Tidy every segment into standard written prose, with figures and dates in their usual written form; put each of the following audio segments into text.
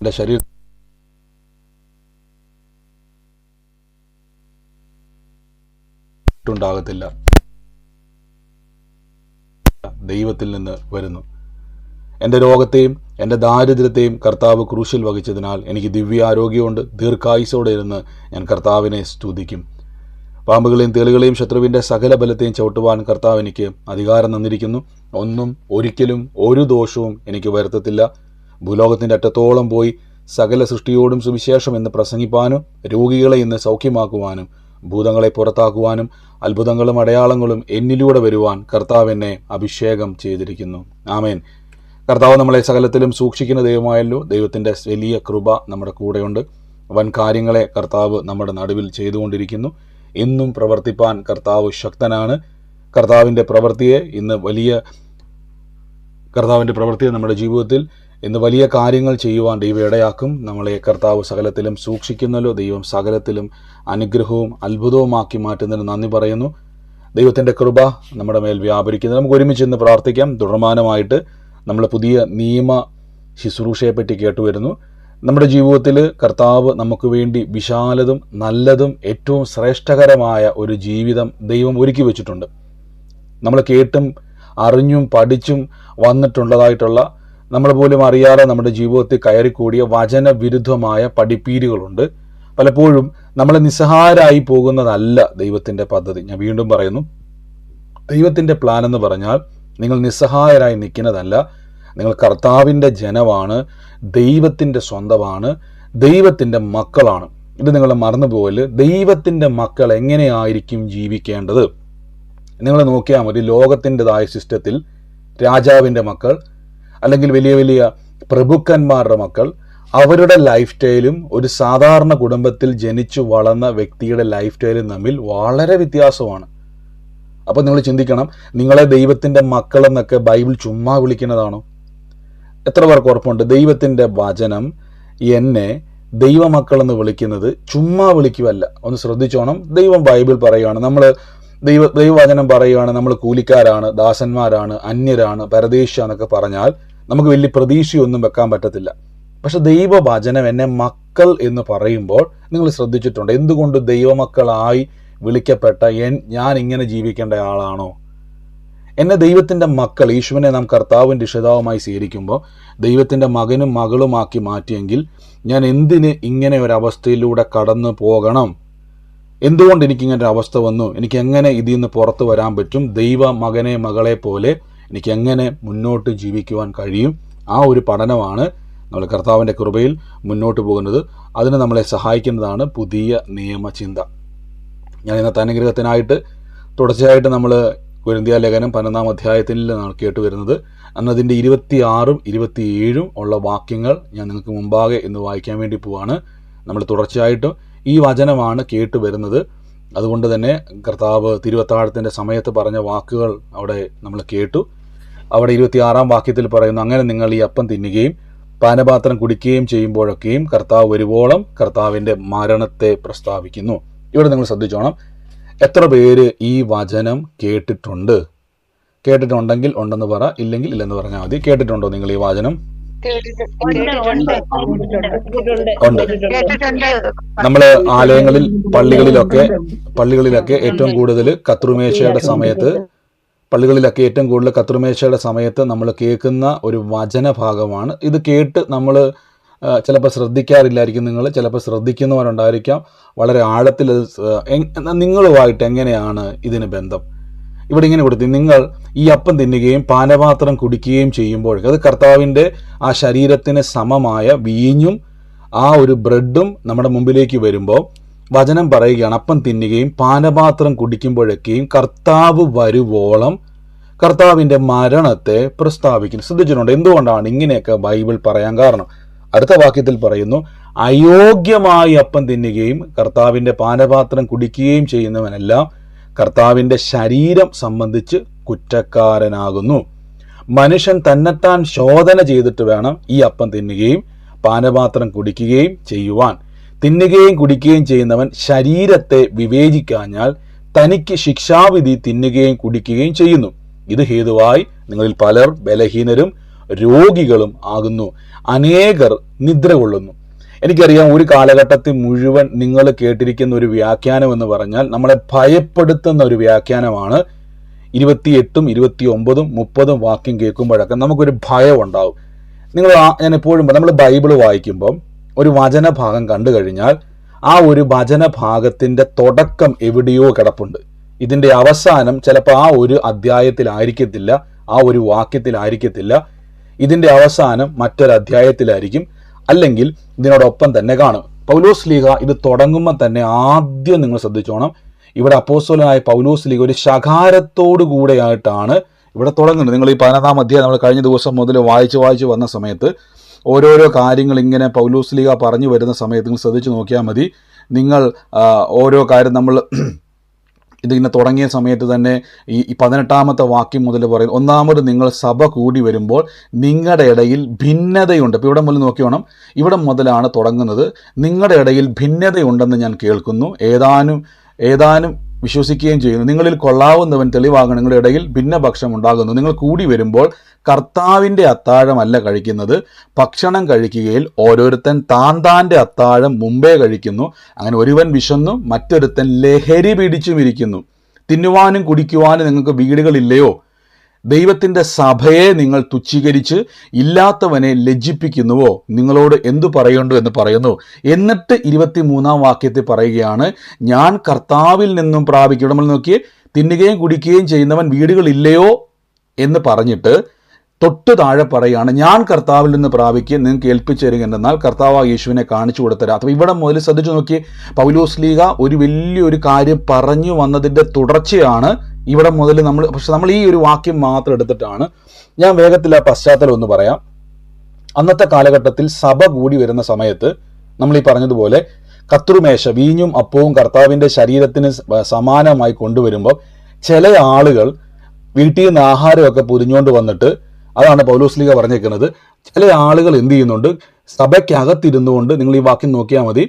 എൻ്റെ ശരീരം ഉണ്ടാകത്തില്ല, ദൈവത്തിൽ നിന്ന് വരുന്നു. എൻ്റെ രോഗത്തെയും എൻ്റെ ദാരിദ്ര്യത്തെയും കർത്താവ് ക്രൂശിൽ വഹിച്ചതിനാൽ എനിക്ക് ദിവ്യാരോഗ്യമുണ്ട്. ദീർഘായുസോടെ ഇരുന്ന് ഞാൻ കർത്താവിനെ സ്തുതിക്കും. പാമ്പുകളെയും തേളുകളെയും ശത്രുവിൻ്റെ സകല ബലത്തെയും ചവിട്ടുവാൻ കർത്താവ് എനിക്ക് അധികാരം തന്നിരിക്കുന്നു. ഒന്നും ഒരിക്കലും ഒരു ദോഷവും എനിക്ക് വരുത്തത്തില്ല. ഭൂലോകത്തിൻ്റെ അറ്റത്തോളം പോയി സകല സൃഷ്ടിയോടും സുവിശേഷം എന്ന് പ്രസംഗിപ്പാനും രോഗികളെ ഇന്ന് സൗഖ്യമാക്കുവാനും ഭൂതങ്ങളെ പുറത്താക്കുവാനും അത്ഭുതങ്ങളും അടയാളങ്ങളും എന്നിലൂടെ വരുവാൻ കർത്താവ് എന്നെ അഭിഷേകം ചെയ്തിരിക്കുന്നു. ആമേൻ. കർത്താവ് നമ്മളെ സകലത്തിലും സൂക്ഷിക്കുന്ന ദൈവമായല്ലോ. ദൈവത്തിൻ്റെ വലിയ കൃപ നമ്മുടെ കൂടെയുണ്ട്. വൻ കാര്യങ്ങളെ കർത്താവ് നമ്മുടെ നടുവിൽ ചെയ്തുകൊണ്ടിരിക്കുന്നു. എന്നും പ്രവർത്തിപ്പാൻ കർത്താവ് ശക്തനാണ്. കർത്താവിൻ്റെ പ്രവൃത്തിയെ നമ്മുടെ ജീവിതത്തിൽ ഇന്ന് വലിയ കാര്യങ്ങൾ ചെയ്യുവാൻ ദൈവം ഇടയാക്കും. നമ്മളെ കർത്താവ് സകലത്തിലും സൂക്ഷിക്കുന്നല്ലോ. ദൈവം സകലത്തിലും അനുഗ്രഹവും അത്ഭുതവുമാക്കി മാറ്റുന്നതിന് നന്ദി പറയുന്നു. ദൈവത്തിൻ്റെ കൃപ നമ്മുടെ മേൽ വ്യാപരിക്കുന്നത്. നമുക്ക് ഒരുമിച്ച് ഇന്ന് പ്രാർത്ഥിക്കാം. തുടർമാനമായിട്ട് നമ്മൾ പുതിയ നിയമ ശുശ്രൂഷയെപ്പറ്റി കേട്ടുവരുന്നു. നമ്മുടെ ജീവിതത്തിൽ കർത്താവ് നമുക്ക് വേണ്ടി വിശാലതും നല്ലതും ഏറ്റവും ശ്രേഷ്ഠകരമായ ഒരു ജീവിതം ദൈവം ഒരുക്കി വെച്ചിട്ടുണ്ട്. നമ്മൾ കേട്ടും അറിഞ്ഞും പഠിച്ചും വന്നിട്ടുള്ളതായിട്ടുള്ള, നമ്മൾ പോലും അറിയാതെ നമ്മുടെ ജീവിതത്തിൽ കയറിക്കൂടിയ വചനവിരുദ്ധമായ പഠിപ്പീരുകളുണ്ട്. പലപ്പോഴും നമ്മൾ നിസ്സഹായരായി പോകുന്നതല്ല ദൈവത്തിൻ്റെ പദ്ധതി. ഞാൻ വീണ്ടും പറയുന്നു, ദൈവത്തിൻ്റെ പ്ലാൻ എന്ന് പറഞ്ഞാൽ നിങ്ങൾ നിസ്സഹായരായി നിൽക്കുന്നതല്ല. നിങ്ങൾ കർത്താവിൻ്റെ ജനമാണ്, ദൈവത്തിൻ്റെ സ്വന്തമാണ്, ദൈവത്തിൻ്റെ മക്കളാണ്. ഇത് നിങ്ങൾ മറന്നു പോകല്. ദൈവത്തിൻ്റെ മക്കൾ എങ്ങനെയായിരിക്കും ജീവിക്കേണ്ടത്? നിങ്ങൾ നോക്കിയാൽ മതി. ലോകത്തിൻ്റെതായ സിസ്റ്റത്തിൽ രാജാവിൻ്റെ മക്കൾ അല്ലെങ്കിൽ വലിയ വലിയ പ്രഭുക്കന്മാരുടെ മക്കൾ, അവരുടെ ലൈഫ് സ്റ്റൈലും ഒരു സാധാരണ കുടുംബത്തിൽ ജനിച്ചു വളർന്ന വ്യക്തിയുടെ ലൈഫ് സ്റ്റൈലും തമ്മിൽ വളരെ വ്യത്യാസമാണ്. അപ്പോൾ നിങ്ങൾ ചിന്തിക്കണം, നിങ്ങളെ ദൈവത്തിൻ്റെ മക്കളെന്നൊക്കെ ബൈബിൾ ചുമ്മാ വിളിക്കുന്നതാണോ? എത്ര പേർക്ക് ഉറപ്പുണ്ട് ദൈവത്തിൻ്റെ വചനം എന്നെ ദൈവമക്കളെന്ന് വിളിക്കുന്നത് ചുമ്മാ വിളിക്കുവല്ല? ഒന്ന് ശ്രദ്ധിച്ചോണം. ദൈവം ബൈബിൾ പറയുകയാണ്, നമ്മൾ ദൈവവചനം പറയുകയാണ് നമ്മൾ കൂലിക്കാരാണ്, ദാസന്മാരാണ്, അന്യരാണ്, പരദേശ എന്നൊക്കെ പറഞ്ഞാൽ നമുക്ക് വലിയ പ്രതീക്ഷയൊന്നും വെക്കാൻ പറ്റത്തില്ല. പക്ഷെ ദൈവവചനം എന്നെ മക്കൾ എന്ന് പറയുമ്പോൾ നിങ്ങൾ ശ്രദ്ധിച്ചിട്ടുണ്ട്, എന്തുകൊണ്ട് ദൈവമക്കളായി വിളിക്കപ്പെട്ട ഞാൻ ഇങ്ങനെ ജീവിക്കേണ്ട ആളാണോ? എന്നെ ദൈവത്തിൻ്റെ മക്കൾ, യേശുവിനെ നാം കർത്താവും രക്ഷിതാവുമായി സ്വീകരിക്കുമ്പോൾ ദൈവത്തിൻ്റെ മകനും മകളുമാക്കി മാറ്റിയെങ്കിൽ ഞാൻ എന്തിന് ഇങ്ങനെ ഒരവസ്ഥയിലൂടെ കടന്നു പോകണം? എന്തുകൊണ്ട് എനിക്കിങ്ങനെ ഒരു അവസ്ഥ വന്നു? എനിക്ക് എങ്ങനെ ഇതിൽ നിന്ന് പുറത്തു വരാൻ പറ്റും? ദൈവ മകനെ മകളെ പോലെ എനിക്ക് എങ്ങനെ മുന്നോട്ട് ജീവിക്കുവാൻ കഴിയും? ആ ഒരു പഠനമാണ് നമ്മൾ കർത്താവിൻ്റെ കൃപയിൽ മുന്നോട്ട് പോകുന്നത്. അതിന് നമ്മളെ സഹായിക്കുന്നതാണ് പുതിയ നിയമചിന്ത. ഞാൻ ഇന്നത്തെ അനുഗ്രഹത്തിനായിട്ട് തുടർച്ചയായിട്ട് നമ്മൾ കൊരിന്ത്യ ലേഖനം 12-ാം അധ്യായത്തിൽ നമ്മൾ കേട്ടുവരുന്നത്. അന്നതിൻ്റെ 26-ഉം 27-ഉം ഉള്ള വാക്യങ്ങൾ ഞാൻ നിങ്ങൾക്ക് മുമ്പാകെ ഇന്ന് വായിക്കാൻ വേണ്ടി പോവാണ്. നമ്മൾ തുടർച്ചയായിട്ടും ഈ വചനമാണ് കേട്ടുവരുന്നത്. അതുകൊണ്ട് തന്നെ കർത്താവ് തിരുവത്താഴത്തിൻ്റെ സമയത്ത് പറഞ്ഞ വാക്കുകൾ അവിടെ നമ്മൾ കേട്ടു. അവിടെ 26-ാം വാക്യത്തിൽ പറയുന്നു, അങ്ങനെ നിങ്ങൾ ഈ അപ്പം തിന്നുകയും പാനപാത്രം കുടിക്കുകയും ചെയ്യുമ്പോഴൊക്കെയും കർത്താവ് വരുവോളം കർത്താവിൻ്റെ മരണത്തെ പ്രസ്താവിക്കുന്നു. ഇവിടെ നിങ്ങൾ ശ്രദ്ധിച്ചോണം, എത്ര പേര് ഈ വചനം കേട്ടിട്ടുണ്ടെങ്കിൽ ഉണ്ടെന്ന് പറ, ഇല്ലെങ്കിൽ ഇല്ലെന്ന് പറഞ്ഞാൽ മതി. കേട്ടിട്ടുണ്ടോ നിങ്ങൾ ഈ വചനം? ഉണ്ട്. നമ്മള് ആലയങ്ങളിൽ പള്ളികളിലൊക്കെ ഏറ്റവും കൂടുതൽ കത്രുമേശയുടെ സമയത്ത് നമ്മൾ കേൾക്കുന്ന ഒരു വചനഭാഗമാണ് ഇത്. കേട്ട് നമ്മൾ ചിലപ്പോൾ ശ്രദ്ധിക്കാറില്ലായിരിക്കും. നിങ്ങൾ ചിലപ്പോൾ ശ്രദ്ധിക്കുന്നവരുണ്ടായിരിക്കാം. വളരെ ആഴത്തിൽ നിങ്ങളുമായിട്ട് എങ്ങനെയാണ് ഇതിന് ബന്ധം? ഇവിടെ ഇങ്ങനെ കൊടുത്തു, നിങ്ങൾ ഈ അപ്പം തിന്നുകയും പാനപാത്രം കുടിക്കുകയും ചെയ്യുമ്പോഴേക്കും, അത് കർത്താവിൻ്റെ ആ ശരീരത്തിന് സമമായ വീഞ്ഞും ആ ഒരു ബ്രെഡും നമ്മുടെ മുമ്പിലേക്ക് വരുമ്പോൾ വചനം പറയുകയാണ്, അപ്പം തിന്നുകയും പാനപാത്രം കുടിക്കുമ്പോഴൊക്കെയും കർത്താവ് വരുവോളം കർത്താവിൻ്റെ മരണത്തെ പ്രസ്താവിക്കുന്നു. ശ്രദ്ധിച്ചിട്ടുണ്ട് എന്തുകൊണ്ടാണ് ഇങ്ങനെയൊക്കെ ബൈബിൾ പറയാൻ കാരണം? അടുത്ത വാക്യത്തിൽ പറയുന്നു, അയോഗ്യമായി അപ്പം തിന്നുകയും കർത്താവിൻ്റെ പാനപാത്രം കുടിക്കുകയും ചെയ്യുന്നവനെല്ലാം കർത്താവിൻ്റെ ശരീരം സംബന്ധിച്ച് കുറ്റക്കാരനാകുന്നു. മനുഷ്യൻ തന്നെത്താൻ ശോധന ചെയ്തിട്ട് വേണം ഈ അപ്പം തിന്നുകയും പാനപാത്രം കുടിക്കുകയും ചെയ്യുവാൻ. തിന്നുകയും കുടിക്കുകയും ചെയ്യുന്നവൻ ശരീരത്തെ വിവേചിക്കാഞ്ഞാൽ തനിക്ക് ശിക്ഷാവിധി തിന്നുകയും കുടിക്കുകയും ചെയ്യുന്നു. ഇത് ഹേതുവായി നിങ്ങളിൽ പലർ ബലഹീനരും രോഗികളും ആകുന്നു. അനേകർ നിദ്ര കൊള്ളുന്നു. എനിക്കറിയാം, ഒരു കാലഘട്ടത്തിൽ മുഴുവൻ നിങ്ങൾ കേട്ടിരിക്കുന്ന ഒരു വ്യാഖ്യാനം എന്ന് പറഞ്ഞാൽ നമ്മളെ ഭയപ്പെടുത്തുന്ന ഒരു വ്യാഖ്യാനമാണ്. 28, 29, 30 വാക്യം കേൾക്കുമ്പോഴൊക്കെ നമുക്കൊരു ഭയം ഉണ്ടാവും. ഞാൻ എപ്പോഴും നമ്മൾ ബൈബിള് വായിക്കുമ്പം ഒരു വചനഭാഗം കണ്ടു കഴിഞ്ഞാൽ ആ ഒരു വചനഭാഗത്തിൻ്റെ തുടക്കം എവിടെയോ കിടപ്പുണ്ട്. ഇതിൻ്റെ അവസാനം ചിലപ്പോൾ ആ ഒരു അധ്യായത്തിലായിരിക്കത്തില്ല, ആ ഒരു വാക്യത്തിലായിരിക്കത്തില്ല. ഇതിൻ്റെ അവസാനം മറ്റൊരു അധ്യായത്തിലായിരിക്കും, അല്ലെങ്കിൽ ഇതിനോടൊപ്പം തന്നെ കാണും. പൗലോസ് ലീഗ ഇത് തുടങ്ങുമ്പോൾ തന്നെ ആദ്യം നിങ്ങൾ ശ്രദ്ധിച്ചോണം, ഇവിടെ അപ്പോസ്തലനായ പൗലോസ് ലീഗ ഒരു ശകാരത്തോടു കൂടെയായിട്ടാണ് ഇവിടെ തുടങ്ങുന്നത്. നിങ്ങൾ ഈ 15-ാം അധ്യായം നമ്മൾ കഴിഞ്ഞ ദിവസം മുതൽ വായിച്ച് വന്ന സമയത്ത് ഓരോരോ കാര്യങ്ങൾ ഇങ്ങനെ പൗലോസ് ലീഗ പറഞ്ഞു വരുന്ന സമയത്ത് നിങ്ങൾ ശ്രദ്ധിച്ച് നോക്കിയാൽ മതി. നിങ്ങൾ ഓരോ കാര്യം നമ്മൾ ഇതിങ്ങനെ തുടങ്ങിയ സമയത്ത് തന്നെ ഈ 18-ാമത്തെ വാക്യം മുതൽ പറയും, ഒന്നാമത് നിങ്ങൾ സഭ കൂടി വരുമ്പോൾ നിങ്ങളുടെ ഇടയിൽ ഭിന്നതയുണ്ട്. ഇപ്പോൾ ഇവിടെ മുതൽ നോക്കിയോണം, ഇവിടെ മുതലാണ് തുടങ്ങുന്നത്. നിങ്ങളുടെ ഇടയിൽ ഭിന്നതയുണ്ടെന്ന് ഞാൻ കേൾക്കുന്നു, ഏതാനും വിശ്വസിക്കുകയും ചെയ്യുന്നു. നിങ്ങളിൽ കൊള്ളാവുന്നവൻ തെളിവാകണം, നിങ്ങളുടെ ഇടയിൽ ഭിന്നപക്ഷം ഉണ്ടാകുന്നു. നിങ്ങൾ കൂടി വരുമ്പോൾ കർത്താവിൻ്റെ അത്താഴമല്ല കഴിക്കുന്നത്, ഭക്ഷണം കഴിക്കുകയിൽ ഓരോരുത്തൻ താൻ്റെ അത്താഴം മുമ്പേ കഴിക്കുന്നു. അങ്ങനെ ഒരുവൻ വിശന്നു, മറ്റൊരുത്തൻ ലഹരി പിടിച്ചും ഇരിക്കുന്നു. തിന്നുവാനും കുടിക്കുവാനും നിങ്ങൾക്ക് വീടുകളില്ലയോ? ദൈവത്തിൻ്റെ സഭയെ നിങ്ങൾ തുച്ഛീകരിച്ച് ഇല്ലാത്തവനെ ലജ്ജിപ്പിക്കുന്നുവോ? നിങ്ങളോട് എന്തു പറയുന്നു എന്ന് പറയുന്നു. എന്നിട്ട് 23-ാം വാക്യത്തിൽ പറയുകയാണ്, ഞാൻ കർത്താവിൽ നിന്നും പ്രാപിക്കും. നമ്മൾ നോക്കിയേ, തിന്നുകയും കുടിക്കുകയും ചെയ്യുന്നവൻ വീടുകളില്ലയോ എന്ന് പറഞ്ഞിട്ട് തൊട്ട് താഴെ പറയുകയാണ്, ഞാൻ കർത്താവിൽ നിന്ന് പ്രാപിക്കുക, നിങ്ങൾക്ക് ഏൽപ്പിച്ചു തരികയെന്നാൽ കർത്താവ് യേശുവിനെ കാണിച്ചു കൊടുത്തരാ. അപ്പോൾ ഇവിടെ മുതൽ ശ്രദ്ധിച്ചു നോക്കിയേ, പൗലോസ് ലീഗ ഒരു വലിയൊരു കാര്യം പറഞ്ഞു വന്നതിൻ്റെ തുടർച്ചയാണ് ഇവിടെ മുതൽ നമ്മൾ ഈ ഒരു വാക്യം മാത്രം എടുത്തിട്ടാണ്. ഞാൻ വേഗത്തിൽ ആ പശ്ചാത്തലം ഒന്ന് പറയാം. അന്നത്തെ കാലഘട്ടത്തിൽ സഭ കൂടി വരുന്ന സമയത്ത് നമ്മൾ ഈ പറഞ്ഞതുപോലെ കത്രുമേശ, വീഞ്ഞും അപ്പവും കർത്താവിൻ്റെ ശരീരത്തിന് സമാനമായി കൊണ്ടുവരുമ്പോൾ ചില ആളുകൾ വീട്ടിൽ നിന്ന് ആഹാരമൊക്കെ പൊതിഞ്ഞുകൊണ്ട് വന്നിട്ട്, അതാണ് പൗലോസ് ലീഗ പറഞ്ഞേക്കുന്നത്, ചില ആളുകൾ എന്ത് ചെയ്യുന്നുണ്ട്, സഭയ്ക്കകത്തിരുന്നു കൊണ്ട്, നിങ്ങൾ ഈ വാക്യം നോക്കിയാൽ മതി,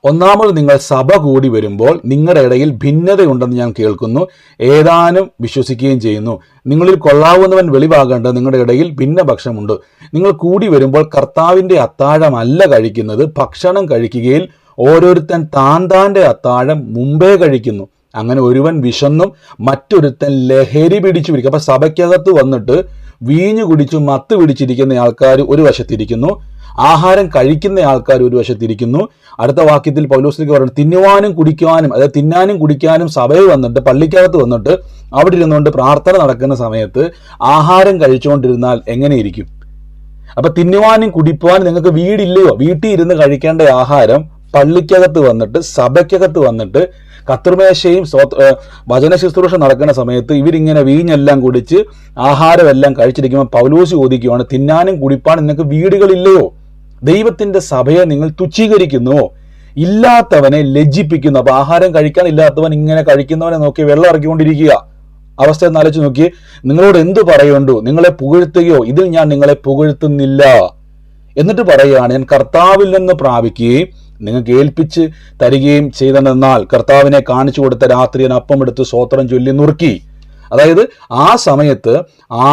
ഒന്നാമത് നിങ്ങൾ സഭ കൂടി വരുമ്പോൾ നിങ്ങളുടെ ഇടയിൽ ഭിന്നതയുണ്ടെന്ന് ഞാൻ കേൾക്കുന്നു, ഏതാനും വിശ്വസിക്കുകയും ചെയ്യുന്നു. നിങ്ങളിൽ കൊള്ളാവുന്നവൻ വെളിവാകേണ്ടത്, നിങ്ങളുടെ ഇടയിൽ ഭിന്നപക്ഷമുണ്ട്. നിങ്ങൾ കൂടി വരുമ്പോൾ കർത്താവിൻ്റെ അത്താഴമല്ല കഴിക്കുന്നത്, ഭക്ഷണം കഴിക്കുകയിൽ ഓരോരുത്തൻ താൻ്റെ അത്താഴം മുമ്പേ കഴിക്കുന്നു. അങ്ങനെ ഒരുവൻ വിശന്നും മറ്റൊരുത്തൻ ലഹരി പിടിച്ചു. അപ്പം സഭയ്ക്കകത്ത് വന്നിട്ട് വീഞ്ഞു കുടിച്ചു മത്ത് പിടിച്ചിരിക്കുന്ന ആൾക്കാർ ഒരു വശത്തിരിക്കുന്നു, ആഹാരം കഴിക്കുന്ന ആൾക്കാർ ഒരു വശത്തിരിക്കുന്നു. അടുത്ത വാക്യത്തിൽ പൗലോസ് ലീഗ പറയുന്നത്, തിന്നുവാനും കുടിക്കുവാനും, അതായത് തിന്നാനും കുടിക്കാനും സഭയിൽ വന്നിട്ട്, പള്ളിക്കകത്ത് വന്നിട്ട് അവിടെ ഇരുന്നുകൊണ്ട് പ്രാർത്ഥന നടക്കുന്ന സമയത്ത് ആഹാരം കഴിച്ചുകൊണ്ടിരുന്നാൽ എങ്ങനെയിരിക്കും? അപ്പൊ തിന്നുവാനും കുടിക്കുവാനും നിങ്ങൾക്ക് വീടില്ലയോ? വീട്ടിൽ ഇരുന്ന് കഴിക്കേണ്ട ആഹാരം പള്ളിക്കകത്ത് വന്നിട്ട്, സഭയ്ക്കകത്ത് വന്നിട്ട് കത്രുമേശയും വചന ശുശ്രൂഷ നടക്കുന്ന സമയത്ത് ഇവരിങ്ങനെ വീഞ്ഞെല്ലാം കുടിച്ച് ആഹാരമെല്ലാം കഴിച്ചിരിക്കുമ്പോൾ പൗലോസ് ചോദിക്കുകയാണ്, തിന്നാനും കുടിപ്പാനും നിങ്ങൾക്ക് വീടുകളില്ലയോ? ദൈവത്തിൻ്റെ സഭയെ നിങ്ങൾ തുച്ഛീകരിക്കുന്നുവോ? ഇല്ലാത്തവനെ ലജ്ജിപ്പിക്കുന്നു. അപ്പോൾ ആഹാരം കഴിക്കാനില്ലാത്തവൻ ഇങ്ങനെ കഴിക്കുന്നവനെ നോക്കി വെള്ളം ഇറക്കിക്കൊണ്ടിരിക്കുക. അവസ്ഥ എന്നാലോചിച്ച് നോക്കി, നിങ്ങളോട് എന്തു പറയുണ്ടു? നിങ്ങളെ പുകഴ്ത്തുകയോ? ഇതിൽ ഞാൻ നിങ്ങളെ പുകഴ്ത്തുന്നില്ല. എന്നിട്ട് പറയുകയാണ്, ഞാൻ കർത്താവിൽ നിന്ന് പ്രാപിക്കുകയും നിങ്ങൾക്ക് ഏൽപ്പിച്ച് തരികയും ചെയ്തെന്നാൽ കർത്താവിനെ കാണിച്ചു കൊടുത്ത രാത്രി ഞാൻ അപ്പം എടുത്ത് സ്തോത്രം ചൊല്ലി നുറുക്കി. അതായത് ആ സമയത്ത്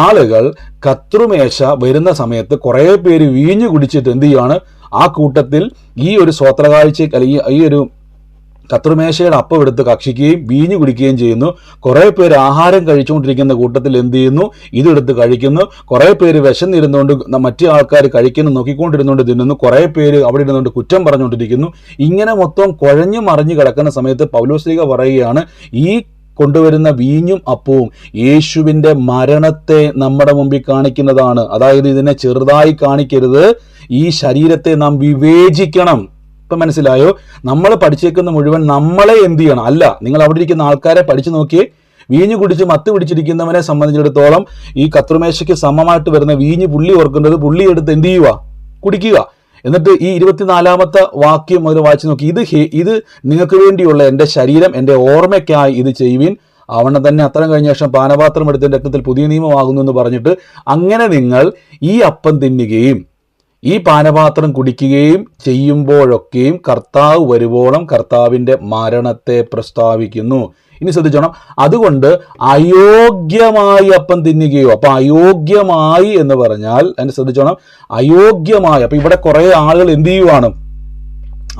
ആളുകൾ കത്രുമേശ വരുന്ന സമയത്ത് കുറേ പേര് വീഞ്ഞു കുടിച്ചിട്ട് എന്ത് ചെയ്യുകയാണ്, ആ കൂട്ടത്തിൽ ഈ ഒരു സ്തോത്രകാഴ്ച അല്ലെങ്കിൽ ഈ ഒരു കത്രുമേശയുടെ അപ്പം എടുത്ത് കക്ഷിക്കുകയും വീഞ്ഞു കുടിക്കുകയും ചെയ്യുന്നു. കുറേ പേര് ആഹാരം കഴിച്ചുകൊണ്ടിരിക്കുന്ന കൂട്ടത്തിൽ എന്ത് ചെയ്യുന്നു, ഇതെടുത്ത് കഴിക്കുന്നു. കുറേ പേര് വിശന്നിരുന്നുകൊണ്ട് മറ്റു ആൾക്കാർ കഴിക്കുന്നു നോക്കിക്കൊണ്ടിരുന്നുകൊണ്ട് തിന്നുന്നു. കുറേ പേര് അവിടെ ഇരുന്നുകൊണ്ട് കുറ്റം പറഞ്ഞുകൊണ്ടിരിക്കുന്നു. ഇങ്ങനെ മൊത്തം കുഴഞ്ഞു മറിഞ്ഞു കിടക്കുന്ന സമയത്ത് പൗലോസ് ലീഗ പറയുകയാണ്, ഈ കൊണ്ടുവരുന്ന വീഞ്ഞും അപ്പവും യേശുവിൻ്റെ മരണത്തെ നമ്മുടെ മുമ്പിൽ കാണിക്കുന്നതാണ്. അതായത് ഇതിനെ ചെറുതായി കാണിക്കരുത്, ഈ ശരീരത്തെ നാം വിവേചിക്കണം. ഇപ്പം മനസ്സിലായോ? നമ്മൾ പഠിച്ചേക്കുന്ന മുഴുവൻ നമ്മളെ എന്ത് ചെയ്യണം? അല്ല, നിങ്ങൾ അവിടെ ഇരിക്കുന്ന ആൾക്കാരെ പഠിച്ചു നോക്കിയേ. വീഞ്ഞ് കുടിച്ച് മത്ത് പിടിച്ചിരിക്കുന്നവനെ സംബന്ധിച്ചിടത്തോളം ഈ കത്രുമേശയ്ക്ക് സമമായിട്ട് വരുന്ന വീഞ്ഞ് പുള്ളി ഓർക്കുന്നത്, പുള്ളി എടുത്ത് എന്ത് ചെയ്യുക? കുടിക്കുക. എന്നിട്ട് ഈ 24-ാമത്തെ വാക്യം മുതൽ വായിച്ചു നോക്കി, ഇത് നിങ്ങൾക്ക് വേണ്ടിയുള്ള എൻ്റെ ശരീരം, എൻ്റെ ഓർമ്മയ്ക്കായി ഇത് ചെയ്യുവിൻ. അവനെ തന്നെ അത്തരം കഴിഞ്ഞ ശേഷം പാനപാത്രം എടുത്തതിൻ്റെ രക്തത്തിൽ പുതിയ നിയമമാകുന്നു എന്ന് പറഞ്ഞിട്ട്, അങ്ങനെ നിങ്ങൾ ഈ അപ്പം തിന്നുകയും ഈ പാനപാത്രം കുടിക്കുകയും ചെയ്യുമ്പോഴൊക്കെയും കർത്താവ് വരുവോളം കർത്താവിൻ്റെ മരണത്തെ പ്രസ്താവിക്കുന്നു. ഇനി ശ്രദ്ധിച്ചോണം, അതുകൊണ്ട് അയോഗ്യമായി അപ്പം തിന്നുകയോ. അപ്പൊ അയോഗ്യമായി എന്ന് പറഞ്ഞാൽ അതിന് ശ്രദ്ധിച്ചോണം, അയോഗ്യമായി. അപ്പൊ ഇവിടെ കുറെ ആളുകൾ എന്ത് ചെയ്യുവാണ്?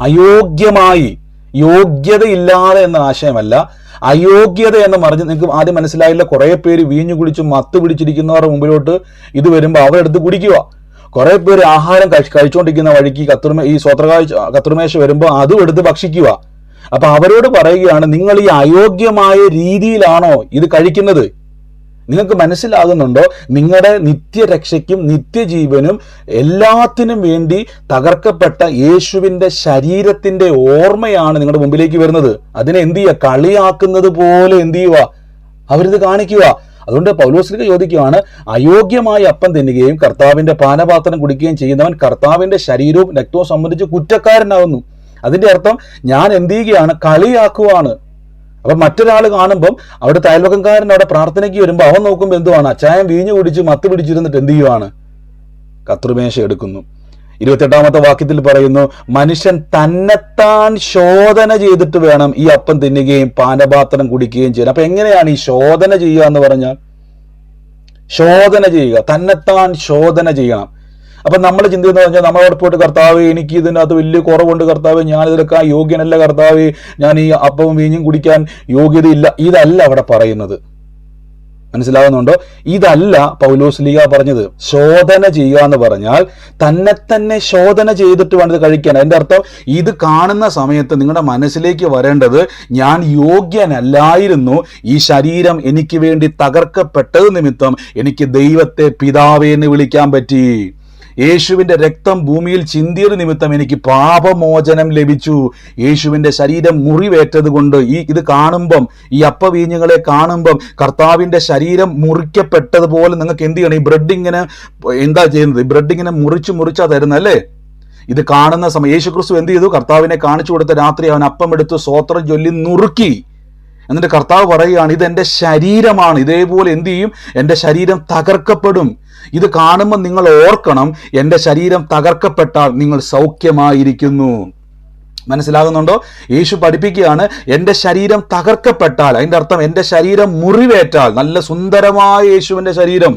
അയോഗ്യമായി, യോഗ്യതയില്ലാതെ എന്ന ആശയമല്ല, അയോഗ്യത എന്ന് പറഞ്ഞ് നിങ്ങൾക്ക് ആദ്യം മനസ്സിലായില്ല. കുറെ പേര് വീഞ്ഞു കുടിച്ച് മത്ത് പിടിച്ചിരിക്കുന്നവരുടെ മുമ്പിലോട്ട് ഇത് വരുമ്പോൾ അവരെടുത്ത് കുടിക്കുക. കുറെ പേര് ആഹാരം കഴിച്ചുകൊണ്ടിരിക്കുന്ന വഴിക്ക് ഈ കത്രുമേശ വരുമ്പോൾ അതും എടുത്ത് ഭക്ഷിക്കുക. അപ്പൊ അവരോട് പറയുകയാണ്, നിങ്ങൾ ഈ അയോഗ്യമായ രീതിയിലാണോ ഇത് കഴിക്കുന്നത്? നിങ്ങൾക്ക് മനസ്സിലാകുന്നുണ്ടോ? നിങ്ങളുടെ നിത്യരക്ഷയ്ക്കും നിത്യജീവനും എല്ലാത്തിനും വേണ്ടി തകർക്കപ്പെട്ട യേശുവിന്റെ ശരീരത്തിന്റെ ഓർമ്മയാണ് നിങ്ങളുടെ മുമ്പിലേക്ക് വരുന്നത്. അതിനെ എന്ത് ചെയ്യുക? കളിയാക്കുന്നത് പോലെ എന്ത് ചെയ്യുക? അവരിത് കാണിക്കുക. അതുകൊണ്ട് പൗലോസ്ലീഹ ചോദിക്കുകയാണ്, അയോഗ്യമായി അപ്പം തിന്നുകയും കർത്താവിന്റെ പാനപാത്രം കുടിക്കുകയും ചെയ്യുന്നവൻ കർത്താവിന്റെ ശരീരവും രക്തവും സംബന്ധിച്ച് കുറ്റക്കാരനാകുന്നു. അതിന്റെ അർത്ഥം ഞാൻ എന്ത് ചെയ്യുകയാണ്? കളിയാക്കുവാണ്. അപ്പൊ മറ്റൊരാൾ കാണുമ്പം അവിടുത്തെ അയൽവക്കംകാരൻ അവിടെ പ്രാർത്ഥനയ്ക്ക് വരുമ്പോൾ അവൻ നോക്കുമ്പോൾ എന്തുവാണ്? അച്ചായം വീഞ്ഞു കുടിച്ച് മത്ത് പിടിച്ചിരുന്നിട്ട് എന്ത് ചെയ്യുവാണ്? കത്രുമേശ എടുക്കുന്നു. 28-ാമത്തെ വാക്യത്തിൽ പറയുന്നു, മനുഷ്യൻ തന്നെത്താൻ ശോധന ചെയ്തിട്ട് വേണം ഈ അപ്പം തിന്നുകയും പാനപാത്രം കുടിക്കുകയും ചെയ്യാൻ. അപ്പൊ എങ്ങനെയാണ് ഈ ശോധന ചെയ്യുക എന്ന് പറഞ്ഞാൽ? ശോധന ചെയ്യുക, തന്നെത്താൻ ശോധന ചെയ്യണം. അപ്പൊ നമ്മൾ ചിന്തിക്കുന്ന പറഞ്ഞാൽ നമ്മളോട് പോയിട്ട്, കർത്താവ് എനിക്ക് ഇതിനകത്ത് വലിയ കുറവുണ്ട്, കർത്താവ് ഞാൻ ഇതിലൊക്കെ യോഗ്യനല്ല, കർത്താവ് ഞാൻ ഈ അപ്പവും വീഞ്ഞും കുടിക്കാൻ യോഗ്യതയില്ല. ഇതല്ല അവിടെ പറയുന്നത്. മനസ്സിലാകുന്നുണ്ടോ? ഇതല്ല പൗലോസ്ലീഹ പറഞ്ഞത്. ശോധന ചെയ്യുക എന്ന് പറഞ്ഞാൽ തന്നെ ശോധന ചെയ്തിട്ട് വേണം ഇത് കഴിക്കാൻ. അതിന്റെ അർത്ഥം ഇത് കാണുന്ന സമയത്ത് നിങ്ങളുടെ മനസ്സിലേക്ക് വരേണ്ടത്, ഞാൻ യോഗ്യനല്ലായിരുന്നു, ഈ ശരീരം എനിക്ക് വേണ്ടി തകർക്കപ്പെട്ടത് നിമിത്തം എനിക്ക് ദൈവത്തെ പിതാവേ എന്ന് വിളിക്കാൻ പറ്റി. യേശുവിന്റെ രക്തം ഭൂമിയിൽ ചിന്തിയത് നിമിത്തം എനിക്ക് പാപമോചനം ലഭിച്ചു. യേശുവിന്റെ ശരീരം മുറിവേറ്റത് കൊണ്ട് ഇത് കാണുമ്പം, ഈ അപ്പവീഞ്ഞുങ്ങളെ കാണുമ്പം കർത്താവിന്റെ ശരീരം മുറിക്കപ്പെട്ടതുപോലെ നിങ്ങൾക്ക് എന്ത് ചെയ്യണം? ഈ ബ്രെഡ് ഇങ്ങനെ എന്താ ചെയ്യുന്നത്? ബ്രെഡ് ഇങ്ങനെ മുറിച്ചാ തരുന്നല്ലേ? ഇത് കാണുന്ന സമയം യേശു ക്രിസ്തു എന്ത് ചെയ്തു? കർത്താവിനെ കാണിച്ചു കൊടുത്ത രാത്രി അവൻ അപ്പം എടുത്ത് സ്തോത്രം ചൊല്ലി നുറുക്കി. എന്നിട്ട് കർത്താവ് പറയുകയാണ്, ഇത് എൻ്റെ ശരീരമാണ്. ഇതേപോലെ എന്ത് ചെയ്യും? എൻ്റെ ശരീരം തകർക്കപ്പെടും. ഇത് കാണുമ്പോൾ നിങ്ങൾ ഓർക്കണം, എൻ്റെ ശരീരം തകർക്കപ്പെട്ടാൽ നിങ്ങൾ സൗഖ്യമായിരിക്കുന്നു. മനസ്സിലാകുന്നുണ്ടോ? യേശു പഠിപ്പിക്കുകയാണ്, എൻ്റെ ശരീരം തകർക്കപ്പെട്ടാൽ, അതിൻ്റെ അർത്ഥം എൻ്റെ ശരീരം മുറിവേറ്റാൽ, നല്ല സുന്ദരമായ യേശുവിൻ്റെ ശരീരം,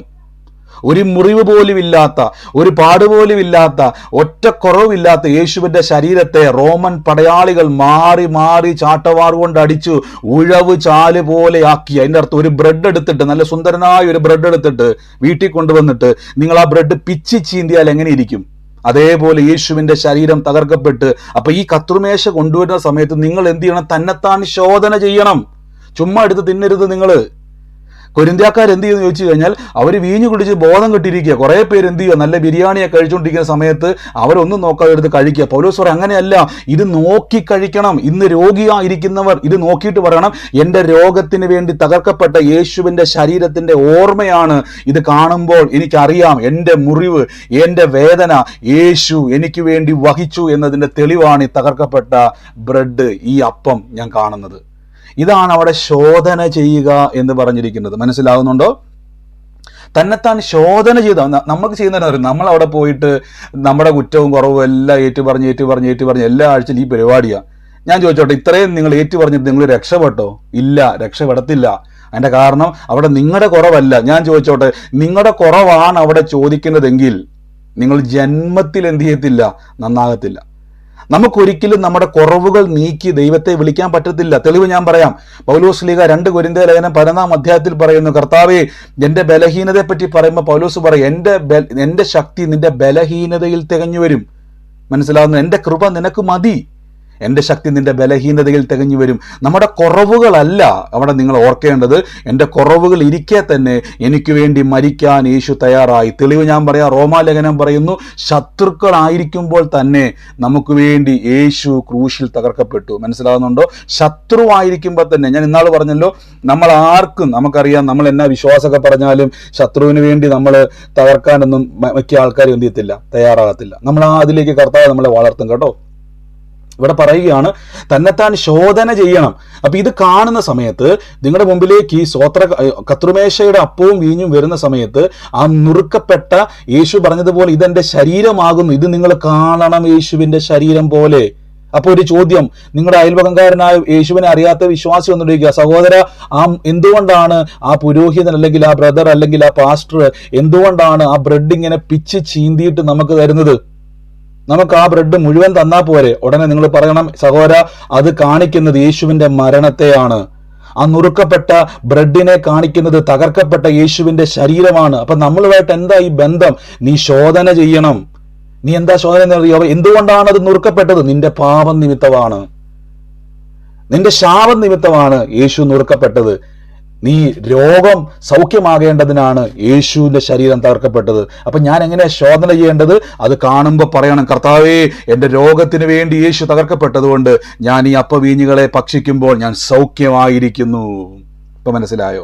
ഒരു മുറിവ് പോലും ഇല്ലാത്ത, ഒരു പാടുപോലും ഇല്ലാത്ത, ഒറ്റ കുറവില്ലാത്ത യേശുവിന്റെ ശരീരത്തെ റോമൻ പടയാളികൾ മാറി മാറി ചാട്ടവാർ കൊണ്ട് അടിച്ചു ഉഴവ് ചാല് പോലെ ആക്കി. അതിൻ്റെ അർത്ഥം ഒരു ബ്രെഡ് എടുത്തിട്ട്, നല്ല സുന്ദരനായ ഒരു ബ്രെഡ് എടുത്തിട്ട് വീട്ടിൽ കൊണ്ടുവന്നിട്ട് നിങ്ങൾ ആ ബ്രെഡ് പിച്ചി ചീന്തിയാൽ എങ്ങനെ ഇരിക്കും? അതേപോലെ യേശുവിന്റെ ശരീരം തകർക്കപ്പെട്ട്. അപ്പൊ ഈ കത്രുമേശ കൊണ്ടുവരുന്ന സമയത്ത് നിങ്ങൾ എന്ത് ചെയ്യണം? തന്നെത്താൻ ശോധന ചെയ്യണം. ചുമ്മാ എടുത്ത് തിന്നരുത്. നിങ്ങൾ കൊരിന്ത്യക്കാർ എന്ത് ചെയ്യുമെന്ന് ചോദിച്ചു കഴിഞ്ഞാൽ, അവർ വീഞ്ഞു കുടിച്ച് ബോധം കെട്ടിരിക്കുക. കുറെ പേര് എന്ത് ചെയ്യുക? നല്ല ബിരിയാണിയെ കഴിച്ചുകൊണ്ടിരിക്കുന്ന സമയത്ത് അവരൊന്നും നോക്കാതെ എടുത്ത് കഴിക്കുക. പൗലോസ് പറയും, അങ്ങനെയല്ല, ഇത് നോക്കി കഴിക്കണം. ഇന്ന് രോഗിയായിരിക്കുന്നവർ ഇത് നോക്കിയിട്ട് പറയണം, എൻ്റെ രോഗത്തിന് വേണ്ടി തകർക്കപ്പെട്ട യേശുവിൻ്റെ ശരീരത്തിൻ്റെ ഓർമ്മയാണ് ഇത് കാണുമ്പോൾ എനിക്കറിയാം, എൻ്റെ മുറിവ്, എൻ്റെ വേദന യേശു എനിക്ക് വേണ്ടി വഹിച്ചു എന്നതിൻ്റെ തെളിവാണ് ഈ തകർക്കപ്പെട്ട ബ്രെഡ്, ഈ അപ്പം ഞാൻ കാണുന്നത്. ഇതാണ് അവിടെ ശോധന ചെയ്യുക എന്ന് പറഞ്ഞിരിക്കുന്നത്. മനസ്സിലാകുന്നുണ്ടോ? തന്നെത്താൻ ശോധന ചെയ്ത നമുക്ക് ചെയ്യുന്നവർ, നമ്മൾ അവിടെ പോയിട്ട് നമ്മുടെ കുറ്റവും കുറവും എല്ലാം ഏറ്റുപറഞ്ഞ് എല്ലാ ആഴ്ചയും ഈ പരിപാടിയാണ്. ഞാൻ ചോദിച്ചോട്ടെ, ഇത്രയും നിങ്ങൾ ഏറ്റുപറഞ്ഞിട്ട് നിങ്ങൾ രക്ഷപ്പെട്ടോ? ഇല്ല, രക്ഷപ്പെടത്തില്ല. അതിന്റെ കാരണം അവിടെ നിങ്ങളുടെ കുറവല്ല. ഞാൻ ചോദിച്ചോട്ടെ, നിങ്ങളുടെ കുറവാണ് അവിടെ ചോദിക്കുന്നതെങ്കിൽ നിങ്ങൾ ജന്മത്തിൽ എന്ത് ചെയ്യത്തില്ല? നന്നാകത്തില്ല. നമുക്കൊരിക്കലും നമ്മുടെ കുറവുകൾ നീക്കി ദൈവത്തെ വിളിക്കാൻ പറ്റത്തില്ല. തെളിവ് ഞാൻ പറയാം. പൗലോസ്ലീഹ 2 കൊരിന്ത്യർ ലേഖനം 11-ാം അധ്യായത്തിൽ പറയുന്നു, കർത്താവേ എൻ്റെ ബലഹീനതയെ പറ്റി പറയുമ്പോൾ പൗലോസ് പറയും, എൻ്റെ ശക്തി നിന്റെ ബലഹീനതയിൽ തികഞ്ഞു വരും. മനസ്സിലാവുന്നു? എൻ്റെ കൃപ നിനക്ക് മതി, എൻ്റെ ശക്തി നിന്റെ ബലഹീനതയിൽ തികഞ്ഞു വരും. നമ്മുടെ കുറവുകളല്ല അവിടെ നിങ്ങൾ ഓർക്കേണ്ടത്. എൻ്റെ കുറവുകൾ ഇരിക്കെ തന്നെ എനിക്ക് വേണ്ടി മരിക്കാൻ യേശു തയ്യാറായി. തെളിവ് ഞാൻ പറയാം. റോമാലേഖനം പറയുന്നു, ശത്രുക്കളായിരിക്കുമ്പോൾ തന്നെ നമുക്ക് വേണ്ടി യേശു ക്രൂശിൽ തകർക്കപ്പെട്ടു. മനസ്സിലാകുന്നുണ്ടോ? ശത്രുവായിരിക്കുമ്പോൾ തന്നെ, ഞാൻ ഇന്നാൾ പറഞ്ഞല്ലോ, നമ്മൾ ആർക്കും നമുക്കറിയാം, നമ്മൾ എന്നാ വിശ്വാസമൊക്കെ പറഞ്ഞാലും ശത്രുവിന് വേണ്ടി നമ്മൾ തകർക്കാനൊന്നും മിക്ക ആൾക്കാരും എന്ത് ചെയ്യത്തില്ല, തയ്യാറാകത്തില്ല. നമ്മൾ അതിലേക്ക് കർത്താവ് നമ്മളെ വളർത്തും കേട്ടോ. ഇവിടെ പറയുകയാണ്, തന്നെത്താൻ ശോധന ചെയ്യണം. അപ്പൊ ഇത് കാണുന്ന സമയത്ത് നിങ്ങളുടെ മുമ്പിലേക്ക് ഈ കത്രുമേശയുടെ അപ്പവും വീഞ്ഞും വരുന്ന സമയത്ത് ആ നുറുക്കപ്പെട്ട യേശു പറഞ്ഞതുപോലെ ഇതെന്റെ ശരീരമാകുന്നു, ഇത് നിങ്ങൾ കാണണം യേശുവിന്റെ ശരീരം പോലെ. അപ്പൊ ഒരു ചോദ്യം, നിങ്ങളുടെ അയൽവകക്കാരനായ യേശുവിനെ അറിയാത്ത വിശ്വാസി ഒന്നിരിക്കുക, സഹോദര, എന്തുകൊണ്ടാണ് ആ പുരോഹിതൻ അല്ലെങ്കിൽ ആ ബ്രദർ അല്ലെങ്കിൽ ആ പാസ്റ്റർ എന്തുകൊണ്ടാണ് ആ ബ്രെഡ് ഇങ്ങനെ പിച്ച് ചീന്തിയിട്ട് നമുക്ക് തരുന്നത്? നമുക്ക് ആ ബ്രെഡ് മുഴുവൻ തന്നാ പോരെ? ഉടനെ നിങ്ങൾ പറയണം, സഹോദര, അത് കാണിക്കുന്നത് യേശുവിന്റെ മരണത്തെയാണ്. ആ നുറുക്കപ്പെട്ട ബ്രെഡിനെ കാണിക്കുന്നത് തകർക്കപ്പെട്ട യേശുവിന്റെ ശരീരമാണ്. അപ്പൊ നമ്മളുമായിട്ട് എന്താ ഈ ബന്ധം? നീ ശോധന ചെയ്യണം. നീ എന്താ ശോധന എന്നറിയോ? എന്തുകൊണ്ടാണ് അത് നുറുക്കപ്പെട്ടത്? നിന്റെ പാപം നിമിത്തമാണ്, നിന്റെ ശാപം നിമിത്തമാണ് യേശു നുറുക്കപ്പെട്ടത്. നീ രോഗം സൗഖ്യമാകേണ്ടതിനാണ് യേശുവിന്റെ ശരീരം തകർക്കപ്പെട്ടത്. അപ്പൊ ഞാൻ എങ്ങനെ ശോധന ചെയ്യേണ്ടത്? അത് കാണുമ്പോൾ പറയണം, കർത്താവേ, എന്റെ രോഗത്തിന് വേണ്ടി യേശു തകർക്കപ്പെട്ടതുകൊണ്ട് ഞാൻ ഈ അപ്പവീഞ്ഞുകളെ ഭക്ഷിക്കുമ്പോൾ ഞാൻ സൗഖ്യമായിരിക്കുന്നു. ഇപ്പൊ മനസ്സിലായോ?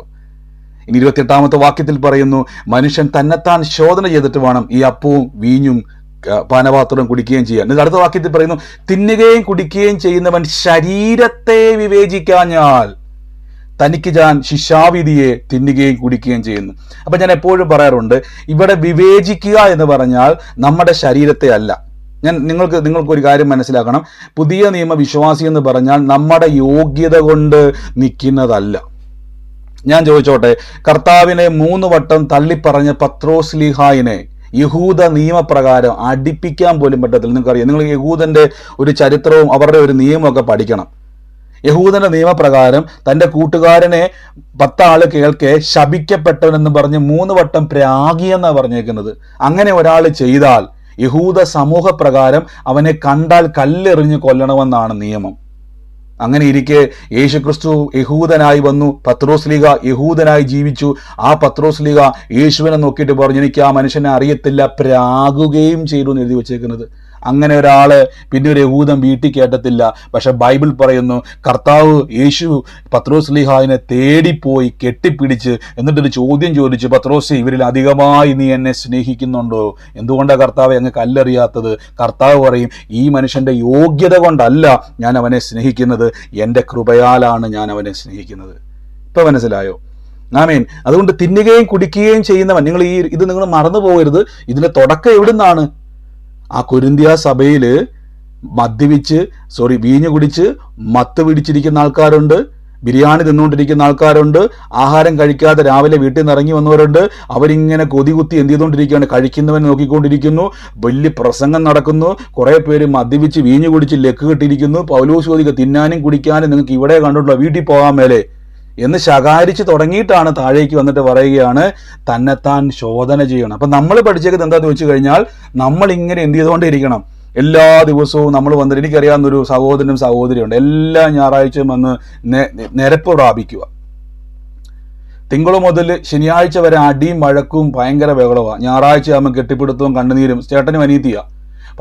ഇനി 28-ാമത്തെ വാക്യത്തിൽ പറയുന്നു, മനുഷ്യൻ തന്നെത്താൻ ശോധന ചെയ്തിട്ട് വേണം ഈ അപ്പവും വീഞ്ഞും പാനപാത്രം കുടിക്കുകയും ചെയ്യാൻ. എന്നിട്ട് അടുത്ത വാക്യത്തിൽ പറയുന്നു, തിന്നുകയും കുടിക്കുകയും ചെയ്യുന്നവൻ ശരീരത്തെ വിവേചിക്കാഞ്ഞാൽ തനിക്ക് ഞാൻ ശിക്ഷാവിധിയെ തിന്നുകയും കുടിക്കുകയും ചെയ്യുന്നു. അപ്പൊ ഞാൻ എപ്പോഴും പറയാറുണ്ട്, ഇവിടെ വിവേചിക്കുക എന്ന് പറഞ്ഞാൽ നമ്മുടെ ശരീരത്തെ അല്ല. നിങ്ങൾക്ക് ഒരു കാര്യം മനസ്സിലാക്കണം, പുതിയ നിയമ വിശ്വാസി എന്ന് പറഞ്ഞാൽ നമ്മുടെ യോഗ്യത കൊണ്ട് നിൽക്കുന്നതല്ല. ഞാൻ ചോദിച്ചോട്ടെ, കർത്താവിനെ 3 വട്ടം തള്ളിപ്പറഞ്ഞ പത്രോസ്ലീഹായിനെ യഹൂദ നിയമപ്രകാരം അടിപ്പിക്കാൻ പോലും പറ്റത്തില്ല. നിങ്ങൾക്കറിയാം, നിങ്ങൾ യഹൂദന്റെ ഒരു ചരിത്രവും അവരുടെ ഒരു നിയമമൊക്കെ പഠിക്കണം. യഹൂദന്റെ നിയമപ്രകാരം തൻ്റെ കൂട്ടുകാരനെ 10 ആള് കേൾക്കെ ശപിക്കപ്പെട്ടവനെന്ന് പറഞ്ഞ് 3 വട്ടം പ്രാഗിയെന്നാണ് പറഞ്ഞേക്കുന്നത്. അങ്ങനെ ഒരാൾ ചെയ്താൽ യഹൂദ സമൂഹപ്രകാരം അവനെ കണ്ടാൽ കല്ലെറിഞ്ഞ് കൊല്ലണമെന്നാണ് നിയമം. അങ്ങനെ ഇരിക്കെ യേശുക്രിസ്തു യഹൂദനായി വന്നു, പത്രോസ്ലീഹ യഹൂദനായി ജീവിച്ചു. ആ പത്രോസ്ലീഹ യേശുവിനെ നോക്കിയിട്ട് പറഞ്ഞു, എനിക്ക് ആ മനുഷ്യനെ അറിയത്തില്ല, പ്രാകുകയും ചെയ്തു എന്ന് എഴുതി വെച്ചേക്കുന്നത്. അങ്ങനെ ഒരാള് പിന്നെ ഒരു യഹൂദൻ വീട്ടിൽ കേട്ടത്തില്ല. പക്ഷെ ബൈബിൾ പറയുന്നു, കർത്താവ് യേശു പത്രോസ്ലീഹായിനെ തേടിപ്പോയി കെട്ടിപ്പിടിച്ച് എന്നിട്ടൊരു ചോദ്യം ചോദിച്ചു, പത്രോസേ, ഇവരിൽ അധികമായി നീ എന്നെ സ്നേഹിക്കുന്നുണ്ടോ? എന്തുകൊണ്ടാണ് കർത്താവെ അങ്ങ് കല്ലെറിയാത്തത്? കർത്താവ് പറയും, ഈ മനുഷ്യന്റെ യോഗ്യത കൊണ്ടല്ല ഞാൻ അവനെ സ്നേഹിക്കുന്നത്, എൻ്റെ കൃപയാലാണ് ഞാൻ അവനെ സ്നേഹിക്കുന്നത്. ഇപ്പൊ മനസ്സിലായോ? ആമേൻ. അതുകൊണ്ട് തിന്നുകയും കുടിക്കുകയും ചെയ്യുന്നവൻ, ഇത് നിങ്ങൾ മറന്നു പോകരുത്. ഇതിന്റെ തുടക്കം എവിടുന്നാണ്? ആ കൊരിന്ത്യ സഭയില് വീഞ്ഞു കുടിച്ച് മത്ത് പിടിച്ചിരിക്കുന്ന ആൾക്കാരുണ്ട്, ബിരിയാണി തിന്നുകൊണ്ടിരിക്കുന്ന ആൾക്കാരുണ്ട്, ആഹാരം കഴിക്കാതെ രാവിലെ വീട്ടിൽ നിന്ന് ഇറങ്ങി വന്നവരുണ്ട്. അവരിങ്ങനെ കൊതികുത്തി എന്ത് ചെയ്തുകൊണ്ടിരിക്കുകയാണ്? കഴിക്കുന്നവൻ നോക്കിക്കൊണ്ടിരിക്കുന്നു. വലിയ പ്രസംഗം നടക്കുന്നു. കുറെ പേര് മദ്യപിച്ച് വീഞ്ഞു കുടിച്ച് ലക്ക് കെട്ടിയിരിക്കുന്നു. പൗലോസ് ചോദിക്കുക, തിന്നാനും കുടിക്കാനും നിങ്ങൾക്ക് ഇവിടെ കണ്ടിട്ടുണ്ടോ? വീട്ടിൽ പോകാൻ മേലെ എന്ന് ശകാരിച്ച് തുടങ്ങിയിട്ടാണ് താഴേക്ക് വന്നിട്ട് പറയുകയാണ്, തന്നെത്താൻ ശോധന ചെയ്യണം. അപ്പൊ നമ്മൾ പഠിച്ചേക്കുന്നത് എന്താന്ന് വെച്ച് കഴിഞ്ഞാൽ, നമ്മൾ ഇങ്ങനെ എന്ത് ചെയ്തുകൊണ്ടിരിക്കണം? എല്ലാ ദിവസവും നമ്മൾ വന്നിട്ട്, എനിക്കറിയാവുന്നൊരു സഹോദരനും സഹോദരിയുണ്ട്, എല്ലാ ഞായറാഴ്ചയും വന്ന് നിരപ്പ് പ്രാപിക്കുക. തിങ്കൾ മുതൽ ശനിയാഴ്ച വരെ അടിയും വഴക്കും ഭയങ്കര ബഹളമാണ്. ഞായറാഴ്ച ആകുമ്പോൾ കെട്ടിപ്പിടുത്തവും കണ്ണുനീരും. ചേട്ടനും അനീതിയ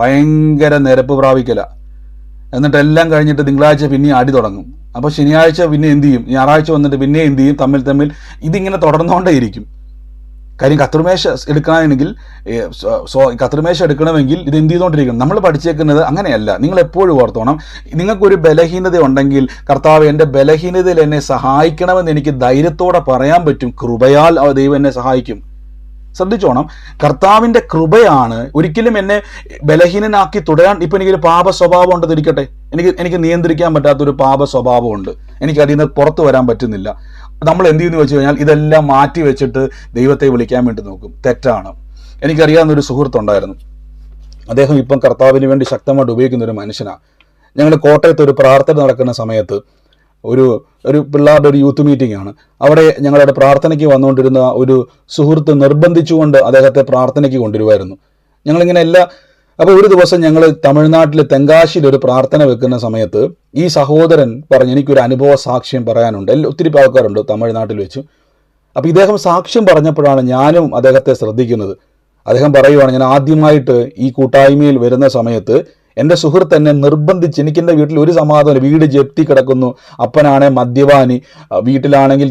ഭയങ്കര നിരപ്പ് പ്രാപിക്കല. എന്നിട്ട് എല്ലാം കഴിഞ്ഞിട്ട് തിങ്കളാഴ്ച പിന്നെ അടി തുടങ്ങും. അപ്പോൾ ശനിയാഴ്ച പിന്നെ എന്ത് ചെയ്യും? ഞായറാഴ്ച വന്നിട്ട് പിന്നെ എന്ത് ചെയ്യും? തമ്മിൽ ഇതിങ്ങനെ തുടർന്നുകൊണ്ടേയിരിക്കും. കാര്യം കത്രിമേശ എടുക്കണമെങ്കിൽ ഇത് എന്ത് ചെയ്തുകൊണ്ടിരിക്കണം? നമ്മൾ പഠിച്ചേക്കുന്നത് അങ്ങനെയല്ല. നിങ്ങൾ എപ്പോഴും ഓർത്തോണം, നിങ്ങൾക്കൊരു ബലഹീനത ഉണ്ടെങ്കിൽ, കർത്താവ് എൻ്റെ ബലഹീനതയിൽ എന്നെ സഹായിക്കണമെന്ന് എനിക്ക് ധൈര്യത്തോടെ പറയാൻ പറ്റും. കൃപയാൽ ദൈവം എന്നെ സഹായിക്കും. ശ്രദ്ധിച്ചോണം, കർത്താവിൻ്റെ കൃപയാണ് ഒരിക്കലും എന്നെ ബലഹീനനാക്കി തുടരാൻ. ഇപ്പം എനിക്കൊരു പാപ സ്വഭാവം ഉണ്ടെന്ന് ഇരിക്കട്ടെ, എനിക്ക് നിയന്ത്രിക്കാൻ പറ്റാത്തൊരു പാപ സ്വഭാവമുണ്ട്, എനിക്ക് അതിൽ നിന്ന് പുറത്തു വരാൻ പറ്റുന്നില്ല. നമ്മൾ എന്ത് ചെയ്യുന്നു വെച്ച് കഴിഞ്ഞാൽ, ഇതെല്ലാം മാറ്റി വെച്ചിട്ട് ദൈവത്തെ വിളിക്കാൻ വേണ്ടി നോക്കും. തെറ്റാണ്. എനിക്കറിയാവുന്നൊരു സുഹൃത്തുണ്ടായിരുന്നു. അദ്ദേഹം ഇപ്പം കർത്താവിന് വേണ്ടി ശക്തമായിട്ട് ഉപയോഗിക്കുന്ന ഒരു മനുഷ്യനാണ്. ഞങ്ങൾ കോട്ടയത്ത് ഒരു പ്രാർത്ഥന നടക്കുന്ന സമയത്ത് ഒരു പിള്ളേരുടെ ഒരു യൂത്ത് മീറ്റിംഗ് ആണ്. അവിടെ ഞങ്ങളുടെ പ്രാർത്ഥനയ്ക്ക് വന്നുകൊണ്ടിരുന്ന ഒരു സുഹൃത്ത് നിർബന്ധിച്ചുകൊണ്ട് അദ്ദേഹത്തെ പ്രാർത്ഥനയ്ക്ക് കൊണ്ടുവരുമായിരുന്നു. ഞങ്ങളിങ്ങനെ അപ്പോൾ ഒരു ദിവസം ഞങ്ങൾ തമിഴ്നാട്ടിലെ തെങ്കാശിയിൽ ഒരു പ്രാർത്ഥന വെക്കുന്ന സമയത്ത് ഈ സഹോദരൻ പറഞ്ഞു, എനിക്കൊരു അനുഭവ സാക്ഷ്യം പറയാനുണ്ട്. ഒത്തിരി ആൾക്കാരുണ്ട് തമിഴ്നാട്ടിൽ വെച്ച്. അപ്പോൾ ഇദ്ദേഹം സാക്ഷ്യം പറഞ്ഞപ്പോഴാണ് ഞാനും അദ്ദേഹത്തെ ശ്രദ്ധിക്കുന്നത്. അദ്ദേഹം പറയുവാണ്, ഞാൻ ആദ്യമായിട്ട് ഈ കൂട്ടായ്മയിൽ വരുന്ന സമയത്ത് എൻ്റെ സുഹൃത്ത് എന്നെ നിർബന്ധിച്ച്, എനിക്കെൻ്റെ വീട്ടിൽ ഒരു സമാധാനം, വീട് ജപ്തി കിടക്കുന്നു, അപ്പനാണെ മദ്യപാനി, വീട്ടിലാണെങ്കിൽ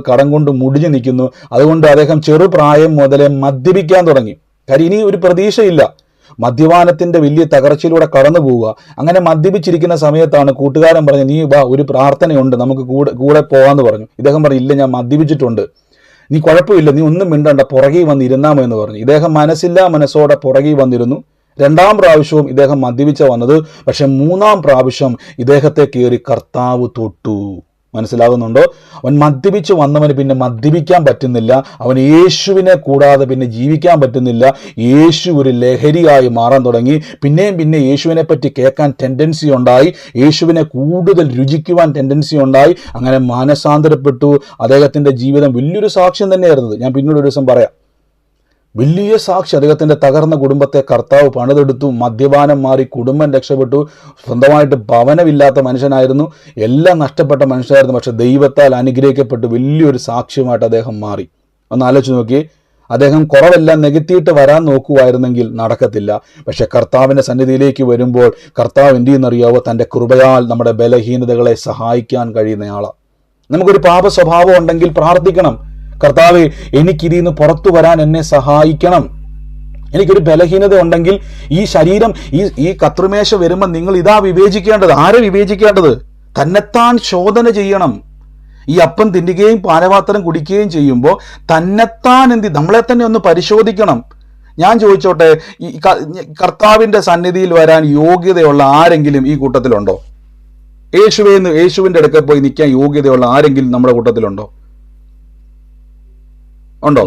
കടം കൊണ്ട് മുടിഞ്ഞു നിൽക്കുന്നു. അതുകൊണ്ട് അദ്ദേഹം ചെറുപ്രായം മുതലേ മദ്യപിക്കാൻ തുടങ്ങി. കാര്യം ഇനി ഒരു പ്രതീക്ഷയില്ല, മദ്യപാനത്തിൻ്റെ വലിയ തകർച്ചയിലൂടെ കടന്നു പോവുക. അങ്ങനെ മദ്യപിച്ചിരിക്കുന്ന സമയത്താണ് കൂട്ടുകാരൻ പറഞ്ഞു, നീ വാ, ഒരു പ്രാർത്ഥനയുണ്ട്, നമുക്ക് കൂടെ പോകാമെന്ന് പറഞ്ഞു. ഇദ്ദേഹം പറഞ്ഞു, ഇല്ല, ഞാൻ മദ്യപിച്ചിട്ടുണ്ട്, നീ കുഴപ്പമില്ല, നീ ഒന്നും മിണ്ടണ്ട, പുറകെ വന്നിരുന്നാമോ എന്ന് പറഞ്ഞു. ഇദ്ദേഹം മനസ്സില്ലാ മനസ്സോടെ പുറകെ വന്നിരുന്നു. 2-ാം പ്രാവശ്യവും ഇദ്ദേഹം മദ്യപിച്ച വന്നത്. പക്ഷെ 3-ാം പ്രാവശ്യം ഇദ്ദേഹത്തെ കയറി കർത്താവ് തൊട്ടു. മനസ്സിലാകുന്നുണ്ടോ? അവൻ മദ്യപിച്ച് വന്നവന് പിന്നെ മദ്യപിക്കാൻ പറ്റുന്നില്ല. അവൻ യേശുവിനെ കൂടാതെ പിന്നെ ജീവിക്കാൻ പറ്റുന്നില്ല. യേശു ഒരു ലഹരിയായി മാറാൻ തുടങ്ങി. പിന്നെ യേശുവിനെ പറ്റി കേൾക്കാൻ ടെൻഡൻസി ഉണ്ടായി. യേശുവിനെ കൂടുതൽ രുചിക്കുവാൻ ടെൻഡൻസി ഉണ്ടായി. അങ്ങനെ മാനസാന്തരപ്പെട്ടു. അദ്ദേഹത്തിൻ്റെ ജീവിതം വലിയൊരു സാക്ഷ്യം തന്നെയായിരുന്നത്. ഞാൻ പിന്നീട് ഒരു ദിവസം പറയാം. വലിയ സാക്ഷി. അദ്ദേഹത്തിൻ്റെ തകർന്ന കുടുംബത്തെ കർത്താവ് പണിതെടുത്തു. മദ്യപാനം മാറി, കുടുംബം രക്ഷപ്പെട്ടു. സ്വന്തമായിട്ട് ഭവനമില്ലാത്ത മനുഷ്യനായിരുന്നു. എല്ലാം നഷ്ടപ്പെട്ട മനുഷ്യനായിരുന്നു. പക്ഷെ ദൈവത്താൽ അനുഗ്രഹിക്കപ്പെട്ട് വലിയൊരു സാക്ഷ്യമായിട്ട് അദ്ദേഹം മാറി. ഒന്ന് ആലോചിച്ച് നോക്കി. അദ്ദേഹം കുറവെല്ലാം നികത്തിയിട്ട് വരാൻ നോക്കുമായിരുന്നെങ്കിൽ നടക്കത്തില്ല. പക്ഷെ കർത്താവിൻ്റെ സന്നിധിയിലേക്ക് വരുമ്പോൾ കർത്താവ് എന്ത് ചെയ്യുന്നറിയാവോ? തൻ്റെ കൃപയാൽ നമ്മുടെ ബലഹീനതകളെ സഹായിക്കാൻ കഴിയുന്നയാളാണ്. നമുക്കൊരു പാപ സ്വഭാവം ഉണ്ടെങ്കിൽ പ്രാർത്ഥിക്കണം, കർത്താവേ എനിക്കിതിൽ നിന്ന് പുറത്തു വരാൻ എന്നെ സഹായിക്കണം. എനിക്കൊരു ബലഹീനത ഉണ്ടെങ്കിൽ ഈ ശരീരം ഈ കത്രിമേശ വരുമ്പോൾ നിങ്ങൾ ഇതാ വിവേചിക്കേണ്ടത്. ആരെ വിവേചിക്കേണ്ടത്? തന്നെത്താൻ ശോധന ചെയ്യണം. ഈ അപ്പം തിന്നുകയും പാനപാത്രം കുടിക്കുകയും ചെയ്യുമ്പോൾ തന്നെത്താൻ നമ്മളെ തന്നെ ഒന്ന് പരിശോധിക്കണം. ഞാൻ ചോദിച്ചോട്ടെ, ഈ കർത്താവിൻ്റെ സന്നിധിയിൽ വരാൻ യോഗ്യതയുള്ള ആരെങ്കിലും ഈ കൂട്ടത്തിലുണ്ടോ? യേശുവിൻ്റെ അടുക്കൽ പോയി നിൽക്കാൻ യോഗ്യതയുള്ള ആരെങ്കിലും നമ്മുടെ കൂട്ടത്തിലുണ്ടോ? ഉണ്ടോ?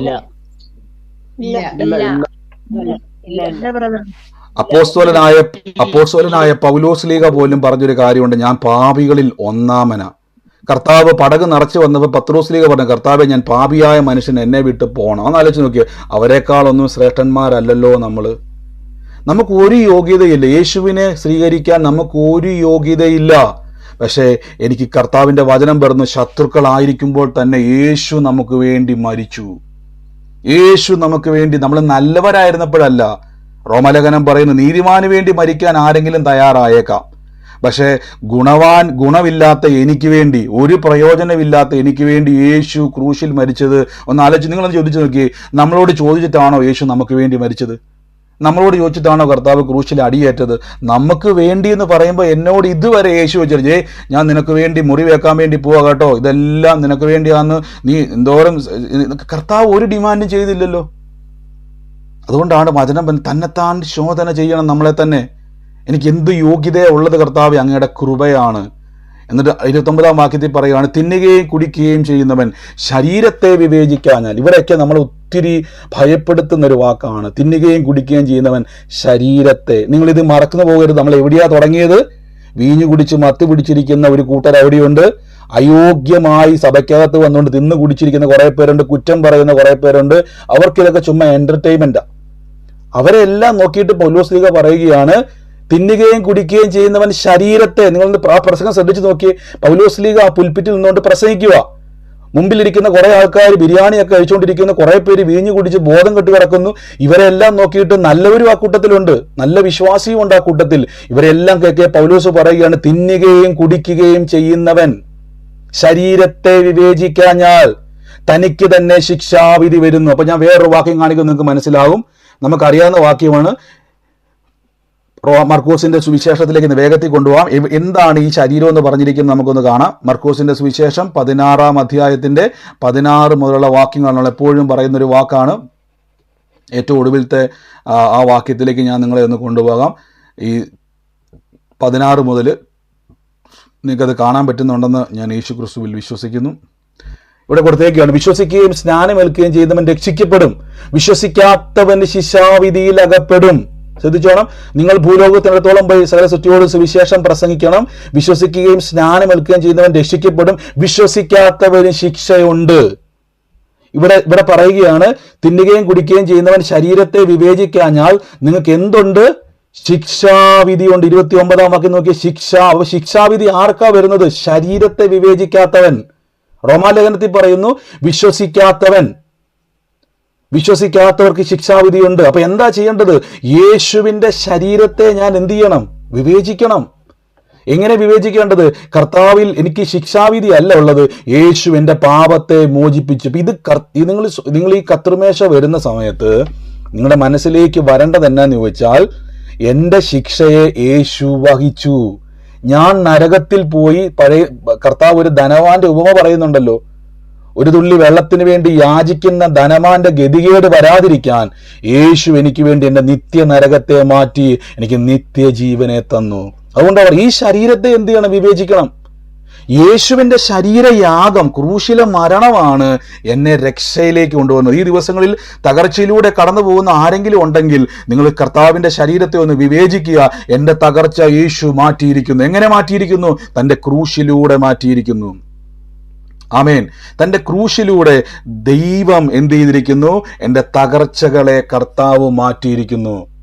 അപ്പോസ്തലനായ പൗലോസ് ലീഗ പോലും പറഞ്ഞൊരു കാര്യമുണ്ട്, ഞാൻ പാപികളിൽ ഒന്നാമനാ. കർത്താവ് പടക് നിറച്ചു വന്നപ്പോൾ പത്രോസ് ലീഗ പറഞ്ഞു, കർത്താവെ ഞാൻ പാപിയായ മനുഷ്യൻ, എന്നെ വിട്ട് പോകണം. ഒന്ന് ആലോചിച്ച് നോക്കിയോ, അവരെക്കാളൊന്നും ശ്രേഷ്ഠന്മാരല്ലല്ലോ നമ്മൾ. നമുക്ക് ഒരു യോഗ്യതയില്ല. യേശുവിനെ സ്വീകരിക്കാൻ നമുക്ക് ഒരു യോഗ്യതയില്ല. പക്ഷേ എനിക്ക് കർത്താവിൻ്റെ വചനം പറഞ്ഞു, ശത്രുക്കളായിരിക്കുമ്പോൾ തന്നെ യേശു നമുക്ക് വേണ്ടി മരിച്ചു. യേശു നമുക്ക് വേണ്ടി, നമ്മൾ നല്ലവരായിരുന്നപ്പോഴല്ല. റോമലേഖനം പറയുന്നു, നീതിമാന് വേണ്ടി മരിക്കാൻ ആരെങ്കിലും തയ്യാറായേക്കാം. പക്ഷേ ഗുണമില്ലാത്ത എനിക്ക് വേണ്ടി, ഒരു പ്രയോജനമില്ലാത്ത എനിക്ക് വേണ്ടി യേശു ക്രൂശിൽ മരിച്ചത് ഒന്ന് ആലോചിച്ച് നിങ്ങളൊന്ന് ചോദിച്ചു നോക്കി. നമ്മളോട് ചോദിച്ചിട്ടാണോ യേശു നമുക്ക് വേണ്ടി മരിച്ചത്? നമ്മളോട് ചോദിച്ചിട്ടാണോ കർത്താവ് ക്രൂശിൽ അടിയേറ്റത്? നമുക്ക് വേണ്ടി എന്ന് പറയുമ്പോൾ എന്നോട് ഇതുവരെ യേശു വെച്ചേ, ഞാൻ നിനക്ക് വേണ്ടി മുറി വെക്കാൻ വേണ്ടി പോവാ കേട്ടോ, ഇതെല്ലാം നിനക്ക് വേണ്ടിയാന്ന് നീ എന്തോരം. കർത്താവ് ഒരു ഡിമാൻഡും ചെയ്തില്ലല്ലോ. അതുകൊണ്ടാണ് വചനം തന്നെത്താൻ ശോധന ചെയ്യണം നമ്മളെ തന്നെ. എനിക്ക് എന്ത് യോഗ്യതയാണ് ഉള്ളത് കർത്താവ്? അങ്ങയുടെ കൃപയാണ്. എന്നിട്ട് 29-ാം വാക്യത്തിൽ പറയുകയാണ്, തിന്നുകയും കുടിക്കുകയും ചെയ്യുന്നവൻ ശരീരത്തെ വിവേചിക്കാഞ്ഞാൽ. ഇവിടെയൊക്കെ നമ്മൾ ഒത്തിരി ഭയപ്പെടുത്തുന്നൊരു വാക്കാണ്, തിന്നുകയും കുടിക്കുകയും ചെയ്യുന്നവൻ ശരീരത്തെ. നിങ്ങളിത് മറക്കുന്നു പോകരുത്. നമ്മൾ എവിടെയാ തുടങ്ങിയത്? വീഞ്ഞു കുടിച്ച് മത്ത് പിടിച്ചിരിക്കുന്ന ഒരു കൂട്ടർ അവിടെയുണ്ട്. അയോഗ്യമായി സഭയ്ക്കകത്ത് വന്നുകൊണ്ട് തിന്നു കുടിച്ചിരിക്കുന്ന കുറേ പേരുണ്ട്. കുറ്റം പറയുന്ന കുറേ പേരുണ്ട്. അവർക്കിതൊക്കെ ചുമ്മാ എന്റർടൈൻമെന്റാ. അവരെല്ലാം നോക്കിയിട്ട് പൗലോസ് ലീഗ പറയുകയാണ്, തിന്നുകയും കുടിക്കുകയും ചെയ്യുന്നവൻ ശരീരത്തെ. നിങ്ങൾ ആ പ്രസംഗം ശ്രദ്ധിച്ചു നോക്കിയേ. പൗലോസ് ലീഗ ആ പുൽപ്പിറ്റിൽ നിന്നുകൊണ്ട് പ്രസംഗിക്കുക. മുമ്പിലിരിക്കുന്ന കുറെ ആൾക്കാർ ബിരിയാണിയൊക്കെ കഴിച്ചുകൊണ്ടിരിക്കുന്ന കുറെ പേര് വീഞ്ഞു കുടിച്ച് ബോധം കെട്ടി കിടക്കുന്നു. ഇവരെല്ലാം നോക്കിയിട്ട് നല്ലവരും ആ കൂട്ടത്തിലുണ്ട്, നല്ല വിശ്വാസിയും ഉണ്ട് ആ കൂട്ടത്തിൽ. ഇവരെല്ലാം കേൾക്കെ പൗലോസ് പറയുകയാണ്, തിന്നുകയും കുടിക്കുകയും ചെയ്യുന്നവൻ ശരീരത്തെ വിവേചിക്കാഞ്ഞാൽ തനിക്ക് തന്നെ ശിക്ഷാവിധി വരുന്നു. അപ്പൊ ഞാൻ വേറൊരു വാക്യം കാണിക്കും, നിങ്ങൾക്ക് മനസ്സിലാകും. നമുക്കറിയാവുന്ന വാക്യമാണ്. മർക്കോസിന്റെ സുവിശേഷത്തിലേക്ക് വേഗത്തിൽ കൊണ്ടുപോകാം. എന്താണ് ഈ ശരീരം എന്ന് പറഞ്ഞിരിക്കുന്നത് നമുക്കൊന്ന് കാണാം. മർക്കോസിന്റെ സുവിശേഷം 16-ാം അധ്യായത്തിന്റെ 16 മുതലുള്ള വാക്യങ്ങൾ നമ്മൾ എപ്പോഴും പറയുന്നൊരു വാക്കാണ്. ഏറ്റവും ഒടുവിലത്തെ ആ വാക്യത്തിലേക്ക് ഞാൻ നിങ്ങളെ ഒന്ന് കൊണ്ടുപോകാം. ഈ 16 മുതൽ നിങ്ങൾക്കത് കാണാൻ പറ്റുന്നുണ്ടെന്ന് ഞാൻ യേശു ക്രിസ്തുവിൽ വിശ്വസിക്കുന്നു. ഇവിടെ കൊടുത്തേക്കാണ്, വിശ്വസിക്കുകയും സ്നാനമേൽക്കുകയും ചെയ്യുന്നവൻ രക്ഷിക്കപ്പെടും, വിശ്വസിക്കാത്തവൻ ശിക്ഷാവിധിയിൽ അകപ്പെടും. ശ്രദ്ധിച്ചോണം, നിങ്ങൾ ഭൂലോകത്തിനടുത്തോളം പോയി സകല സൃഷ്ടിയോട് സുവിശേഷം പ്രസംഗിക്കണം. വിശ്വസിക്കുകയും സ്നാനമേൽക്കുകയും ചെയ്യുന്നവൻ രക്ഷിക്കപ്പെടും, വിശ്വസിക്കാത്തവന് ശിക്ഷയുണ്ട്. ഇവിടെ പറയുകയാണ്, തിന്നുകയും കുടിക്കുകയും ചെയ്യുന്നവൻ ശരീരത്തെ വിവേചിക്കാഞ്ഞാൽ നിങ്ങൾക്ക് എന്തുണ്ട്? ശിക്ഷാവിധിയുണ്ട്. 29-ാം വാക്യം നോക്കിയ ശിക്ഷാവിധി ആർക്കാ വരുന്നത്? ശരീരത്തെ വിവേചിക്കാത്തവൻ. റോമാലേഖനത്തിൽ പറയുന്നു, വിശ്വസിക്കാത്തവർക്ക് ശിക്ഷാവിധിയുണ്ട്. അപ്പൊ എന്താ ചെയ്യേണ്ടത്? യേശുവിന്റെ ശരീരത്തെ ഞാൻ എന്ത് ചെയ്യണം? വിവേചിക്കണം. എങ്ങനെ വിവേചിക്കേണ്ടത്? കർത്താവിൽ എനിക്ക് ശിക്ഷാവിധി അല്ല ഉള്ളത്, യേശു എൻ്റെ പാപത്തെ മോചിപ്പിച്ചു. നിങ്ങൾ ഈ കത്രിമേശ വരുന്ന സമയത്ത് നിങ്ങളുടെ മനസ്സിലേക്ക് വരേണ്ടത് എന്നാന്ന് ചോദിച്ചാൽ, എൻ്റെ ശിക്ഷയെ യേശു വഹിച്ചു. ഞാൻ നരകത്തിൽ പോയി, കർത്താവ് ഒരു ധനവാന്റെ ഉപമ പറയുന്നുണ്ടല്ലോ, ഒരു തുള്ളി വെള്ളത്തിന് വേണ്ടി യാചിക്കുന്ന ധനവാന്റെ ഗതികേട് വരാതിരിക്കാൻ യേശു എനിക്ക് വേണ്ടി എൻ്റെ നിത്യ നരകത്തെ മാറ്റി എനിക്ക് നിത്യജീവനെ തന്നു. അതുകൊണ്ട് അവർ ഈ ശരീരത്തെ എന്ത് ചെയ്യണം? വിവേചിക്കണം. യേശുവിൻ്റെ ശരീരയാഗം, ക്രൂശിലെ മരണമാണ് എന്നെ രക്ഷയിലേക്ക് കൊണ്ടുവന്നത്. ഈ ദിവസങ്ങളിൽ തകർച്ചയിലൂടെ കടന്നു പോകുന്ന ആരെങ്കിലും ഉണ്ടെങ്കിൽ നിങ്ങൾ കർത്താവിൻ്റെ ശരീരത്തെ ഒന്ന് വിവേചിക്കുക. എൻ്റെ തകർച്ച യേശു മാറ്റിയിരിക്കുന്നു. എങ്ങനെ മാറ്റിയിരിക്കുന്നു? തൻ്റെ ക്രൂശിലൂടെ മാറ്റിയിരിക്കുന്നു. ആമേൻ. തൻ്റെ ക്രൂശിലൂടെ ദൈവം എന്ത് ചെയ്തിരിക്കുന്നു? എൻ്റെ തകർച്ചകളെ കർത്താവ് മാറ്റിയിരിക്കുന്നു.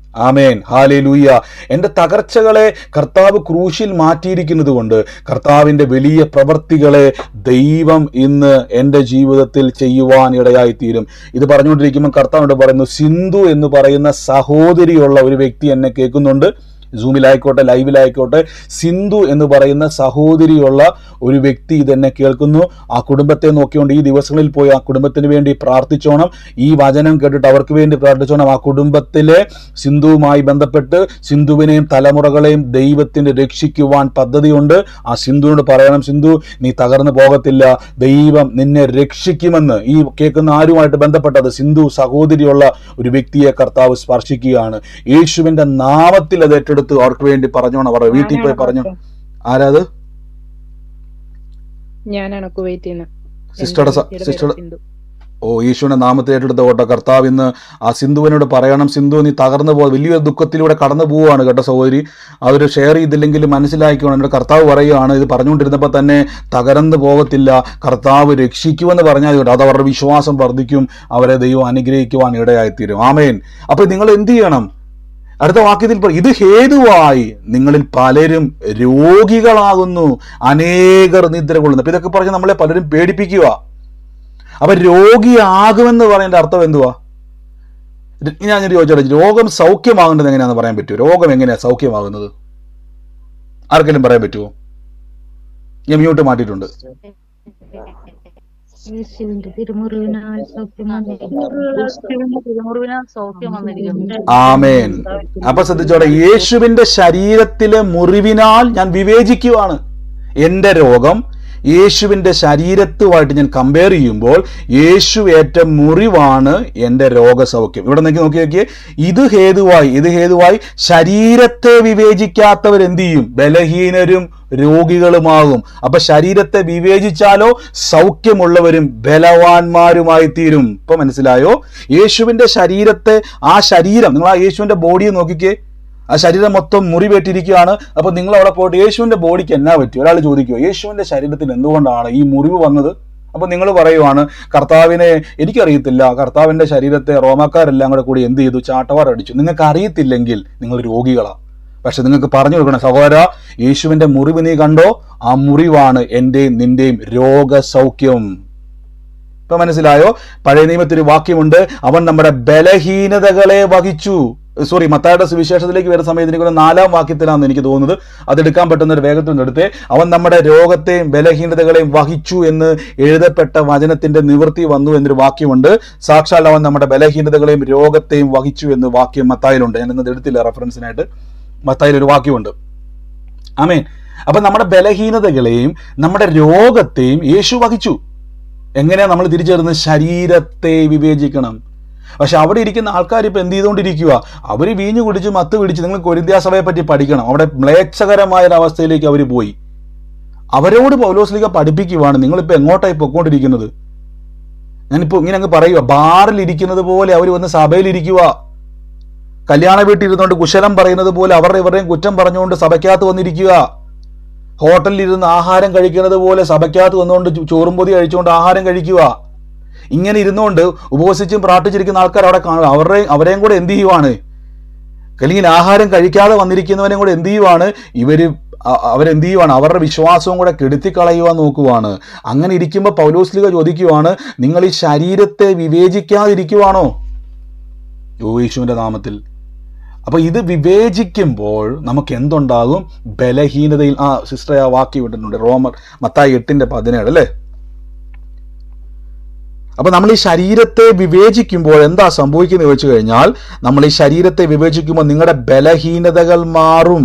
ആമേൻ, ഹല്ലേലൂയ. എൻ്റെ തകർച്ചകളെ കർത്താവ് ക്രൂശിൽ മാറ്റിയിരിക്കുന്നത് കൊണ്ട് കർത്താവിൻ്റെ വലിയ പ്രവൃത്തികളെ ദൈവം ഇന്ന് എൻ്റെ ജീവിതത്തിൽ ചെയ്യുവാൻ ഇടയായിത്തീരും. ഇത് പറഞ്ഞുകൊണ്ടിരിക്കുമ്പോൾ കർത്താവിനോട് പറയുന്നു, സിന്ധു എന്ന് പറയുന്ന സഹോദരിയുള്ള ഒരു വ്യക്തി എന്നെ കേൾക്കുന്നുണ്ട്. സൂമിലായിക്കോട്ടെ, ലൈവിലായിക്കോട്ടെ, സിന്ധു എന്ന് പറയുന്ന സഹോദരിയുള്ള ഒരു വ്യക്തി ഇതെന്നെ കേൾക്കുന്നു. ആ കുടുംബത്തെ നോക്കിക്കൊണ്ട് ഈ ദിവസങ്ങളിൽ പോയി ആ കുടുംബത്തിന് വേണ്ടി പ്രാർത്ഥിച്ചോണം. ഈ വചനം കേട്ടിട്ട് അവർക്ക് വേണ്ടി പ്രാർത്ഥിച്ചോണം. ആ കുടുംബത്തിലെ സിന്ധുവുമായി ബന്ധപ്പെട്ട് സിന്ധുവിനെയും തലമുറകളെയും ദൈവത്തിന് രക്ഷിക്കുവാൻ പദ്ധതിയുണ്ട്. ആ സിന്ധുവിനോട് പറയണം, സിന്ധു നീ തകർന്നു പോകത്തില്ല, ദൈവം നിന്നെ രക്ഷിക്കുമെന്ന്. ഈ കേൾക്കുന്ന ആരുമായിട്ട് ബന്ധപ്പെട്ടത് സിന്ധു സഹോദരിയുള്ള ഒരു വ്യക്തിയെ കർത്താവ് സ്പർശിക്കുകയാണ്. യേശുവിൻ്റെ നാമത്തിൽ അത് ഏറ്റെടുത്ത് അവർക്ക് വേണ്ടി പറഞ്ഞോണം. അവർ വീട്ടിൽ പോയി പറഞ്ഞു. ആരാത്? സിസ്റ്റർ. യേശുവിന്റെ നാമത്തെ ഏറ്റെടുത്ത കേട്ടോ. കർത്താവ് ഇന്ന് ആ സിന്ധുവിനോട് പറയണം, സിന്ധു നീ തകർന്നു പോകുക, വലിയൊരു ദുഃഖത്തിലൂടെ കടന്നു പോവുകയാണ് കേട്ടോ സഹോദരി. അവർ ഷെയർ ചെയ്തില്ലെങ്കിലും മനസ്സിലാക്കിക്കണം. എന്നോട് കർത്താവ് പറയുകയാണ്, ഇത് പറഞ്ഞുകൊണ്ടിരുന്നപ്പോൾ തന്നെ തകർന്നു പോകത്തില്ല, കർത്താവ് രക്ഷിക്കുമെന്ന് പറഞ്ഞാൽ കേട്ടോ, അത് അവരുടെ വിശ്വാസം വർദ്ധിക്കും, അവരെ ദൈവം അനുഗ്രഹിക്കുവാൻ ഇടയായിത്തീരും. ആമേൻ. അപ്പൊ നിങ്ങൾ എന്ത് ചെയ്യണം? അടുത്ത വാക്യത്തിൽ ഇത് ഹേതുവായി നിങ്ങളിൽ പലരും രോഗികളാകുന്നു, അനേകർ നിദ്ര കൊള്ളുന്നു. അപ്പൊ ഇതൊക്കെ പറഞ്ഞ് നമ്മളെ പലരും പേടിപ്പിക്കുക. അപ്പൊ രോഗിയാകുമെന്ന് പറയുന്ന അർത്ഥം എന്തുവാ? ഞാൻ ചോദിച്ചോട്ടെ, രോഗം സൗഖ്യമാകുന്നത് എങ്ങനെയാണെന്ന് പറയാൻ പറ്റുമോ? രോഗം എങ്ങനെയാ സൗഖ്യമാകുന്നത്? ആർക്കെങ്കിലും പറയാൻ പറ്റുമോ? ഞാൻ മ്യൂട്ട് മാറ്റിയിട്ടുണ്ട്. ആമേൻ. അപ്പൊ ശ്രദ്ധിച്ചോടെ, യേശുവിന്റെ ശരീരത്തിലെ മുറിവിനാൽ ഞാൻ വിവേചിക്കുവാണ്. എന്റെ രോഗം യേശുവിൻ്റെ ശരീരത്തുമായിട്ട് ഞാൻ കമ്പയർ ചെയ്യുമ്പോൾ യേശു ഏറ്റ മുറിവാണ് എൻ്റെ രോഗസൗഖ്യം. ഇവിടെ നോക്കിയേ, ഇത് ഹേതുവായി ശരീരത്തെ വിവേചിക്കാത്തവരെന്ത് ചെയ്യും? ബലഹീനരും രോഗികളുമാകും. അപ്പൊ ശരീരത്തെ വിവേചിച്ചാലോ സൗഖ്യമുള്ളവരും ബലവാന്മാരുമായി തീരും. ഇപ്പൊ മനസ്സിലായോ? യേശുവിന്റെ ശരീരത്തെ, ആ ശരീരം, നിങ്ങൾ ആ യേശുവിന്റെ ബോഡിയെ നോക്കിക്കേ, ആ ശരീരം മൊത്തം മുറിവേറ്റിരിക്കുകയാണ്. അപ്പൊ നിങ്ങൾ അവിടെ പോയിട്ട് യേശുവിന്റെ ബോഡിക്ക് എന്നാ പറ്റി? ഒരാൾ ചോദിക്കുമോ യേശുവിന്റെ ശരീരത്തിന് എന്തുകൊണ്ടാണ് ഈ മുറിവ് വന്നത്? അപ്പൊ നിങ്ങൾ പറയുവാണ്, കർത്താവിനെ എനിക്കറിയത്തില്ല, കർത്താവിന്റെ ശരീരത്തെ റോമാക്കാരെല്ലാം കൂടി എന്ത് ചെയ്തു? ചാട്ടവാർ അടിച്ചു. നിങ്ങൾക്ക് അറിയത്തില്ലെങ്കിൽ നിങ്ങൾ രോഗികളാണ്. പക്ഷെ നിങ്ങൾക്ക് പറഞ്ഞു കൊടുക്കണം, സഹോദര, യേശുവിന്റെ മുറിവ് നീ കണ്ടോ? ആ മുറിവാണ് എന്റെയും നിന്റെയും രോഗസൗഖ്യം. ഇപ്പൊ മനസ്സിലായോ? പഴയ നിയമത്തിൽ വാക്യമുണ്ട്, അവൻ നമ്മുടെ ബലഹീനതകളെ വഹിച്ചു. മത്തായിയുടെ സുവിശേഷത്തിലേക്ക് വരുന്ന സമയത്ത് എനിക്ക് 4-ാം വാക്യത്തിലാണെന്ന് എനിക്ക് തോന്നുന്നത്. അതെടുക്കാൻ പറ്റുന്ന ഒരു വേഗത്തിൽ എടുത്ത്, അവൻ നമ്മുടെ രോഗത്തെയും ബലഹീനതകളെയും വഹിച്ചു എന്ന് എഴുതപ്പെട്ട വചനത്തിന്റെ നിവൃത്തി വന്നു എന്നൊരു വാക്യമുണ്ട്. സാക്ഷാൽ അവൻ നമ്മുടെ ബലഹീനതകളെയും രോഗത്തെയും വഹിച്ചു എന്ന് വാക്യം മത്തായിലുണ്ട്. ഞാൻ ഇന്നത് എടുത്തില്ല റെഫറൻസിനായിട്ട്. മത്തായിൽ ഒരു വാക്യമുണ്ട്. ആമേൻ. അപ്പൊ നമ്മുടെ ബലഹീനതകളെയും നമ്മുടെ രോഗത്തെയും യേശു വഹിച്ചു. എങ്ങനെയാ നമ്മൾ തിരിച്ചറിയുന്നത്? ശരീരത്തെ വിവേചിക്കണം. പക്ഷെ അവിടെ ഇരിക്കുന്ന ആൾക്കാർ ഇപ്പൊ എന്ത് ചെയ്തുകൊണ്ടിരിക്കുക? അവർ വീഞ്ഞു കുടിച്ച് മത്ത് പിടിച്ച്, നിങ്ങൾ കൊരിന്ത്യാസഭയെ പറ്റി പഠിക്കണം, അവിടെ മ്ലേച്ഛകരമായ ഒരു അവസ്ഥയിലേക്ക് അവർ പോയി. അവരോട് പൗലോസ്ലീഹ പഠിപ്പിക്കുവാണ്, നിങ്ങളിപ്പോൾ എങ്ങോട്ടായി പൊക്കോണ്ടിരിക്കുന്നത്? ഞാനിപ്പോൾ ഇങ്ങനെ അങ്ങ് പറയുക, ബാറിൽ ഇരിക്കുന്നത് പോലെ അവർ വന്ന് സഭയിലിരിക്കുക. കല്യാണ വീട്ടിൽ ഇരുന്നുകൊണ്ട് കുശലം പറയുന്നത് പോലെ ഇവരുടെയും കുറ്റം പറഞ്ഞുകൊണ്ട് സഭയ്ക്കകത്ത് വന്നിരിക്കുക. ഹോട്ടലിൽ ഇരുന്ന് ആഹാരം കഴിക്കുന്നത് പോലെ സഭയ്ക്കകത്ത് വന്നുകൊണ്ട് ചോറും പൊതി കഴിച്ചുകൊണ്ട് ആഹാരം കഴിക്കുക. ഇങ്ങനെ ഇരുന്നുകൊണ്ട് ഉപവസിച്ചും പ്രാർത്ഥിച്ചിരിക്കുന്ന ആൾക്കാർ അവിടെ കാണുക. അവരെയും കൂടെ എന്ത് ചെയ്യുവാണ്? അല്ലെങ്കിൽ ആഹാരം കഴിക്കാതെ വന്നിരിക്കുന്നവരെയും കൂടെ എന്ത് ചെയ്യുവാണ്? അവരെന്ത് ചെയ്യുവാണ്? അവരുടെ വിശ്വാസവും കൂടെ കെടുത്തിക്കളയുവാൻ നോക്കുവാണ്. അങ്ങനെ ഇരിക്കുമ്പോൾ പൗലോസ്ലീഹ ചോദിക്കുവാണ്, നിങ്ങൾ ഈ ശരീരത്തെ വിവേചിക്കാതിരിക്കുവാണോ? യേശുവിന്റെ നാമത്തിൽ. അപ്പൊ ഇത് വിവേചിക്കുമ്പോൾ നമുക്ക് എന്തുണ്ടാകും? ബലഹീനതയിൽ. സിസ്റ്റർ ആ വാക്യം ഇട്ടിട്ടുണ്ട്, മത്തായി 8:17 അല്ലേ? അപ്പൊ നമ്മൾ ഈ ശരീരത്തെ വിവേചിക്കുമ്പോൾ എന്താ സംഭവിക്കുന്നത് വെച്ച് കഴിഞ്ഞാൽ, നമ്മൾ ഈ ശരീരത്തെ വിവേചിക്കുമ്പോൾ നിങ്ങളുടെ ബലഹീനതകൾ മാറും.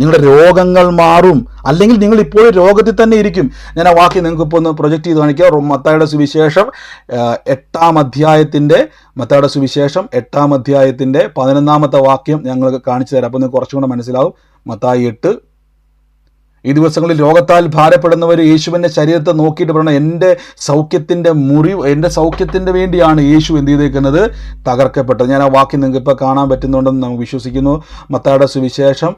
നിങ്ങളുടെ രോഗങ്ങൾ മാറും. അല്ലെങ്കിൽ നിങ്ങൾ ഇപ്പോഴും രോഗത്തിൽ തന്നെ ഇരിക്കും. ഞാൻ ആ വാക്യം നിങ്ങൾക്ക് ഇപ്പോൾ ഒന്ന് പ്രൊജക്റ്റ് ചെയ്ത് കാണിക്കാം. മത്തായിയുടെ സുവിശേഷം 8-ാം അധ്യായത്തിൻ്റെ മത്തായിയുടെ സുവിശേഷം 8-ാം അധ്യായത്തിൻ്റെ 11-ാമത്തെ വാക്യം ഞങ്ങൾക്ക് കാണിച്ചു തരാം. അപ്പോൾ നിങ്ങൾക്ക് കുറച്ചും കൂടെ മനസ്സിലാവും. മത്തായി 8. ഈ ദിവസങ്ങളിൽ രോഗത്താൽ ഭാരപ്പെടുന്നവർ യേശുവിൻ്റെ ശരീരത്തെ നോക്കിയിട്ട് പറയണം, എൻ്റെ സൗഖ്യത്തിൻ്റെ വേണ്ടിയാണ് യേശു എന്ത് ചെയ്തേക്കുന്നത്, തകർക്കപ്പെട്ടത്. ഞാൻ ആ വാക്യം നിങ്ങൾക്ക് ഇപ്പോൾ കാണാൻ പറ്റുന്നുണ്ടെന്ന് നമുക്ക് വിശ്വസിക്കുന്നു. മത്തായിയുടെ സുവിശേഷം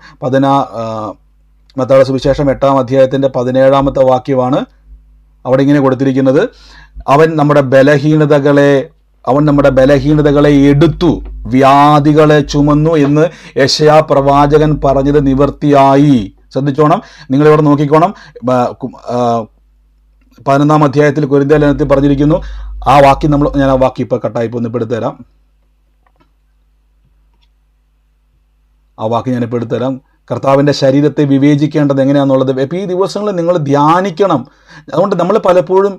8-ാം അധ്യായത്തിൻ്റെ 17-ാമത്തെ വാക്യമാണ്. അവിടെ ഇങ്ങനെ കൊടുത്തിരിക്കുന്നത്, അവൻ നമ്മുടെ ബലഹീനതകളെ എടുത്തു, വ്യാധികളെ ചുമന്നു എന്ന് യെശയ്യാ പ്രവാചകൻ പറഞ്ഞത് നിവൃത്തിയായി. ശ്രദ്ധിച്ചോണം, നിങ്ങളിവിടെ നോക്കിക്കോണം. 11-ാം അധ്യായത്തിൽ കൊരിന്ത്യർ ലേഖനത്തിൽ പറഞ്ഞിരിക്കുന്നു. ആ വാക്യം ഞാൻ ആ വാക്യം ഇപ്പൊ കട്ടായിപ്പോൾ ഒന്ന് എടുത്തുതരാം. ആ വാക്യം ഞാൻ ഇപ്പോൾ എടുത്തുതരാം. കർത്താവിൻ്റെ ശരീരത്തെ വിവേചിക്കേണ്ടത് എങ്ങനെയാണെന്നുള്ളത് ഇപ്പോൾ ഈ ദിവസങ്ങളിൽ നിങ്ങൾ ധ്യാനിക്കണം. അതുകൊണ്ട് നമ്മൾ പലപ്പോഴും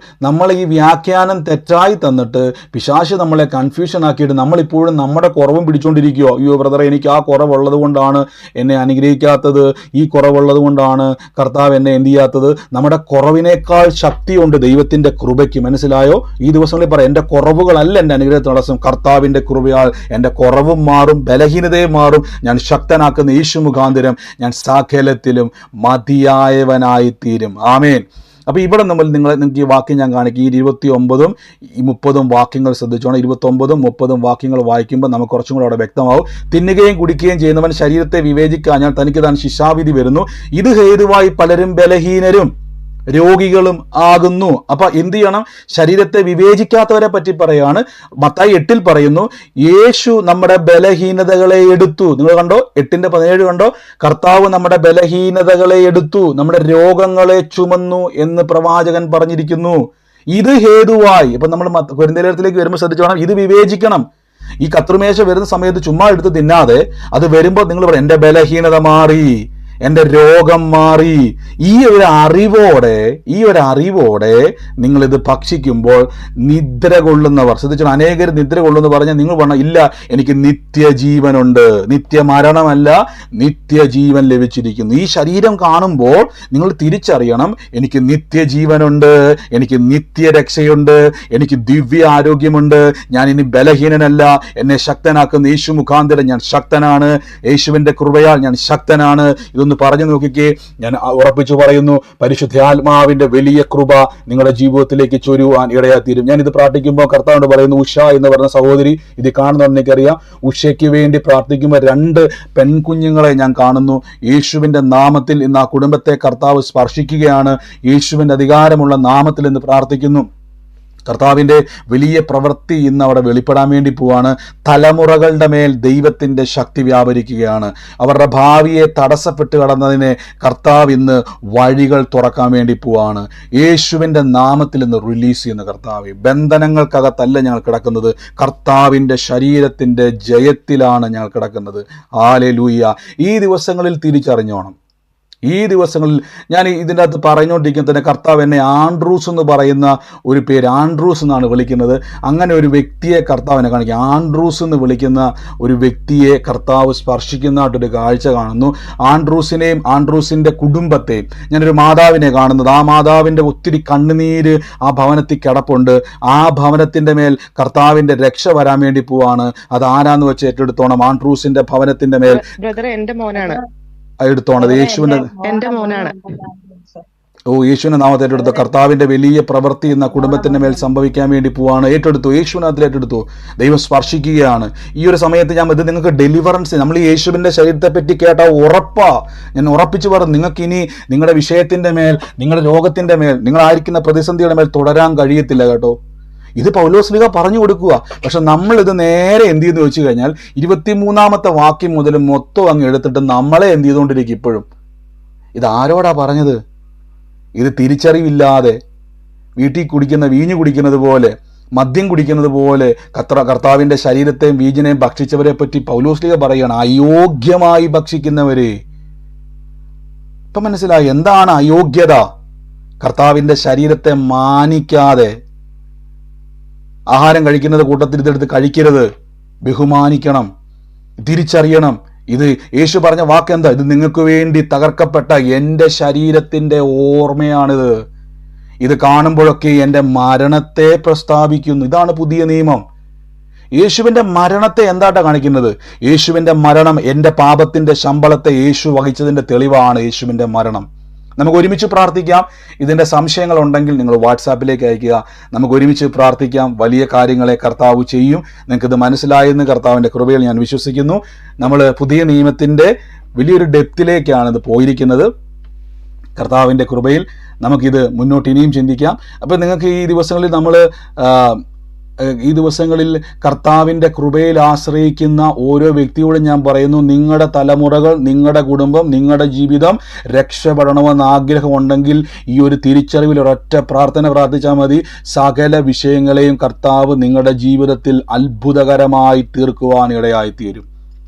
ഈ വ്യാഖ്യാനം തെറ്റായി തന്നിട്ട് പിശാച് നമ്മളെ കൺഫ്യൂഷൻ ആക്കിയിട്ട് നമ്മളിപ്പോഴും നമ്മുടെ കുറവും പിടിച്ചുകൊണ്ടിരിക്കുകയോ, അയ്യോ ബ്രദറെ എനിക്ക് ആ കുറവുള്ളത് കൊണ്ടാണ് എന്നെ അനുഗ്രഹിക്കാത്തത്, ഈ കുറവുള്ളത് കൊണ്ടാണ് കർത്താവ് എന്നെ എന്ത് ചെയ്യാത്തത്. നമ്മുടെ കുറവിനേക്കാൾ ശക്തിയുണ്ട് ദൈവത്തിൻ്റെ കൃപയ്ക്ക്. മനസ്സിലായോ? ഈ ദിവസങ്ങളിൽ പറയാം, എൻ്റെ കുറവുകളല്ല എൻ്റെ അനുഗ്രഹത്തിന് തടസ്സം, കർത്താവിൻ്റെ കൃപയാൽ എൻ്റെ കുറവും മാറും, ബലഹീനതയും മാറും. ഞാൻ ശക്തനാക്കുന്ന യേശു മുഖാന്തരം ഞാൻ സകലത്തിലും മതിയായവനായിത്തീരും. ആമേൻ. അപ്പോൾ ഇവിടെ നിങ്ങൾക്ക് ഈ വാക്യം ഞാൻ കാണിക്കും. ഈ 29-ഉം 30-ഉം വാക്യങ്ങൾ ശ്രദ്ധിച്ചോണം. 29-ഉം 30-ഉം വാക്യങ്ങൾ വായിക്കുമ്പോൾ നമുക്ക് കുറച്ചും കൂടെ അവിടെ വ്യക്തമാവും. തിന്നുകയും കുടിക്കുകയും ചെയ്യുന്നവൻ ശരീരത്തെ വിവേചിക്കാഞ്ഞാൽ തനിക്ക് താൻ ശിക്ഷാവിധി വരുന്നു. ഇത് ഹേതുവായി പലരും ബലഹീനരും രോഗികളും ആകുന്നു. അപ്പൊ എന്ത് ചെയ്യണം? ശരീരത്തെ വിവേചിക്കാത്തവരെ പറ്റി പറയാണ്. മത്തായി 8-ൽ പറയുന്നു, യേശു നമ്മുടെ ബലഹീനതകളെ എടുത്തു. നിങ്ങൾ കണ്ടോ? 8-17 കണ്ടോ? കർത്താവ് നമ്മുടെ ബലഹീനതകളെ എടുത്തു, നമ്മുടെ രോഗങ്ങളെ ചുമന്നു എന്ന് പ്രവാചകൻ പറഞ്ഞിരിക്കുന്നു. ഇത് ഹേതുവായി. ഇപ്പൊ നമ്മൾ കൊരിന്ത്യർ ലേഖനത്തിലേക്ക് വരുമ്പോൾ ശ്രദ്ധിച്ചോണം, ഇത് വിവേചിക്കണം. ഈ കത്രിമേശ വരുന്ന സമയത്ത് ചുമ്മാ എടുത്ത് തിന്നാതെ അത് വരുമ്പോൾ നിങ്ങൾ പറയും, എൻ്റെ ബലഹീനത മാറി, എൻ്റെ രോഗം മാറി. ഈ ഒരു അറിവോടെ നിങ്ങളിത് ഭക്ഷിക്കുമ്പോൾ നിദ്ര കൊള്ളുന്നവർ ശ്രദ്ധിച്ചു. അനേകർ നിദ്ര കൊള്ളുന്നു പറഞ്ഞാൽ നിങ്ങൾ പറഞ്ഞാൽ ഇല്ല, എനിക്ക് നിത്യജീവനുണ്ട്, നിത്യമരണമല്ല നിത്യജീവൻ ലഭിച്ചിരിക്കുന്നു. ഈ ശരീരം കാണുമ്പോൾ നിങ്ങൾ തിരിച്ചറിയണം, എനിക്ക് നിത്യജീവനുണ്ട്, എനിക്ക് നിത്യരക്ഷയുണ്ട്, എനിക്ക് ദിവ്യ ആരോഗ്യമുണ്ട്, ഞാൻ ഇനി ബലഹീനനല്ല, എന്നെ ശക്തനാക്കുന്ന യേശു മുഖാന്തരം ഞാൻ ശക്തനാണ്, യേശുവിൻ്റെ കൃപയാൽ ഞാൻ ശക്തനാണ്. ഇതൊന്ന് പറഞ്ഞു നോക്കിക്കേ. ഞാൻ ഉറപ്പിച്ചു പറയുന്നു, പരിശുദ്ധാത്മാവിന്റെ വലിയ കൃപ നിങ്ങളുടെ ജീവിതത്തിലേക്ക് ചൊരുവാൻ ഇടയാത്തീരും. ഞാൻ ഇത് പ്രാർത്ഥിക്കുമ്പോൾ കർത്താവിനോട് പറയുന്നു, ഉഷ എന്ന് പറഞ്ഞ സഹോദരി ഇത് കാണുന്നതെന്ന് എനിക്കറിയാം. ഉഷയ്ക്ക് വേണ്ടി പ്രാർത്ഥിക്കുമ്പോൾ 2 പെൺകുഞ്ഞുങ്ങളെ ഞാൻ കാണുന്നു. യേശുവിൻ്റെ നാമത്തിൽ ഇന്ന് ആ കുടുംബത്തെ കർത്താവ് സ്പർശിക്കുകയാണ്. യേശുവിൻ്റെ അധികാരമുള്ള നാമത്തിൽ ഇന്ന് പ്രാർത്ഥിക്കുന്നു. കർത്താവിൻ്റെ വലിയ പ്രവൃത്തി ഇന്ന് അവിടെ വെളിപ്പെടാൻ വേണ്ടി പോവാണ്. തലമുറകളുടെ മേൽ ദൈവത്തിൻ്റെ ശക്തി വ്യാപരിക്കുകയാണ്. അവരുടെ ഭാവിയെ തടസ്സപ്പെട്ട് കടന്നതിനെ കർത്താവ് ഇന്ന് വഴികൾ തുറക്കാൻ വേണ്ടി പോവാണ്. യേശുവിൻ്റെ നാമത്തിൽ ഇന്ന് റിലീസ് ചെയ്യുന്ന കർത്താവ്, ബന്ധനങ്ങൾക്കകത്തല്ല ഞങ്ങൾ കിടക്കുന്നത്, കർത്താവിൻ്റെ ശരീരത്തിൻ്റെ ജയത്തിലാണ് ഞങ്ങൾ കിടക്കുന്നത്. ഹല്ലേലൂയ. ഈ ദിവസങ്ങളിൽ തിരിച്ചറിഞ്ഞോണം. ഈ ദിവസങ്ങളിൽ ഞാൻ ഇതിൻ്റെ അകത്ത് പറഞ്ഞുകൊണ്ടിരിക്കുന്നത് തന്നെ കർത്താവ് എന്നെ ആൻഡ്രൂസ് എന്ന് പറയുന്ന ഒരു പേര്, ആൻഡ്രൂസ് എന്നാണ് വിളിക്കുന്നത്. അങ്ങനെ ഒരു വ്യക്തിയെ കർത്താവിനെ കാണിക്കുക. ആൻഡ്രൂസ് എന്ന് വിളിക്കുന്ന ഒരു വ്യക്തിയെ കർത്താവ് സ്പർശിക്കുന്നതായിട്ടൊരു കാഴ്ച കാണുന്നു. ആൻഡ്രൂസിനെയും ആൻഡ്രൂസിൻ്റെ കുടുംബത്തെയും. ഞാനൊരു മാതാവിനെ കാണുന്നത്, ആ മാതാവിൻ്റെ ഒത്തിരി കണ്ണുനീര് ആ ഭവനത്തിൽ കിടപ്പുണ്ട്. ആ ഭവനത്തിൻ്റെ മേൽ കർത്താവിൻ്റെ രക്ഷ വരാൻ വേണ്ടി പോവാണ്. അത് ആരാന്ന് വെച്ച് ഏറ്റെടുത്തോണം. ആൻഡ്രൂസിൻ്റെ ഭവനത്തിൻ്റെ മേൽ എന്റെ മോനാണ് എടുത്തോണത്. യേശുവിൻ്റെ മോനാണ്. യേശുവിന്റെ നാമത്തെ ഏറ്റെടുത്തു. കർത്താവിന്റെ വലിയ പ്രവൃത്തി എന്ന കുടുംബത്തിന്റെ മേൽ സംഭവിക്കാൻ വേണ്ടി പോവാണ്. ഏറ്റെടുത്തു, യേശുവിനകത്തിൽ ഏറ്റെടുത്തു. ദൈവം സ്പർശിക്കുകയാണ്. ഈ ഒരു സമയത്ത് ഇത് നിങ്ങൾക്ക് ഡെലിവറൻസ്, നമ്മൾ ഈ യേശുവിന്റെ ശരീരത്തെ പറ്റി കേട്ടാൽ ഉറപ്പാ, ഞാൻ ഉറപ്പിച്ചു പറഞ്ഞു, നിങ്ങൾക്ക് ഇനി നിങ്ങളുടെ വിഷയത്തിന്റെ മേൽ, നിങ്ങളുടെ രോഗത്തിന്റെ മേൽ, നിങ്ങളായിരിക്കുന്ന പ്രതിസന്ധിയുടെ മേൽ തുടരാൻ കഴിയത്തില്ല കേട്ടോ. ഇത് പൗലോസ്ലീഹ പറഞ്ഞു കൊടുക്കുക. പക്ഷെ നമ്മളിത് നേരെ എന്ത് ചെയ്യുന്നു വെച്ച് കഴിഞ്ഞാൽ 23-ാമത്തെ വാക്യം മുതൽ മൊത്തം അങ്ങ് എടുത്തിട്ട് നമ്മളെ എന്ത് ചെയ്തുകൊണ്ടിരിക്കും ഇപ്പോഴും. ഇത് ആരോടാ പറഞ്ഞത്? ഇത് തിരിച്ചറിവില്ലാതെ വീട്ടിൽ വീഞ്ഞു കുടിക്കുന്നത് പോലെ, മദ്യം കുടിക്കുന്നത് പോലെ കർത്താവിൻ്റെ ശരീരത്തെയും വീഞ്ഞിനെയും ഭക്ഷിച്ചവരെ പറ്റി പൗലോസ്ലീഹ പറയുകയാണ്, അയോഗ്യമായി ഭക്ഷിക്കുന്നവരെ. ഇപ്പം മനസ്സിലായി എന്താണ് അയോഗ്യത? കർത്താവിൻ്റെ ശരീരത്തെ മാനിക്കാതെ ആഹാരം കഴിക്കുന്നത് കൂട്ടത്തിൽ ഇതെടുത്ത് കഴിക്കരുത്. ബഹുമാനിക്കണം, തിരിച്ചറിയണം. ഇത് യേശു പറഞ്ഞ വാക്ക് എന്താ? ഇത് നിങ്ങൾക്ക് വേണ്ടി തകർക്കപ്പെട്ട എൻ്റെ ശരീരത്തിൻ്റെ ഓർമ്മയാണിത്. ഇത് കാണുമ്പോഴൊക്കെ എൻ്റെ മരണത്തെ പ്രസ്താവിക്കുന്നു. ഇതാണ് പുതിയ നിയമം. യേശുവിൻ്റെ മരണത്തെ എന്താട്ടാ കാണിക്കുന്നത്? യേശുവിൻ്റെ മരണം എൻ്റെ പാപത്തിൻ്റെ ശമ്പളത്തെ യേശു വഹിച്ചതിൻ്റെ തെളിവാണ് യേശുവിൻ്റെ മരണം. നമുക്ക് ഒരുമിച്ച് പ്രാർത്ഥിക്കാം. ഇതിൻ്റെ സംശയങ്ങൾ ഉണ്ടെങ്കിൽ നിങ്ങൾ വാട്സാപ്പിലേക്ക് അയയ്ക്കുക. നമുക്ക് ഒരുമിച്ച് പ്രാർത്ഥിക്കാം. വലിയ കാര്യങ്ങളെ കർത്താവ് ചെയ്യും. നിങ്ങൾക്കിത് മനസ്സിലായെന്ന് കർത്താവിൻ്റെ കൃപയിൽ ഞാൻ വിശ്വസിക്കുന്നു. നമ്മൾ പുതിയ നിയമത്തിൻ്റെ വലിയൊരു ഡെപ്തിലേക്കാണ് ഇത് പോയിരിക്കുന്നത്. കർത്താവിൻ്റെ കൃപയിൽ നമുക്കിത് മുന്നോട്ട് ഇനിയും ചിന്തിക്കാം. അപ്പോൾ നിങ്ങൾക്ക് ഈ ദിവസങ്ങളിൽ കർത്താവിൻ്റെ കൃപയിൽ ആശ്രയിക്കുന്ന ഓരോ വ്യക്തിയോടും ഞാൻ പറയുന്നു, നിങ്ങളുടെ തലമുറകൾ, നിങ്ങളുടെ കുടുംബം, നിങ്ങളുടെ ജീവിതം രക്ഷപ്പെടണമെന്ന് ആഗ്രഹമുണ്ടെങ്കിൽ ഈ ഒരു തിരിച്ചറിവിൽ ഒരൊറ്റ പ്രാർത്ഥന പ്രാർത്ഥിച്ചാൽ മതി. സകല വിഷയങ്ങളെയും കർത്താവ് നിങ്ങളുടെ ജീവിതത്തിൽ അത്ഭുതകരമായി തീർക്കുവാൻ ഇടയായിത്തീരും.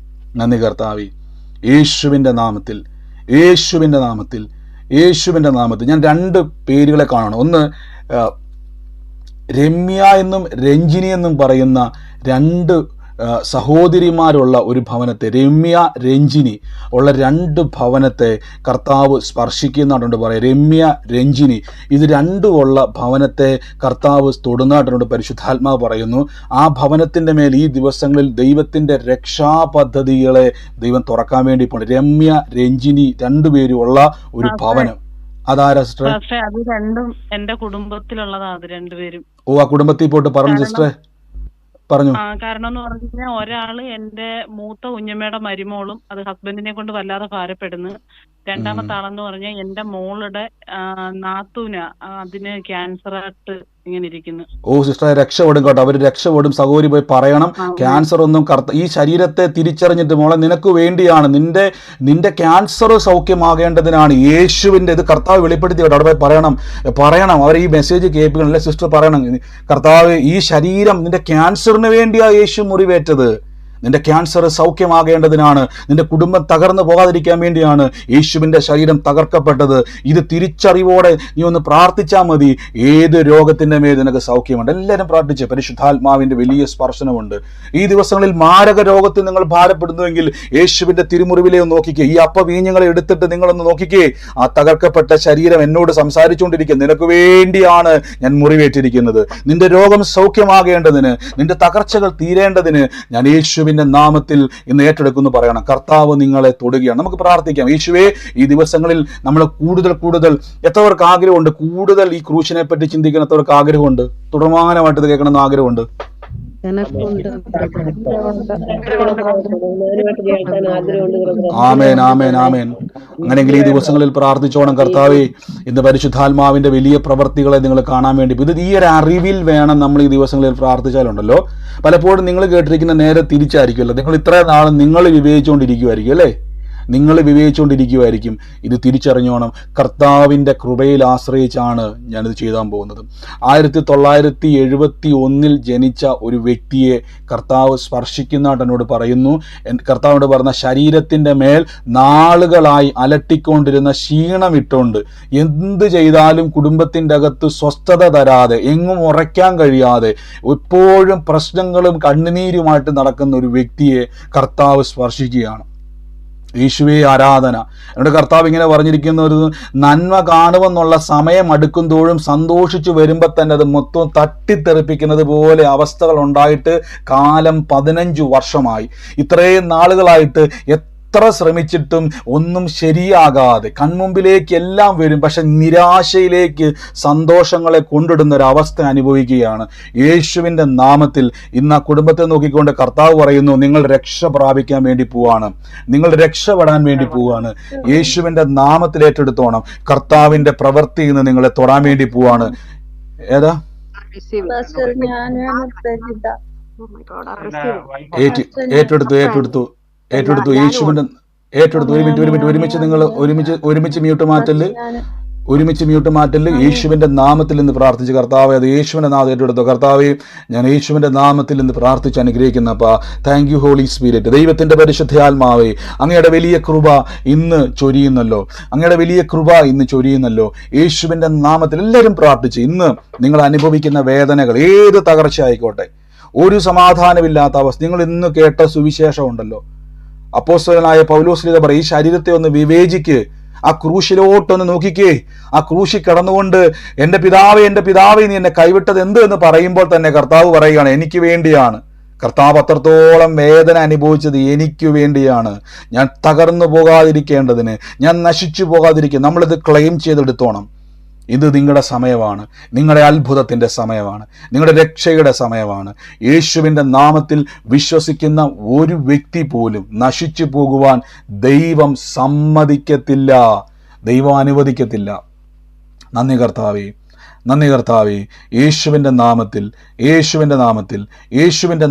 നന്ദി കർത്താവേ. യേശുവിൻ്റെ നാമത്തിൽ ഞാൻ രണ്ട് പേരുകളെ കാണണം. ഒന്ന് രമ്യ എന്നും രഞ്ജിനി എന്നും പറയുന്ന രണ്ട് സഹോദരിമാരുള്ള ഒരു ഭവനത്തെ, രമ്യ രഞ്ജിനി ഉള്ള രണ്ട് ഭവനത്തെ കർത്താവ് സ്പർശിക്കുന്നുണ്ട്. പറയാം, രമ്യ രഞ്ജിനി ഇത് രണ്ടുമുള്ള ഭവനത്തെ കർത്താവ് തൊടുന്നാട്ടുണ്ട് പരിശുദ്ധാത്മാവ് പറയുന്നു. ആ ഭവനത്തിൻ്റെ മേൽ ഈ ദിവസങ്ങളിൽ ദൈവത്തിൻ്റെ രക്ഷാപദ്ധതികളെ ദൈവം തുറക്കാൻ വേണ്ടി പോകണം. രമ്യ രഞ്ജിനി രണ്ടുപേരുമുള്ള ഒരു ഭവനം. അതാരാ സിസ്റ്ററെ? അത് രണ്ടും എന്റെ കുടുംബത്തിലുള്ളതാ. അത് രണ്ടുപേരും. ഓ, ആ കുടുംബത്തിൽ പോയിട്ട് പറഞ്ഞു സിസ്റ്ററെ, പറഞ്ഞു. കാരണം എന്ന് പറഞ്ഞാൽ ഒരാള് എന്റെ മൂത്ത കുഞ്ഞമ്മയുടെ മരുമോളും അത് ഹസ്ബൻഡിനെ കൊണ്ട് വല്ലാതെ ഭാരപ്പെടുന്നു. രണ്ടാമത്തെ ആളെന്ന് പറഞ്ഞാൽ എന്റെ മോളുടെ നാത്തൂന, അതിന് ക്യാൻസർ ആയിട്ട് ഇങ്ങനെ ഇരിക്കുന്നു. ഓ സിസ്റ്ററെ, രക്ഷപ്പെടും കേട്ടോ. അവർ രക്ഷപ്പെടും. സഹോദരി പോയി പറയണം, ക്യാൻസർ ഒന്നും ഈ ശരീരത്തെ തിരിച്ചറിഞ്ഞിട്ട് മോളെ നിനക്ക് വേണ്ടിയാണ്, നിന്റെ ക്യാൻസർ സൗഖ്യമാകേണ്ടതിനാണ് യേശുവിൻ്റെ ഇത് കർത്താവ് വെളിപ്പെടുത്തി കേട്ടോ. അവിടെ പോയി പറയണം. അവർ ഈ മെസ്സേജ് കേൾപ്പിക്കണം. അല്ലെ സിസ്റ്റർ പറയണം, കർത്താവ് ഈ ശരീരം നിന്റെ ക്യാൻസറിന് വേണ്ടിയാണ് യേശു മുറിവേറ്റത്. നിന്റെ ക്യാൻസർ സൗഖ്യമാകേണ്ടതിനാണ്, നിന്റെ കുടുംബം തകർന്നു പോകാതിരിക്കാൻ വേണ്ടിയാണ് യേശുവിൻ്റെ ശരീരം തകർക്കപ്പെട്ടത്. ഇത് തിരിച്ചറിവോടെ നീ ഒന്ന് പ്രാർത്ഥിച്ചാൽ മതി. ഏത് രോഗത്തിൻ്റെ മേൽ നിനക്ക് സൗഖ്യമുണ്ട്. എല്ലാവരും പ്രാർത്ഥിച്ച്. പരിശുദ്ധാത്മാവിൻ്റെ വലിയ സ്പർശനമുണ്ട്. ഈ ദിവസങ്ങളിൽ മാരക രോഗത്തിൽ നിങ്ങൾ ഭാരപ്പെടുന്നുവെങ്കിൽ യേശുവിൻ്റെ തിരുമുറിവിലെ ഒന്ന് നോക്കിക്കേ. ഈ അപ്പവീഞ്ഞങ്ങളെ എടുത്തിട്ട് നിങ്ങളൊന്ന് നോക്കിക്കേ. ആ തകർക്കപ്പെട്ട ശരീരം എന്നോട് സംസാരിച്ചുകൊണ്ടിരിക്കുക, നിനക്ക് വേണ്ടിയാണ് ഞാൻ മുറിവേറ്റിരിക്കുന്നത്. നിന്റെ രോഗം സൗഖ്യമാകേണ്ടതിന്, നിന്റെ തകർച്ചകൾ തീരേണ്ടതിന് ഞാൻ യേശുവിൻ്റെ നാമത്തിൽ ഇന്ന് ഏറ്റെടുക്കുന്നു പറയണം. കർത്താവ് നിങ്ങളെ തൊടുകയാണ്. നമുക്ക് പ്രാർത്ഥിക്കാം. യേശുവേ, ഈ ദിവസങ്ങളിൽ നമ്മൾ കൂടുതൽ എത്രവർക്ക് ആഗ്രഹമുണ്ട്, കൂടുതൽ ഈ ക്രൂശിനെ പറ്റി ചിന്തിക്കാൻ എത്രവർക്ക് ആഗ്രഹമുണ്ട്, തുടർമാനമായിട്ട് ഇത് കേൾക്കണമെന്ന് ആഗ്രഹമുണ്ട്. ആമേൻ. അങ്ങനെയെങ്കിൽ ഈ ദിവസങ്ങളിൽ പ്രാർത്ഥിച്ചോണം. കർത്താവേ, ഇന്ന് പരിശുദ്ധാത്മാവിന്റെ വലിയ പ്രവർത്തികളെ നിങ്ങൾ കാണാൻ വേണ്ടി ഇത് ഈ ഒരു അറിവിൽ വേണം നമ്മൾ ഈ ദിവസങ്ങളിൽ പ്രാർത്ഥിച്ചാലുണ്ടല്ലോ. പലപ്പോഴും നിങ്ങൾ കേട്ടിരിക്കുന്ന നേരെ തിരിച്ചായിരിക്കുമല്ലോ. നിങ്ങൾ ഇത്രയും നാളും നിങ്ങൾ വിവേചിച്ചുകൊണ്ടിരിക്കുമായിരിക്കും അല്ലേ? ഇത് തിരിച്ചറിഞ്ഞോണം. കർത്താവിൻ്റെ കൃപയിൽ ആശ്രയിച്ചാണ് ഞാനിത് ചെയ്യാൻ പോകുന്നത്. 1971 ജനിച്ച ഒരു വ്യക്തിയെ കർത്താവ് സ്പർശിക്കുന്നതായിട്ട് എന്നോട് പറയുന്നു. കർത്താവിനോട് പറഞ്ഞ ശരീരത്തിൻ്റെ മേൽ നാളുകളായി അലട്ടിക്കൊണ്ടിരുന്ന ക്ഷീണമിട്ടുകൊണ്ട് എന്ത് ചെയ്താലും കുടുംബത്തിൻ്റെ അകത്ത് സ്വസ്ഥത തരാതെ, എങ്ങും ഉറയ്ക്കാൻ കഴിയാതെ, എപ്പോഴും പ്രശ്നങ്ങളും കണ്ണുനീരുമായിട്ട് നടക്കുന്ന ഒരു വ്യക്തിയെ കർത്താവ് സ്പർശിക്കുകയാണ്. യേശുവേ ആരാധന. എന്നോട് കർത്താവ് ഇങ്ങനെ പറഞ്ഞിരിക്കുന്ന ഒരു നന്മ കാണുമെന്നുള്ള സമയം അടുക്കുന്തോറും സന്തോഷിച്ചു വരുമ്പോൾ തന്നെ അത് മൊത്തം തട്ടിത്തെറിപ്പിക്കുന്നത് പോലെ അവസ്ഥകൾ ഉണ്ടായിട്ട് കാലം 15 വർഷമായി. ഇത്രയും നാളുകളായിട്ട് എത്ര ശ്രമിച്ചിട്ടും ഒന്നും ശരിയാകാതെ കൺമുമ്പിലേക്ക് എല്ലാം വരും, പക്ഷെ നിരാശയിലേക്ക് സന്തോഷങ്ങളെ കൊണ്ടിടുന്ന ഒരവസ്ഥ അനുഭവിക്കുകയാണ്. യേശുവിൻ്റെ നാമത്തിൽ ഇന്ന് ആ കുടുംബത്തെ നോക്കിക്കൊണ്ട് കർത്താവ് പറയുന്നു, നിങ്ങൾ രക്ഷ പ്രാപിക്കാൻ വേണ്ടി പോവാണ്, നിങ്ങൾ രക്ഷപ്പെടാൻ വേണ്ടി പോവാണ്. യേശുവിൻ്റെ നാമത്തിൽ ഏറ്റെടുത്തോണം. കർത്താവിൻ്റെ പ്രവൃത്തി ഇന്ന് നിങ്ങളെ തൊടാൻ വേണ്ടി പോവാണ്. ഏതാ ഏറ്റെടുത്തു യേശുവിൻ്റെ ഏറ്റെടുത്തു. ഒരുമിച്ച് മ്യൂട്ട് മാറ്റല്. യേശുവിൻ്റെ നാമത്തിൽ നിന്ന് പ്രാർത്ഥിച്ച് കർത്താവെ, അത് യേശുവിൻ്റെ നാമം ഏറ്റെടുത്തു. കർത്താവെ, ഞാൻ യേശുവിൻ്റെ നാമത്തിൽ നിന്ന് പ്രാർത്ഥിച്ച് അനുഗ്രഹിക്കുന്നപ്പാ. Thank you holy spirit. ദൈവത്തിൻ്റെ പരിശുദ്ധാത്മാവേ, അങ്ങയുടെ വലിയ കൃപ ഇന്ന് ചൊരിയുന്നല്ലോ. യേശുവിൻ്റെ നാമത്തിൽ എല്ലാവരും പ്രാർത്ഥിച്ച് ഇന്ന് നിങ്ങൾ അനുഭവിക്കുന്ന വേദനകൾ, ഏത് തകർച്ച ആയിക്കോട്ടെ, ഒരു സമാധാനമില്ലാത്ത അവസ്ഥ, നിങ്ങൾ ഇന്ന് കേട്ട സുവിശേഷം ഉണ്ടല്ലോ, അപ്പോസ്തലനായ പൗലോസ് പറയും, ഈ ശരീരത്തെ ഒന്ന് വിവേചിക്ക്, ആ ക്രൂശിലോട്ടൊന്ന് നോക്കിക്കേ. ആ ക്രൂശിൽ കിടന്നുകൊണ്ട് എൻ്റെ പിതാവേ നീ എന്നെ കൈവിട്ടത് എന്ത് എന്ന് പറയുമ്പോൾ തന്നെ കർത്താവ് പറയുകയാണ്, എനിക്ക് വേണ്ടിയാണ്. കർത്താവ് അത്രത്തോളം വേദന അനുഭവിച്ചത് എനിക്ക് വേണ്ടിയാണ്. ഞാൻ തകർന്നു പോകാതിരിക്കേണ്ടതിന്, ഞാൻ നശിച്ചു പോകാതിരിക്കുക. നമ്മളിത് ക്ലെയിം ചെയ്തെടുത്തോണം. ഇത് നിങ്ങളുടെ സമയമാണ്, നിങ്ങളുടെ അത്ഭുതത്തിൻ്റെ സമയമാണ്, നിങ്ങളുടെ രക്ഷയുടെ സമയമാണ്. യേശുവിൻ്റെ നാമത്തിൽ വിശ്വസിക്കുന്ന ഒരു വ്യക്തി പോലും നശിച്ചു പോകുവാൻ ദൈവം സമ്മതിക്കത്തില്ല, ദൈവം അനുവദിക്കത്തില്ല. നന്ദി കർത്താവേ, നന്ദി കർത്താവേ. യേശുവിൻ്റെ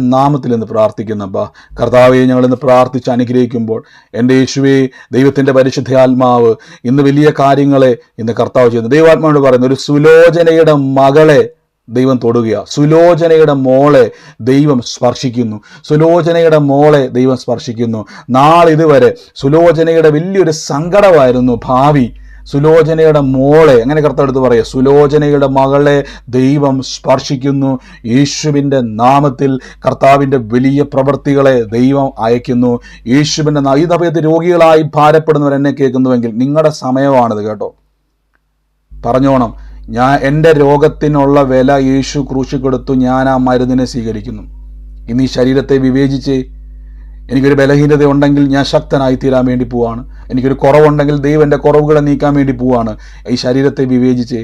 നാമത്തിൽ എന്ന് പ്രാർത്ഥിക്കുന്നപ്പാ കർത്താവെ. ഞങ്ങളിന്ന് പ്രാർത്ഥിച്ച് അനുഗ്രഹിക്കുമ്പോൾ എൻ്റെ യേശുവേ, ദൈവത്തിൻ്റെ പരിശുദ്ധാത്മാവ് ഇന്ന് വലിയ കാര്യങ്ങളെ ഇന്ന് കർത്താവ് ചെയ്യുന്നു. ദൈവാത്മാവോട് പറയുന്നു, ഒരു സുലോചനയുടെ മകളെ ദൈവം തൊടുക, സുലോചനയുടെ മോളെ ദൈവം സ്പർശിക്കുന്നു. നാളിതുവരെ സുലോചനയുടെ വലിയൊരു സങ്കടമായിരുന്നു ഭാവി. സുലോചനയുടെ മോളെ, അങ്ങനെ കർത്താവ് എടുത്ത് പറയുക, സുലോചനയുടെ മകളെ ദൈവം സ്പർശിക്കുന്നു. യേശുവിൻ്റെ നാമത്തിൽ കർത്താവിൻ്റെ വലിയ പ്രവൃത്തികളെ ദൈവം അയക്കുന്നു. യേശുവിൻ്റെ ഈ സമയത്ത് രോഗികളായി ഭാരപ്പെടുന്നവർ എന്നെ കേൾക്കുന്നുവെങ്കിൽ നിങ്ങളുടെ സമയമാണിത് കേട്ടോ. പറഞ്ഞോണം, എൻ്റെ രോഗത്തിനുള്ള വില യേശു ക്രൂശിൽ കൊടുത്തു, ഞാൻ ആ മരുന്നിനെ സ്വീകരിക്കുന്നു. ഇന്ന് ഈ ശരീരത്തെ വിവേചിച്ച് എനിക്കൊരു ബലഹീനത ഉണ്ടെങ്കിൽ ഞാൻ ശക്തനായി തീരാൻ വേണ്ടി പോവാണ്. എനിക്കൊരു കുറവുണ്ടെങ്കിൽ ദൈവം എൻ്റെ കുറവുകളെ നീക്കാൻ വേണ്ടി പോവാണ്. ഈ ശരീരത്തെ വിവേചിച്ച്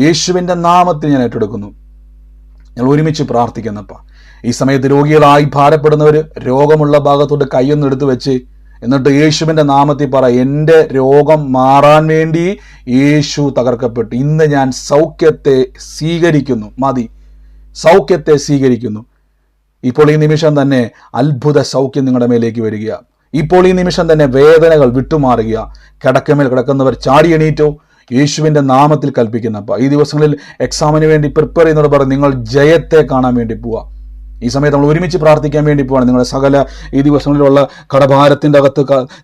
യേശുവിൻ്റെ നാമത്തിൽ ഞാൻ ഏറ്റെടുക്കുന്നു. ഞങ്ങൾ ഒരുമിച്ച് പ്രാർത്ഥിക്കുന്നപ്പ ഈ സമയത്ത് രോഗികളായി ഭാരപ്പെടുന്നവർ രോഗമുള്ള ഭാഗത്തോട്ട് കൈയൊന്ന് എടുത്ത് വെച്ച്, എന്നിട്ട് യേശുവിൻ്റെ നാമത്തിൽ പറ, എൻ്റെ രോഗം മാറാൻ വേണ്ടി യേശു തകർക്കപ്പെട്ടു. ഇന്ന് ഞാൻ സൗഖ്യത്തെ സ്വീകരിക്കുന്നു. മതി, സൗഖ്യത്തെ സ്വീകരിക്കുന്നു. ഇപ്പോൾ ഈ നിമിഷം തന്നെ അത്ഭുത സൗഖ്യം നിങ്ങളുടെ മേലേക്ക് വരിക. ഇപ്പോൾ ഈ നിമിഷം തന്നെ വേദനകൾ വിട്ടുമാറുക. കിടക്കമേൽ കിടക്കുന്നവർ ചാടി എണീറ്റോ, യേശുവിൻ്റെ നാമത്തിൽ കൽപ്പിക്കുന്നപ്പ. ഈ ദിവസങ്ങളിൽ എക്സാമിന് വേണ്ടി പ്രിപ്പയർ ചെയ്യുന്നവർ പറഞ്ഞ് നിങ്ങൾ ജയത്തെ കാണാൻ വേണ്ടി പോവുക. ഈ സമയത്ത് നമ്മൾ ഒരുമിച്ച് പ്രാർത്ഥിക്കാൻ വേണ്ടി പോവാണ്. നിങ്ങളുടെ സകല ഈ ദിവസങ്ങളിലുള്ള കടഭാരത്തിൻ്റെ അകത്ത്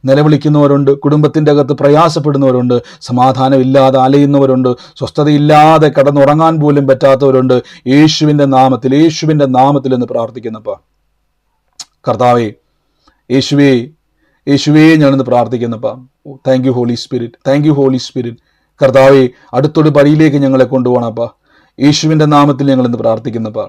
നിലവിളിക്കുന്നവരുണ്ട്, കുടുംബത്തിൻ്റെ അകത്ത് പ്രയാസപ്പെടുന്നവരുണ്ട്, സമാധാനമില്ലാതെ അലയുന്നവരുണ്ട്, സ്വസ്ഥതയില്ലാതെ കിടന്നുറങ്ങാൻ പോലും പറ്റാത്തവരുണ്ട്. യേശുവിൻ്റെ നാമത്തിൽ എന്ന് പ്രാർത്ഥിക്കുന്നപ്പ കർത്താവേ, യേശുവേ ഞാനിന്ന് പ്രാർത്ഥിക്കുന്നപ്പ. Thank you holy spirit. കർത്താവേ, അടുത്തൊരു പടിയിലേക്ക് ഞങ്ങളെ കൊണ്ടുപോകണപ്പ. യേശുവിൻ്റെ നാമത്തിൽ ഞങ്ങളിന്ന് പ്രാർത്ഥിക്കുന്നപ്പ.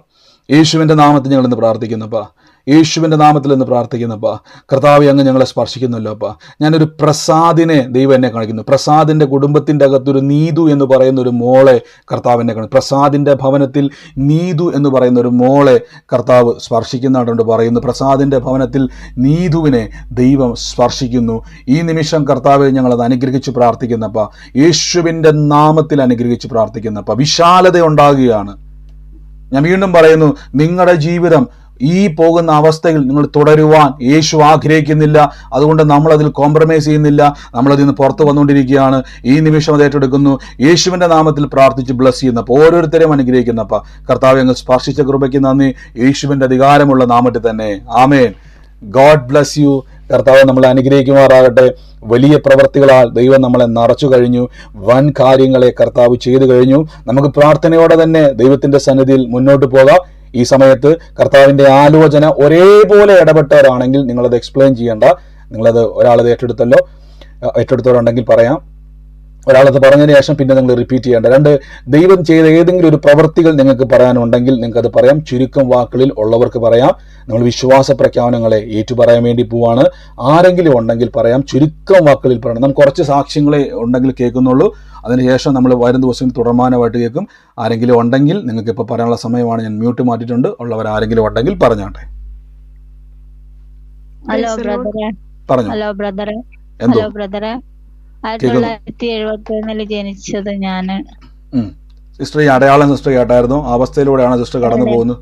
കർത്താവെ, അങ്ങ് ഞങ്ങളെ സ്പർശിക്കുന്നല്ലോ അപ്പ. ഞാനൊരു പ്രസാദിനെ ദൈവം എന്നെ കാണിക്കുന്നു. പ്രസാദിൻ്റെ കുടുംബത്തിൻ്റെ അകത്തൊരു നീതു എന്ന് പറയുന്ന ഒരു മോളെ കർത്താവ് എന്നെ കാണിക്കുന്നു. പ്രസാദിൻ്റെ ഭവനത്തിൽ നീതു എന്ന് പറയുന്ന ഒരു മോളെ കർത്താവ് സ്പർശിക്കുന്നതായിട്ടുണ്ട് പറയുന്നു. പ്രസാദിൻ്റെ ഭവനത്തിൽ നീതുവിനെ ദൈവം സ്പർശിക്കുന്നു. ഈ നിമിഷം കർത്താവെ ഞങ്ങളത് അനുഗ്രഹിച്ച് പ്രാർത്ഥിക്കുന്നപ്പ. യേശുവിൻ്റെ നാമത്തിൽ അനുഗ്രഹിച്ച് പ്രാർത്ഥിക്കുന്നപ്പ. വിശാലത ഉണ്ടാകുകയാണ്. ഞാൻ വീണ്ടും പറയുന്നു, നിങ്ങളുടെ ജീവിതം ഈ പോകുന്ന അവസ്ഥയിൽ നിങ്ങൾ തുടരുവാൻ യേശു ആഗ്രഹിക്കുന്നില്ല. അതുകൊണ്ട് നമ്മളതിൽ കോംപ്രമൈസ് ചെയ്യുന്നില്ല, നമ്മളതിൽ നിന്ന് പുറത്തു വന്നുകൊണ്ടിരിക്കുകയാണ്. ഈ നിമിഷം അത് ഏറ്റെടുക്കുന്നു. യേശുവിൻ്റെ നാമത്തിൽ പ്രാർത്ഥിച്ച് ബ്ലസ് ചെയ്യുന്നപ്പോൾ ഓരോരുത്തരെയും അനുഗ്രഹിക്കുന്നപ്പോൾ കർത്താവെ അങ്ങ് സ്പർശിച്ച കൃപയ്ക്ക് നന്ദി. യേശുവിൻ്റെ അധികാരമുള്ള നാമത്തിൽ തന്നെ ആമേൻ. God bless you. കർത്താവ് നമ്മളെ അനുഗ്രഹിക്കുമാറാകട്ടെ. വലിയ പ്രവർത്തികളാൽ ദൈവം നമ്മളെ നിറച്ചു കഴിഞ്ഞു. വൻ കാര്യങ്ങളെ കർത്താവ് ചെയ്തു കഴിഞ്ഞു. നമുക്ക് പ്രാർത്ഥനയോടെ തന്നെ ദൈവത്തിൻ്റെ സന്നിധിയിൽ മുന്നോട്ട് പോകാം. ഈ സമയത്ത് കർത്താവിൻ്റെ ആലോചന ഒരേപോലെ ഇടപെട്ടവരാണെങ്കിൽ നിങ്ങളത് എക്സ്പ്ലെയിൻ ചെയ്യേണ്ട. നിങ്ങളത് ഒരാളത് ഏറ്റെടുത്തവരുണ്ടെങ്കിൽ പറയാം. ഒരാളത് പറഞ്ഞതിന് ശേഷം പിന്നെ നിങ്ങൾ റിപ്പീറ്റ് ചെയ്യേണ്ട. 2, ദൈവം ചെയ്ത ഏതെങ്കിലും ഒരു പ്രവൃത്തികൾ നിങ്ങൾക്ക് പറയാനുണ്ടെങ്കിൽ നിങ്ങൾക്കത് പറയാം. ചുരുക്കം വാക്കുകളിൽ ഉള്ളവർക്ക് പറയാം. നമ്മൾ വിശ്വാസ പ്രഖ്യാപനങ്ങളെ ഏറ്റുപറയാൻ വേണ്ടി പോവാണ്. ആരെങ്കിലും ഉണ്ടെങ്കിൽ പറയാം, ചുരുക്കം വാക്കുകളിൽ പറയണം. നമുക്ക് കുറച്ച് സാക്ഷ്യങ്ങളെ ഉണ്ടെങ്കിൽ കേൾക്കുന്നുള്ളൂ. അതിനുശേഷം നമ്മൾ വരും ദിവസം തുടർമാനമായിട്ട് കേൾക്കും. ആരെങ്കിലും ഉണ്ടെങ്കിൽ നിങ്ങൾക്ക് ഇപ്പോൾ പറയാനുള്ള സമയമാണ്. ഞാൻ മ്യൂട്ട് മാറ്റിയിട്ടുണ്ട്. ഉള്ളവർ ആരെങ്കിലും ഉണ്ടെങ്കിൽ പറഞ്ഞാട്ടെ. ഹലോ ബ്രദറെ, 1971 ജനിച്ചത് ഞാന്. സിസ്റ്റർ, ഈ അടയാളം സിസ്റ്റർ കേട്ടായിരുന്നു. അവസ്ഥയിലൂടെയാണ് സിസ്റ്റർ കടന്നു പോകുന്നത്.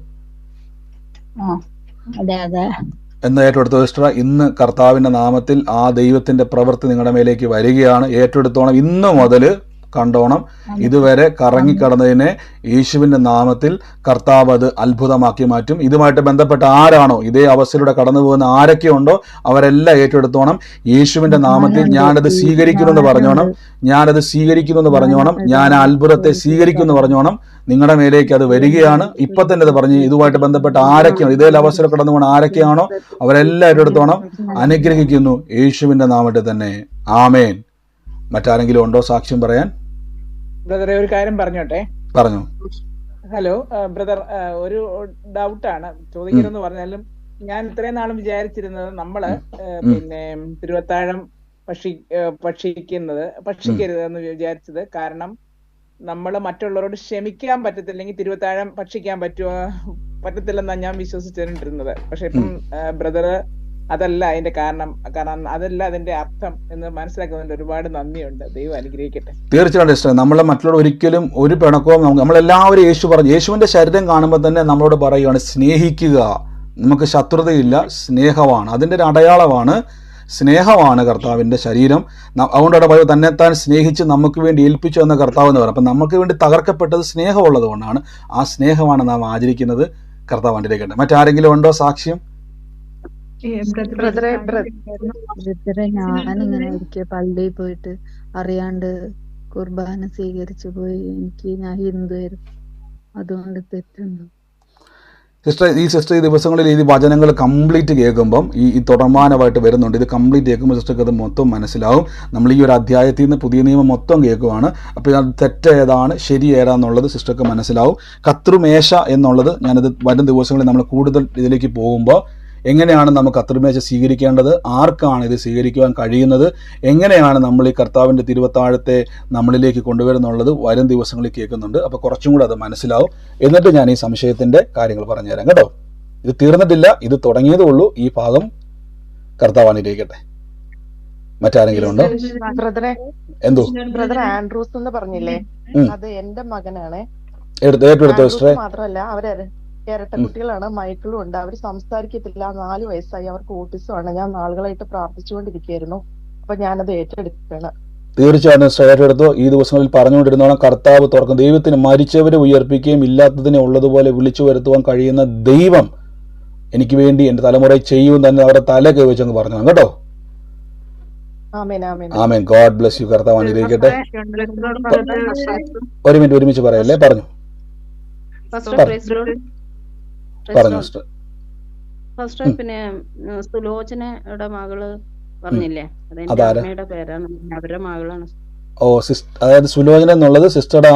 അതെ. എന്ന് ഏറ്റെടുത്ത സിസ്റ്റർ, ഇന്ന് കർത്താവിൻ്റെ നാമത്തിൽ ആ ദൈവത്തിൻ്റെ പ്രവൃത്തി നിങ്ങളുടെ മേലേക്ക് വരികയാണ്. ഏറ്റെടുത്തോണം. ഇന്ന് മുതൽ കണ്ടോണം. ഇതുവരെ കറങ്ങിക്കടന്നതിനെ യേശുവിന്റെ നാമത്തിൽ കർത്താവ് അത് അത്ഭുതമാക്കി മാറ്റും. ഇതുമായിട്ട് ബന്ധപ്പെട്ട ആരാണോ ഇതേ അവസ്ഥയിലൂടെ കടന്നു പോകുന്ന ആരൊക്കെ ഉണ്ടോ അവരെല്ലാം ഏറ്റെടുത്തോണം. യേശുവിന്റെ നാമത്തിൽ ഞാനത് സ്വീകരിക്കുമെന്ന് പറഞ്ഞോണം, ഞാനത് സ്വീകരിക്കുമെന്ന് പറഞ്ഞോണം, ഞാൻ ആ അത്ഭുതത്തെ സ്വീകരിക്കുമെന്ന് പറഞ്ഞോണം. നിങ്ങളുടെ മേലേക്ക് അത് വരികയാണ്. ഇപ്പൊ തന്നെ അത് പറഞ്ഞ് ഇതുമായിട്ട് ബന്ധപ്പെട്ട ആരൊക്കെയാണോ ഇതേ അവസ്ഥയിൽ കടന്നു പോകുന്ന ആരൊക്കെയാണോ അവരെല്ലാം ഏറ്റെടുത്തോണം. അനുഗ്രഹിക്കുന്നു യേശുവിന്റെ നാമത്തിൽ തന്നെ. ആമേൻ. മറ്റാരെങ്കിലും ഉണ്ടോ സാക്ഷ്യം പറയാൻ? ബ്രദറെ ഒരു കാര്യം പറഞ്ഞോട്ടെ. പറഞ്ഞു. ഹലോ ബ്രദർ, ഒരു ഡൗട്ടാണ് ചോദിക്കരുതെന്ന് പറഞ്ഞാലും ഞാൻ ഇത്രയും നാളും വിചാരിച്ചിരുന്നത് നമ്മള് പിന്നെ തിരുവത്താഴം ഭക്ഷിക്കരുത് എന്ന് വിചാരിച്ചത്. കാരണം നമ്മൾ മറ്റുള്ളവരോട് ക്ഷമിക്കാൻ പറ്റത്തില്ലെങ്കിൽ തിരുവത്താഴം ഭക്ഷിക്കാൻ പറ്റത്തില്ലെന്നാണ് ഞാൻ വിശ്വസിച്ചിരുന്നത്. പക്ഷെ ഇപ്പം ബ്രദറ് അതല്ല അതിന്റെ കാരണം അതല്ല അതിന്റെ അർത്ഥം എന്ന് മനസ്സിലാക്കുന്നതിന് ഒരുപാട് നന്ദിയുണ്ട്. ദൈവം അനുഗ്രഹിക്കട്ടെ. തീർച്ചയായിട്ടും നമ്മളെ മറ്റുള്ളവർ ഒരിക്കലും ഒരു പിണക്കവും നമ്മളെല്ലാവരും യേശുവിന്റെ ശരീരം കാണുമ്പോൾ തന്നെ നമ്മളോട് പറയുകയാണ് സ്നേഹിക്കുക. നമുക്ക് ശത്രുതയില്ല, സ്നേഹമാണ് അതിൻ്റെ ഒരു അടയാളമാണ്. സ്നേഹമാണ് കർത്താവിൻ്റെ ശരീരം. അതുകൊണ്ടാണ് തന്നെത്താൻ സ്നേഹിച്ച് നമുക്ക് വേണ്ടി ഏൽപ്പിച്ചു എന്ന കർത്താവ് എന്ന് പറയുന്നത്. അപ്പം നമുക്ക് വേണ്ടി തകർക്കപ്പെട്ടത് സ്നേഹമുള്ളത് കൊണ്ടാണ്. ആ സ്നേഹമാണ് നാം ആചരിക്കുന്നത്. കർത്താവ് അനുഗ്രഹിക്കട്ടെ. മറ്റാരെങ്കിലും ഉണ്ടോ സാക്ഷ്യം? ഞാനിങ്ങനെ ഒരിക്കൽ പള്ളിയിൽ പോയിട്ട് അറിയാണ്ട് കുർബാന സ്വീകരിച്ചു പോയി. ഞാൻ ഹിന്ദുവായിരുന്നു, അതുകൊണ്ട് തെറ്റുണ്ടോ? സിസ്റ്റർ ഈ ദിവസങ്ങളിൽ ഈ വചനങ്ങൾ കംപ്ലീറ്റ് കേൾക്കുമ്പം ഈ തുടർമാനമായിട്ട് വരുന്നുണ്ട്. ഇത് കംപ്ലീറ്റ് കേൾക്കുമ്പോൾ സിസ്റ്റർക്ക് അത് മൊത്തം മനസ്സിലാവും. നമ്മൾ ഈ ഒരു അധ്യായത്തിൽ നിന്ന് പുതിയ നിയമം മൊത്തം കേൾക്കുവാണ്. അപ്പോൾ അത് തെറ്റ് ഏതാണ് ശരി ഏതാന്നുള്ളത് സിസ്റ്റർക്ക് മനസ്സിലാവും. കർത്തൃമേശ എന്നുള്ളത് ഞാനത് വരും ദിവസങ്ങളിൽ നമ്മൾ കൂടുതൽ ഇതിലേക്ക് പോകുമ്പോൾ എങ്ങനെയാണ് നമുക്ക് കർത്തൃമേശ സ്വീകരിക്കേണ്ടത്, ആർക്കാണ് ഇത് സ്വീകരിക്കുവാൻ കഴിയുന്നത്, എങ്ങനെയാണ് നമ്മൾ ഈ കർത്താവിൻ്റെ തിരുവത്താഴത്തെ നമ്മളിലേക്ക് കൊണ്ടുവരുന്നുള്ളത് വരും ദിവസങ്ങളിൽ കേൾക്കുന്നുണ്ട്. അപ്പോൾ കുറച്ചും കൂടെ അത് മനസ്സിലാവും. എന്നിട്ട് ഞാൻ ഈ സംശയത്തിൻ്റെ കാര്യങ്ങൾ പറഞ്ഞുതരാം കേട്ടോ. ഇത് തീർന്നിട്ടില്ല, ഇത് തുടങ്ങിയതേ ഉള്ളൂ. ഈ ഭാഗം കർത്താവ് അനുഗ്രഹിക്കട്ടെ. മറ്റാരെങ്കിലും ഉണ്ടോ? എന്തോ ബ്രദർ ആൻഡ്രൂസ് എന്ന് പറഞ്ഞില്ലേ, അത് എന്റെ മകനാണ്. ഏറ്റെടുത്തോ സിസ്റ്ററെ? മാത്രമല്ല അവര് ഇരട്ട കുട്ടികളാണ്, മൈക്കിളും ഉണ്ട്. അവർ സംസാരിക്കത്തില്ല, 4 വയസ്സായി, അവർക്ക് ഓട്ടിസം ആണ്. ഞാൻ നാളുകളായിട്ട് പ്രാർത്ഥിച്ചുകൊണ്ടിരിക്കുകയായിരുന്നു. അപ്പൊ ഞാനത് ഏറ്റെടുക്കുകയാണ്. തീർച്ചയായിട്ടും ഏറ്റെടുത്തോ. ഈ ദിവസങ്ങളിൽ പറഞ്ഞുകൊണ്ടിരുന്നോണം കർത്താവ് തുറക്കും. ദൈവത്തിന് മരിച്ചവരെ ഉയർപ്പിക്കുകയും ഇല്ലാത്തതിനെ ഉള്ളതുപോലെ വിളിച്ചു വരുത്തുവാൻ കഴിയുന്ന ദൈവം എനിക്ക് വേണ്ടി എൻ്റെ തലമുറ ചെയ്യും തന്നെ അവരുടെ തല കൈവച്ചെന്ന് പറഞ്ഞു കേട്ടോ. ആമേൻ. God bless you. കർത്താവ് അനുഗ്രഹിക്കട്ടെ. ഒരു മിനിറ്റ് ഒരുമിച്ച് പറയല്ലേ, പറഞ്ഞു പറഞ്ഞു. പിന്നെ സുലോചനയുടെ മകള് പറഞ്ഞില്ലേ, അമ്മയുടെ പേരാണ്, അവരുടെ മകളാണ്. ഓ അതായത് സുലോചന എന്നുള്ളത് സിസ്റ്ററുടെ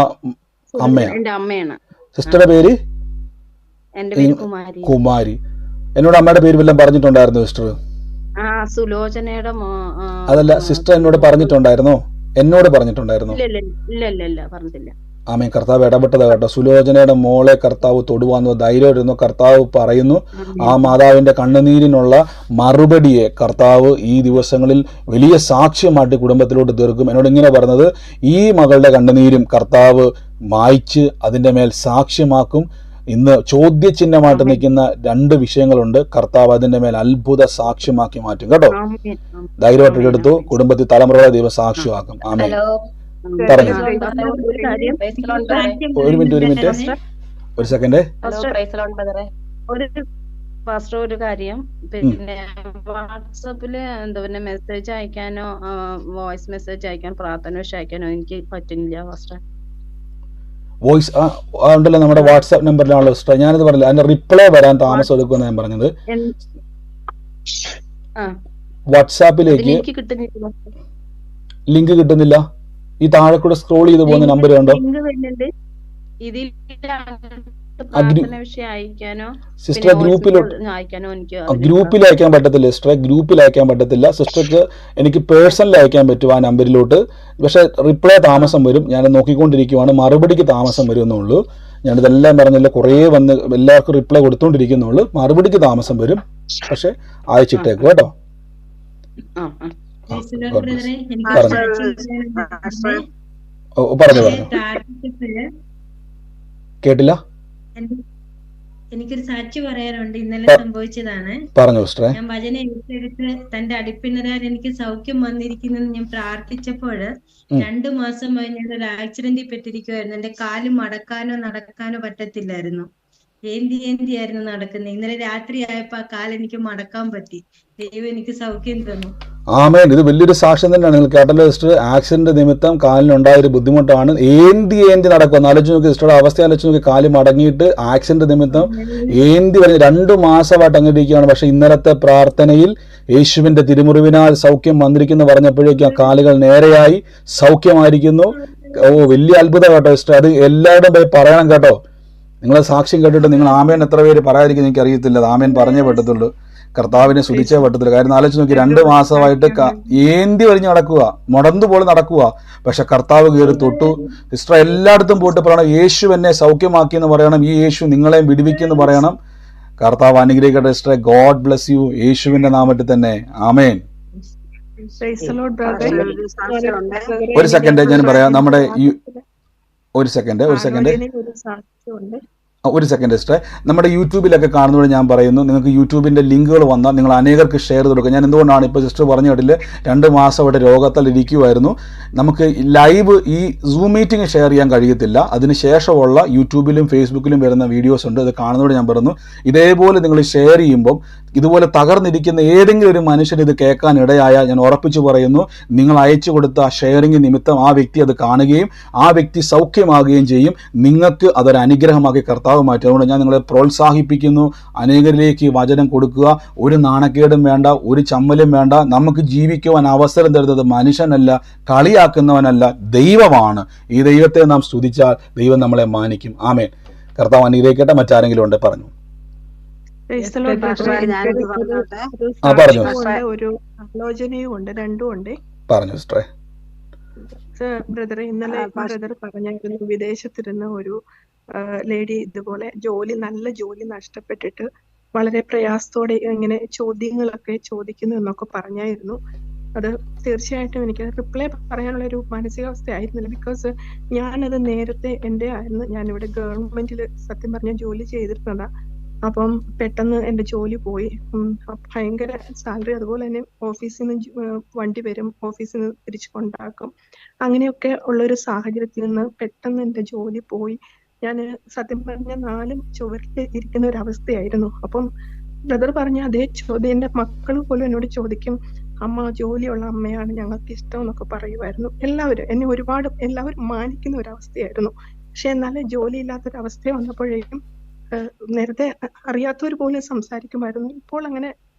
അമ്മയാണ്. എന്റെ അമ്മയാണ്. സിസ്റ്ററുടെ പേര്? എന്റെ പേര് കുമാരി. കുമാരി. എന്നോട് അമ്മയുടെ പേര് വല്ലതും പറഞ്ഞിട്ടുണ്ടായിരുന്നു സിസ്റ്റർ? സുലോചനയുടെ അതല്ല, സിസ്റ്റർ എന്നോട് പറഞ്ഞിട്ടുണ്ടായിരുന്നോ? എന്നോട് പറഞ്ഞിട്ടുണ്ടായിരുന്നു? ഇല്ല പറഞ്ഞിട്ടില്ല. ആമേൻ. കർത്താവ് ഇടപെട്ടത് കേട്ടോ. സുലോചനയുടെ മോളെ കർത്താവ് തൊടുവാന്ന് ധൈര്യമായിരുന്നു. കർത്താവ് പറയുന്നു ആ മാതാവിന്റെ കണ്ണുനീരിനുള്ള മറുപടിയെ കർത്താവ് ഈ ദിവസങ്ങളിൽ വലിയ സാക്ഷ്യമായിട്ട് കുടുംബത്തിലോട്ട് തീർക്കും. എന്നോട് ഇങ്ങനെ പറഞ്ഞത്, ഈ മകളുടെ കണ്ണുനീരും കർത്താവ് മായ്ച്ച് അതിൻ്റെ മേൽ സാക്ഷ്യമാക്കും. ഇന്ന് ചോദ്യചിഹ്നമായിട്ട് നിൽക്കുന്ന 2 വിഷയങ്ങളുണ്ട്. കർത്താവ് അതിന്റെ മേൽ അത്ഭുത സാക്ഷ്യമാക്കി മാറ്റും കേട്ടോ. ധൈര്യമായിട്ട് എടുത്തു. കുടുംബത്തിൽ തലമുറകളെ ദൈവം സാക്ഷ്യമാക്കും. ആമേൻ. പറഞ്ഞു. ഒരു മിനിറ്റ് ഒരു സെക്കൻഡ്. ഒരു കാര്യം, പിന്നെ വാട്സാപ്പില് പിന്നെ മെസ്സേജ് അയക്കാനോ വോയിസ് മെസ്സേജ് അയക്കാനോ പ്രാർത്ഥന വിഷയം അയക്കാനോ എനിക്ക് പറ്റുന്നില്ല ഫാസ്റ്റർ. വോയിസ് ഉണ്ടല്ലോ നമ്മുടെ വാട്സാപ്പ് നമ്പറിലാണല്ലോ സിസ്റ്റർ. ഞാനത് പറഞ്ഞില്ല, അതിന്റെ റിപ്ലൈ വരാൻ താമസം എടുക്കുമെന്ന് ഞാൻ പറഞ്ഞത്. വാട്സാപ്പിലേക്ക് ലിങ്ക് കിട്ടുന്നില്ല. ഈ താഴെ കൂടെ സ്ക്രോൾ ചെയ്ത് പോകുന്ന നമ്പർ കണ്ടോ? സിസ്റ്റർ ഗ്രൂപ്പിൽ അയക്കാൻ പറ്റത്തില്ല സിസ്റ്ററെ. ഗ്രൂപ്പിൽ അയക്കാൻ പറ്റത്തില്ല സിസ്റ്റർക്ക്. എനിക്ക് പേഴ്സണലി അയക്കാൻ പറ്റും ആ നമ്പറിലോട്ട്. പക്ഷെ റിപ്ലൈ താമസം വരും. ഞാൻ നോക്കിക്കൊണ്ടിരിക്കുവാണ്. മറുപടിക്ക് താമസം വരുമെന്നുള്ളൂ. ഞാനിതെല്ലാം പറഞ്ഞില്ല, കുറേ വന്ന് എല്ലാവർക്കും റിപ്ലൈ കൊടുത്തോണ്ടിരിക്കുന്നുള്ളൂ. മറുപടിക്ക് താമസം വരും. പക്ഷെ അയച്ചിട്ടേക്കും കേട്ടോ. പറഞ്ഞു കേട്ടില്ല. എനിക്കൊരു സാക്ഷി പറയാനുണ്ട്. ഇന്നലെ സംഭവിച്ചതാണ്. പറഞ്ഞു സിസ്റ്ററെ. ഞാൻ വചനം ഏറ്റെടുത്ത് തന്റെ അടിപ്പിണരാൽ എനിക്ക് സൗഖ്യം വന്നിരിക്കുന്നെന്ന് ഞാൻ പ്രാർത്ഥിച്ചപ്പോൾ 2 മാസമായി ഞാൻ ഒരു ആക്സിഡന്റിൽ പെട്ടിരിക്കുവായിരുന്നു. എന്റെ കാല് മടക്കാനോ നടക്കാനോ പറ്റത്തില്ലായിരുന്നു. ഏന്തിയായിരുന്നു നടക്കുന്നത്. ഇന്നലെ രാത്രി ആയപ്പോ ആ കാല് എനിക്ക് മടക്കാൻ പറ്റി. ദൈവം എനിക്ക് സൗഖ്യം തന്നു. ആമേൻ. ഇത് വലിയൊരു സാക്ഷ്യം തന്നെയാണ്. നിങ്ങൾ കേട്ടല്ലോ സിസ്റ്റർ. ആക്സിഡന്റ് നിമിത്തം കാലിനുണ്ടായൊരു ബുദ്ധിമുട്ടാണ്. ഏന്തി നടക്കുക. ആലോചിച്ച് നോക്കി സിസ്റ്ററുടെ അവസ്ഥ ആലോചിച്ച് നോക്കി. കാല് മടങ്ങിയിട്ട് ആക്സിഡന്റ് നിമിത്തം ഏന്തി പറഞ്ഞ് 2 മാസമായിട്ട് അങ്ങിരിക്കുകയാണ്. പക്ഷെ ഇന്നലത്തെ പ്രാർത്ഥനയിൽ യേശുവിന്റെ തിരുമുറിവിനാൽ സൗഖ്യം വന്നിരിക്കുന്നു പറഞ്ഞപ്പോഴേക്കും ആ കാലുകൾ നേരെയായി സൗഖ്യമായിരിക്കുന്നു. വലിയ അത്ഭുതം കേട്ടോ സിസ്റ്റർ. അത് എല്ലാവരും പോയി പറയണം കേട്ടോ. നിങ്ങളെ സാക്ഷ്യം കേട്ടിട്ട് നിങ്ങൾ ആമേൻ എത്ര പേര് പറയാതിരിക്കും എനിക്ക് അറിയത്തില്ല. അത് ആമേൻ പറഞ്ഞേ പറ്റത്തുള്ളൂ. കർത്താവിനെ സ്തുതിച്ചേ പറ്റത്തില്ല. കാര്യം ആലോചിച്ച് നോക്കി 2 മാസമായിട്ട് ഏന്തി വരിഞ്ഞ് നടക്കുക, മുടന്തു പോലെ നടക്കുക. പക്ഷെ കർത്താവ് കയറി തൊട്ടു. സിസ്റ്റർ എല്ലായിടത്തും പോയിട്ട് പറയണം, യേശു എന്നെ സൗഖ്യമാക്കി എന്ന് പറയണം. ഈ യേശു നിങ്ങളെ വിടുവിക്കുമെന്ന് പറയണം. കർത്താവ് അനുഗ്രഹിക്കട്ടെ സിസ്റ്ററെ. God bless U. യേശുവിന്റെ നാമത്തിൽ തന്നെ ആമേൻ. ഒരു സെക്കൻഡ് ഞാൻ പറയാം. നമ്മുടെ ഒരു സെക്കൻഡ് സിസ്റ്റർ. നമ്മുടെ യൂട്യൂബിലൊക്കെ കാണുന്നവരെ ഞാൻ പറയുന്നു, നിങ്ങൾക്ക് യൂട്യൂബിൻ്റെ ലിങ്കുകൾ വന്നാൽ നിങ്ങൾ അനേകർക്ക് ഷെയർ ചെയ്ത് കൊടുക്കുക. ഞാൻ എന്തുകൊണ്ടാണ് ഇപ്പോൾ സിസ്റ്റർ പറഞ്ഞ കേട്ടില്ല, 2 മാസമായിട്ട് രോഗത്താൽ ഇരിക്കുമായിരുന്നു. നമുക്ക് ലൈവ് ഈ സൂം മീറ്റിംഗ് ഷെയർ ചെയ്യാൻ കഴിയത്തില്ല. അതിന് ശേഷമുള്ള യൂട്യൂബിലും ഫേസ്ബുക്കിലും വരുന്ന വീഡിയോസ് ഉണ്ട്. അത് കാണുന്നതോടെ ഞാൻ പറഞ്ഞു, ഇതേപോലെ നിങ്ങൾ ഷെയർ ചെയ്യുമ്പം ഇതുപോലെ തകർന്നിരിക്കുന്ന ഏതെങ്കിലും ഒരു മനുഷ്യൻ ഇത് കേൾക്കാൻ ഇടയായാൽ ഞാൻ ഉറപ്പിച്ചു പറയുന്നു, നിങ്ങൾ അയച്ചു കൊടുത്ത ഷെയറിംഗ് നിമിത്തം ആ വ്യക്തി അത് കാണുകയും ആ വ്യക്തി സൗഖ്യമാകുകയും ചെയ്യും. നിങ്ങൾക്ക് അതൊരു അനുഗ്രഹമാക്കി കർത്താവ് മാറ്റും. അതുകൊണ്ട് ഞാൻ നിങ്ങളെ പ്രോത്സാഹിപ്പിക്കുന്നു, അനേകരിലേക്ക് വചനം കൊടുക്കുക. ഒരു നാണക്കേടും വേണ്ട, ഒരു ചമ്മലും വേണ്ട. നമുക്ക് ജീവിക്കുവാൻ അവസരം തരുന്നത് മനുഷ്യനല്ല, കളിയാക്കുന്നവനല്ല, ദൈവമാണ്. ഈ ദൈവത്തെ നാം സ്തുതിച്ചാൽ ദൈവം നമ്മളെ മാനിക്കും. ആമേൻ. കർത്താവ് അനുഗ്രഹിക്കട്ടെ. മറ്റാരെങ്കിലും ഉണ്ട് പറഞ്ഞു. ഒരു ആലോചനയും ഉണ്ട്, രണ്ടും ഉണ്ട്. പറഞ്ഞു സിസ്റ്ററെ. ബ്രദറെ, ഇന്നലെ ബ്രദർ പറഞ്ഞായിരുന്നു, വിദേശത്തിരുന്ന ഒരു ലേഡി ഇതുപോലെ നല്ല ജോലി നഷ്ടപ്പെട്ടിട്ട് വളരെ പ്രയാസത്തോടെ ഇങ്ങനെ ചോദ്യങ്ങളൊക്കെ ചോദിക്കുന്നു എന്നൊക്കെ പറഞ്ഞായിരുന്നു. അത് തീർച്ചയായിട്ടും എനിക്ക് റിപ്ലൈ പറയാനുള്ള ഒരു മാനസികാവസ്ഥ ആയിരുന്നില്ല. ബിക്കോസ് ഞാനത് നേരത്തെ എൻ്റെ ആയിരുന്നു. ഞാനിവിടെ ഗവൺമെന്റിൽ സത്യം പറഞ്ഞ ജോലി ചെയ്തിരുന്നതാ. അപ്പം പെട്ടെന്ന് എൻ്റെ ജോലി പോയി. ഭയങ്കര സാലറി, അതുപോലെ തന്നെ ഓഫീസിൽ നിന്ന് വണ്ടി വരും, ഓഫീസിൽ നിന്ന് തിരിച്ചു കൊണ്ടാക്കും. അങ്ങനെയൊക്കെ ഉള്ളൊരു സാഹചര്യത്തിൽ നിന്ന് പെട്ടെന്ന് എൻ്റെ ജോലി പോയി. ഞാൻ സത്യം പറഞ്ഞ 4 ചുവരിൽ ഇരിക്കുന്ന ഒരു അവസ്ഥയായിരുന്നു. അപ്പം ബ്രദർ പറഞ്ഞ അതേ ചോദ്യം എൻ്റെ മക്കൾ പോലും എന്നോട് ചോദിക്കും, അമ്മ ജോലിയുള്ള അമ്മയാണ് ഞങ്ങൾക്ക് ഇഷ്ടം എന്നൊക്കെ പറയുമായിരുന്നു. എല്ലാവരും മാനിക്കുന്ന ഒരു അവസ്ഥയായിരുന്നു. പക്ഷെ എന്നാലും ജോലി ഇല്ലാത്തൊരവസ്ഥ വന്നപ്പോഴേക്കും നേരത്തെ അറിയാത്തവർ പോലും സംസാരിക്കുമായിരുന്നു. ഇപ്പോൾ അങ്ങനെ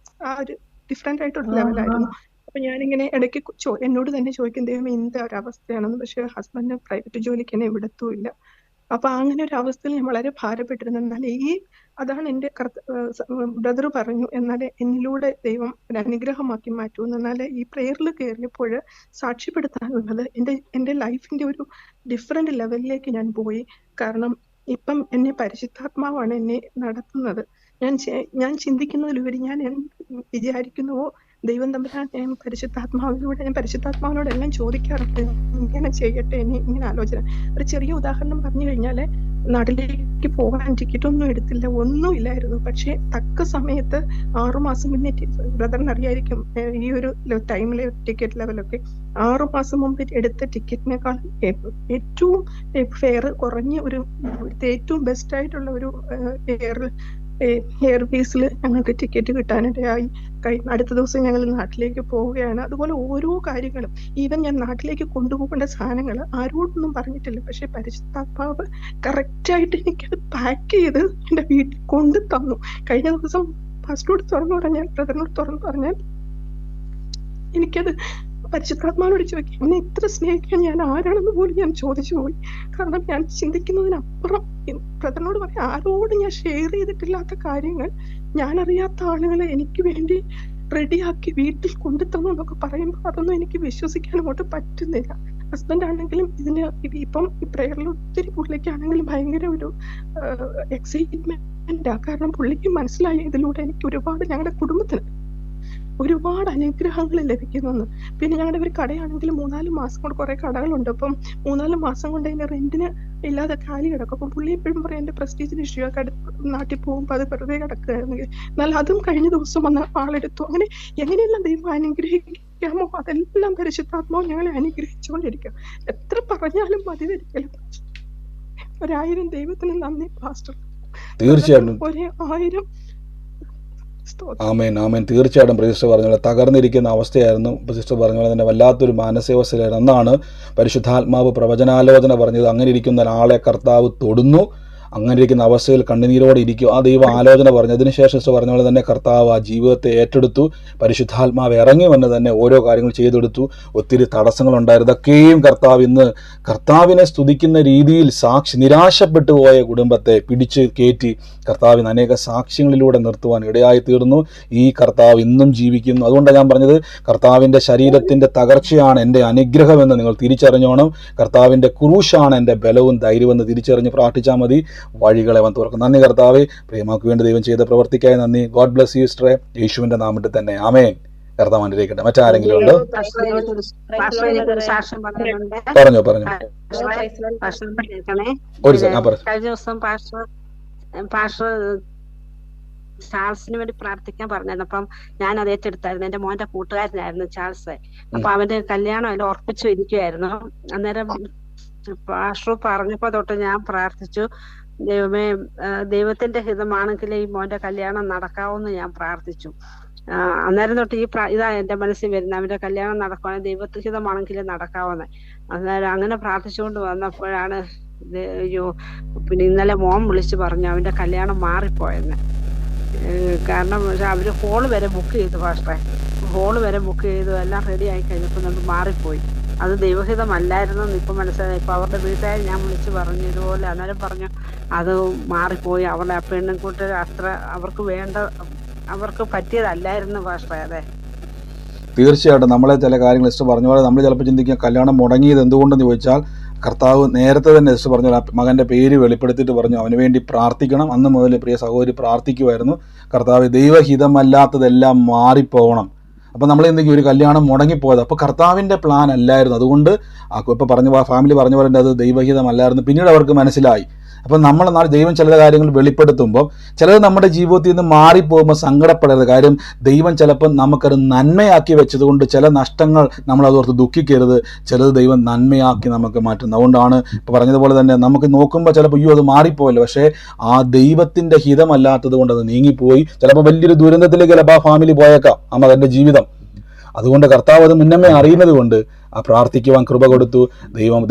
ആ ഒരു ഡിഫറെന്റ് ആയിട്ടൊരു ലെവലായിരുന്നു. അപ്പൊ ഞാനിങ്ങനെ ഇടയ്ക്ക് എന്നോട് തന്നെ ചോദിക്കും, ദൈവം എന്ത് ഒരവസ്ഥയാണെന്ന്. പക്ഷെ ഹസ്ബൻഡ് പ്രൈവറ്റ് ജോലിക്ക് എന്നെ വിടത്തുമില്ല. അപ്പൊ അങ്ങനെ ഒരു അവസ്ഥയിൽ ഞാൻ വളരെ ഭാരപ്പെട്ടിരുന്നു. എന്നാൽ അതാണ് എൻ്റെ ബ്രദർ പറഞ്ഞു, എന്നാലേ എന്നിലൂടെ ദൈവം ഒരു അനുഗ്രഹമാക്കി മാറ്റുമെന്ന്. എന്നാലേ ഈ പ്രേയറിൽ കയറിയപ്പോൾ സാക്ഷ്യപ്പെടുത്താനുള്ളത് എൻ്റെ ലൈഫിന്റെ ഒരു ഡിഫറെന്റ് ലെവലിലേക്ക് ഞാൻ പോയി. കാരണം ഇപ്പം എന്നെ പരിശുദ്ധാത്മാവാണ് എന്നെ നടത്തുന്നത്. ഞാൻ ചിന്തിക്കുന്നതിലുപരി ഞാൻ വിചാരിക്കുന്നുവോ ദൈവം തമ്പുരാൻ, ഞാൻ പരിശുദ്ധാത്മാവിനോട് എല്ലാം ചോദിക്കാറുണ്ട്, ഇങ്ങനെ ചെയ്യട്ടെ, ഇങ്ങനെ ആലോചന. ഒരു ചെറിയ ഉദാഹരണം പറഞ്ഞു കഴിഞ്ഞാല്, നാട്ടിലേക്ക് പോകാൻ ടിക്കറ്റ് ഒന്നും എടുത്തില്ല, ഒന്നുമില്ലായിരുന്നു. പക്ഷെ തക്ക സമയത്ത് 6 മാസം മുന്നേ, ബ്രദറിന് അറിയായിരിക്കും ഈ ഒരു ടൈമിലെ ടിക്കറ്റ് ലെവലൊക്കെ, 6 മാസം മുമ്പ് എടുത്ത ടിക്കറ്റിനേക്കാൾ ഏറ്റവും ഫെയർ കുറഞ്ഞ ഒരു ഏറ്റവും ബെസ്റ്റ് ആയിട്ടുള്ള ഒരു എയർവേസിൽ ഞങ്ങൾക്ക് ടിക്കറ്റ് കിട്ടാനിടയായി. അടുത്ത ദിവസം ഞങ്ങൾ നാട്ടിലേക്ക് പോവുകയാണ്. അതുപോലെ ഓരോ കാര്യങ്ങളും, ഈവൻ ഞാൻ നാട്ടിലേക്ക് കൊണ്ടുപോകേണ്ട സാധനങ്ങൾ ആരോടൊന്നും പറഞ്ഞിട്ടില്ല. പക്ഷെ പരിശുദ്ധാത്മാവ് കറക്റ്റായിട്ട് എനിക്കത് പാക്ക് ചെയ്ത് എൻ്റെ വീട്ടിൽ കൊണ്ടു തന്നു. കഴിഞ്ഞ ദിവസം ബ്രദറിനോട് തുറന്നു പറഞ്ഞാൽ എനിക്കത് പരിശുദ്ധാത്മാവിനോട് ചോദിക്കും, എന്നെ ഇത്ര സ്നേഹിക്കാൻ ഞാൻ ആരാണെന്ന് പോലും ഞാൻ ചോദിച്ചു പോയി. കാരണം ഞാൻ ചിന്തിക്കുന്നതിനപ്പുറം ബ്രദറിനോട് പറയാം, ആരോടും ഞാൻ ഷെയർ ചെയ്തിട്ടില്ലാത്ത കാര്യങ്ങൾ ഞാൻ അറിയാത്ത ആളുകളെ എനിക്ക് വേണ്ടി റെഡിയാക്കി വീട്ടിൽ കൊണ്ടുതന്നു എന്നൊക്കെ പറയുമ്പോൾ അതൊന്നും എനിക്ക് വിശ്വസിക്കാൻ അങ്ങോട്ട് പറ്റുന്നില്ല. ഹസ്ബൻഡ് ആണെങ്കിലും ഇപ്പം ഈ പ്രേയറിൽ ഒത്തിരി പുള്ളിക്കാണെങ്കിലും ഭയങ്കര ഒരു എക്സൈറ്റ്മെന്റാ. കാരണം പുള്ളിക്ക് മനസ്സിലായ ഇതിലൂടെ എനിക്ക് ഒരുപാട് ഞങ്ങളുടെ കുടുംബത്തിന് ഒരുപാട് അനുഗ്രഹങ്ങൾ ലഭിക്കുന്നെന്ന്. പിന്നെ ഞങ്ങളുടെ ഒരു കടയാണെങ്കിൽ 3-4 മാസം കൊണ്ട് കുറെ കടകളുണ്ട്. അപ്പം 3-4 മാസം കൊണ്ട് അതിന്റെ റെന്റിന് ഇല്ലാതെ കാലി കിടക്കും. അപ്പം പുള്ളി എപ്പോഴും പറയും എന്റെ പ്രസ്റ്റീജിന് ഇഷ്യൂ നാട്ടിൽ പോകുമ്പോൾ അത് വെറുതെ കിടക്കുകയാണെങ്കിൽ, എന്നാൽ അതും കഴിഞ്ഞ ദിവസം വന്ന് ആളെടുത്തു. അങ്ങനെ എങ്ങനെയെല്ലാം ദൈവം അനുഗ്രഹിക്കാമോ അതെല്ലാം പരിശുദ്ധാത്മാവ് ഞങ്ങളെ അനുഗ്രഹിച്ചുകൊണ്ടിരിക്കും. എത്ര പറഞ്ഞാലും മതി വരികയില്ല. 1000 ദൈവത്തിന് നന്ദി പാസ്റ്റർ. തീർച്ചയായിട്ടും. 1000 ആമേൻ ആമേൻ. തീർച്ചയായിട്ടും സിസ്റ്റർ പറഞ്ഞ പോലെ തകർന്നിരിക്കുന്ന അവസ്ഥയായിരുന്നു. സിസ്റ്റർ പറഞ്ഞ പോലെ തന്നെ വല്ലാത്തൊരു മാനസികാവസ്ഥയിലായിരുന്നു. അന്നാണ് പരിശുദ്ധാത്മാവ് പ്രവചനാലോചന പറഞ്ഞത്, അങ്ങനെ ഇരിക്കുന്ന ഒരാളെ കർത്താവ് തൊടുന്നു, അങ്ങനെ ഇരിക്കുന്ന അവസ്ഥയിൽ കണ്ണുനീരോടെ ഇരിക്കും. ആ ദൈവ ആലോചന പറഞ്ഞു. അതിനുശേഷം സിസ്റ്റർ പറഞ്ഞ പോലെ തന്നെ കർത്താവ് ആ ജീവിതത്തെ ഏറ്റെടുത്തു. പരിശുദ്ധാത്മാവ് ഇറങ്ങി വന്ന് തന്നെ ഓരോ കാര്യങ്ങൾ ചെയ്തെടുത്തു. ഒത്തിരി തടസ്സങ്ങളുണ്ടായിരുന്നു. ഇതൊക്കെയും കർത്താവ് ഇന്ന് കർത്താവിനെ സ്തുതിക്കുന്ന രീതിയിൽ നിരാശപ്പെട്ടു പോയ കുടുംബത്തെ പിടിച്ച് കയറ്റി കർത്താവിന് അനേക സാക്ഷ്യങ്ങളിലൂടെ നിർത്തുവാൻ ഇടയായി തീർന്നു. ഈ കർത്താവ് ഇന്നും ജീവിക്കുന്നു. അതുകൊണ്ടാണ് ഞാൻ പറഞ്ഞത്, കർത്താവിൻ്റെ ശരീരത്തിൻ്റെ തകർച്ചയാണ് എൻ്റെ അനുഗ്രഹമെന്ന് നിങ്ങൾ തിരിച്ചറിഞ്ഞോണം. കർത്താവിൻ്റെ ക്രൂശാണ് എൻ്റെ ബലവും ധൈര്യമെന്ന് തിരിച്ചറിഞ്ഞ് പ്രാർത്ഥിച്ചാൽ മതി. വഴികളെ അവൻ തുറക്കും. നന്ദി കർത്താവേ, പ്രിയമാക്ക് വേണ്ടി ദൈവം ചെയ്ത പ്രവർത്തിക്കായി നന്ദി. ഗോഡ് ബ്ലസ് യു സിസ്റ്ററെ, യേശുവിൻ്റെ നാമത്തിൽ തന്നെ ആമേൻ. കർത്താവ് അനുഗ്രഹിക്കട്ടെ. മറ്റാരെങ്കിലും ഉണ്ടോ? പറഞ്ഞോ പറഞ്ഞോ. ഒരു കഴിഞ്ഞ ദിവസം പാസ്റ്റർ ചാൾസിന് വേണ്ടി പ്രാർത്ഥിക്കാൻ പറഞ്ഞായിരുന്നു. അപ്പം ഞാൻ അത് ഏറ്റെടുത്തായിരുന്നു. എന്റെ മോന്റെ കൂട്ടുകാരനായിരുന്നു ചാൾസ്. അപ്പൊ അവന്റെ കല്യാണം അതിൽ ഉറപ്പിച്ചു ഇരിക്കുവായിരുന്നു. അന്നേരം പാസ്റ്റർ പറഞ്ഞപ്പോ തൊട്ട് ഞാൻ പ്രാർത്ഥിച്ചു, ദൈവമേ, ദൈവത്തിന്റെ ഹിതമാണെങ്കിൽ ഈ മോന്റെ കല്യാണം നടക്കാവൂന്ന് ഞാൻ പ്രാർത്ഥിച്ചു. അന്നേരം തൊട്ട് ഇതാ എന്റെ മനസ്സിൽ വരുന്നത്, അവന്റെ കല്യാണം നടക്കുവാണെങ്കിൽ ദൈവത്തിന്റെ ഹിതമാണെങ്കിൽ നടക്കാവുന്നേ. അന്നേരം അങ്ങനെ പ്രാർത്ഥിച്ചുകൊണ്ട് വന്നപ്പോഴാണ് പിന്നെ ഇന്നലെ മോൻ വിളിച്ചു പറഞ്ഞു അവന്റെ കല്യാണം മാറിപ്പോയെന്ന്. കാരണം അവര് ഹോള് വരെ ബുക്ക് ചെയ്തു പാസ്റ്ററെ, ഹോള് വരെ ബുക്ക് ചെയ്തു, എല്ലാം റെഡി ആയി കഴിഞ്ഞപ്പോൾ നമ്മൾ മാറിപ്പോയി. അത് ദൈവഹിതമല്ലായിരുന്നെന്ന് ഇപ്പൊ മനസ്സിലായി. ഇപ്പൊ അവരുടെ വീട്ടുകാർ ഞാൻ വിളിച്ചു പറഞ്ഞു ഇതുപോലെ. അന്നേരം പറഞ്ഞു അത് മാറിപ്പോയി, അവരുടെ ആ പെണ്ണുകൂട്ട് അത്ര അവർക്ക് പറ്റിയതല്ലായിരുന്നു പാസ്റ്ററെ. അതെ, തീർച്ചയായിട്ടും. നമ്മളെ ചില കാര്യങ്ങൾ സിസ്റ്റർ പറഞ്ഞ പോലെ നമ്മൾ ചിലപ്പോൾ ചിന്തിക്കുക കല്യാണം മുടങ്ങിയത് എന്തുകൊണ്ടെന്ന് ചോദിച്ചാൽ, കർത്താവ് നേരത്തെ തന്നെ സിസ്റ്റർ പറഞ്ഞ മകൻ്റെ പേര് വെളിപ്പെടുത്തിയിട്ട് പറഞ്ഞു അവന് വേണ്ടി പ്രാർത്ഥിക്കണം. അന്ന് മുതൽ പ്രിയ സഹോദരി പ്രാർത്ഥിക്കുമായിരുന്നു, കർത്താവ് ദൈവഹിതമല്ലാത്തതെല്ലാം മാറിപ്പോകണം. അപ്പോൾ നമ്മൾ എന്തെങ്കിലും ഒരു കല്യാണം മുടങ്ങിപ്പോയത് അപ്പോൾ കർത്താവിൻ്റെ പ്ലാൻ അല്ലായിരുന്നു. അതുകൊണ്ട് ഇപ്പോൾ ഫാമിലി പറഞ്ഞ പോലെ അത് ദൈവഹിതമല്ലായിരുന്നു. പിന്നീട് അവർക്ക് മനസ്സിലായി. അപ്പം നമ്മൾ ദൈവം ചില കാര്യങ്ങൾ വെളിപ്പെടുത്തുമ്പോൾ ചിലത് നമ്മുടെ ജീവിതത്തിൽ നിന്ന് മാറിപ്പോകുമ്പോൾ സങ്കടപ്പെടരുത്. കാര്യം ദൈവം ചിലപ്പോൾ നമുക്കത് നന്മയാക്കി വെച്ചതുകൊണ്ട് ചില നഷ്ടങ്ങൾ നമ്മളതോർത്ത് ദുഃഖിക്കരുത്. ചിലത് ദൈവം നന്മയാക്കി നമുക്ക് മാറ്റുന്നു. അതുകൊണ്ടാണ് ഇപ്പോൾ പറഞ്ഞതുപോലെ തന്നെ നമുക്ക് നോക്കുമ്പോൾ ചിലപ്പോൾ അത് മാറിപ്പോയല്ലോ, പക്ഷേ ആ ദൈവത്തിൻ്റെ ഹിതമല്ലാത്തത് കൊണ്ട് അത് നീങ്ങിപ്പോയി. ചിലപ്പോൾ വലിയൊരു ദുരന്തത്തിലേക്ക് ചിലപ്പോൾ ആ ഫാമിലി പോയേക്കാം ആ മകൻ്റെ ജീവിതം. അതുകൊണ്ട് കർത്താവ് അത് മുന്നമേ അറിയുന്നത് കൊണ്ട് ആ പ്രാർത്ഥിക്കുവാൻ കൃപ കൊടുത്തു.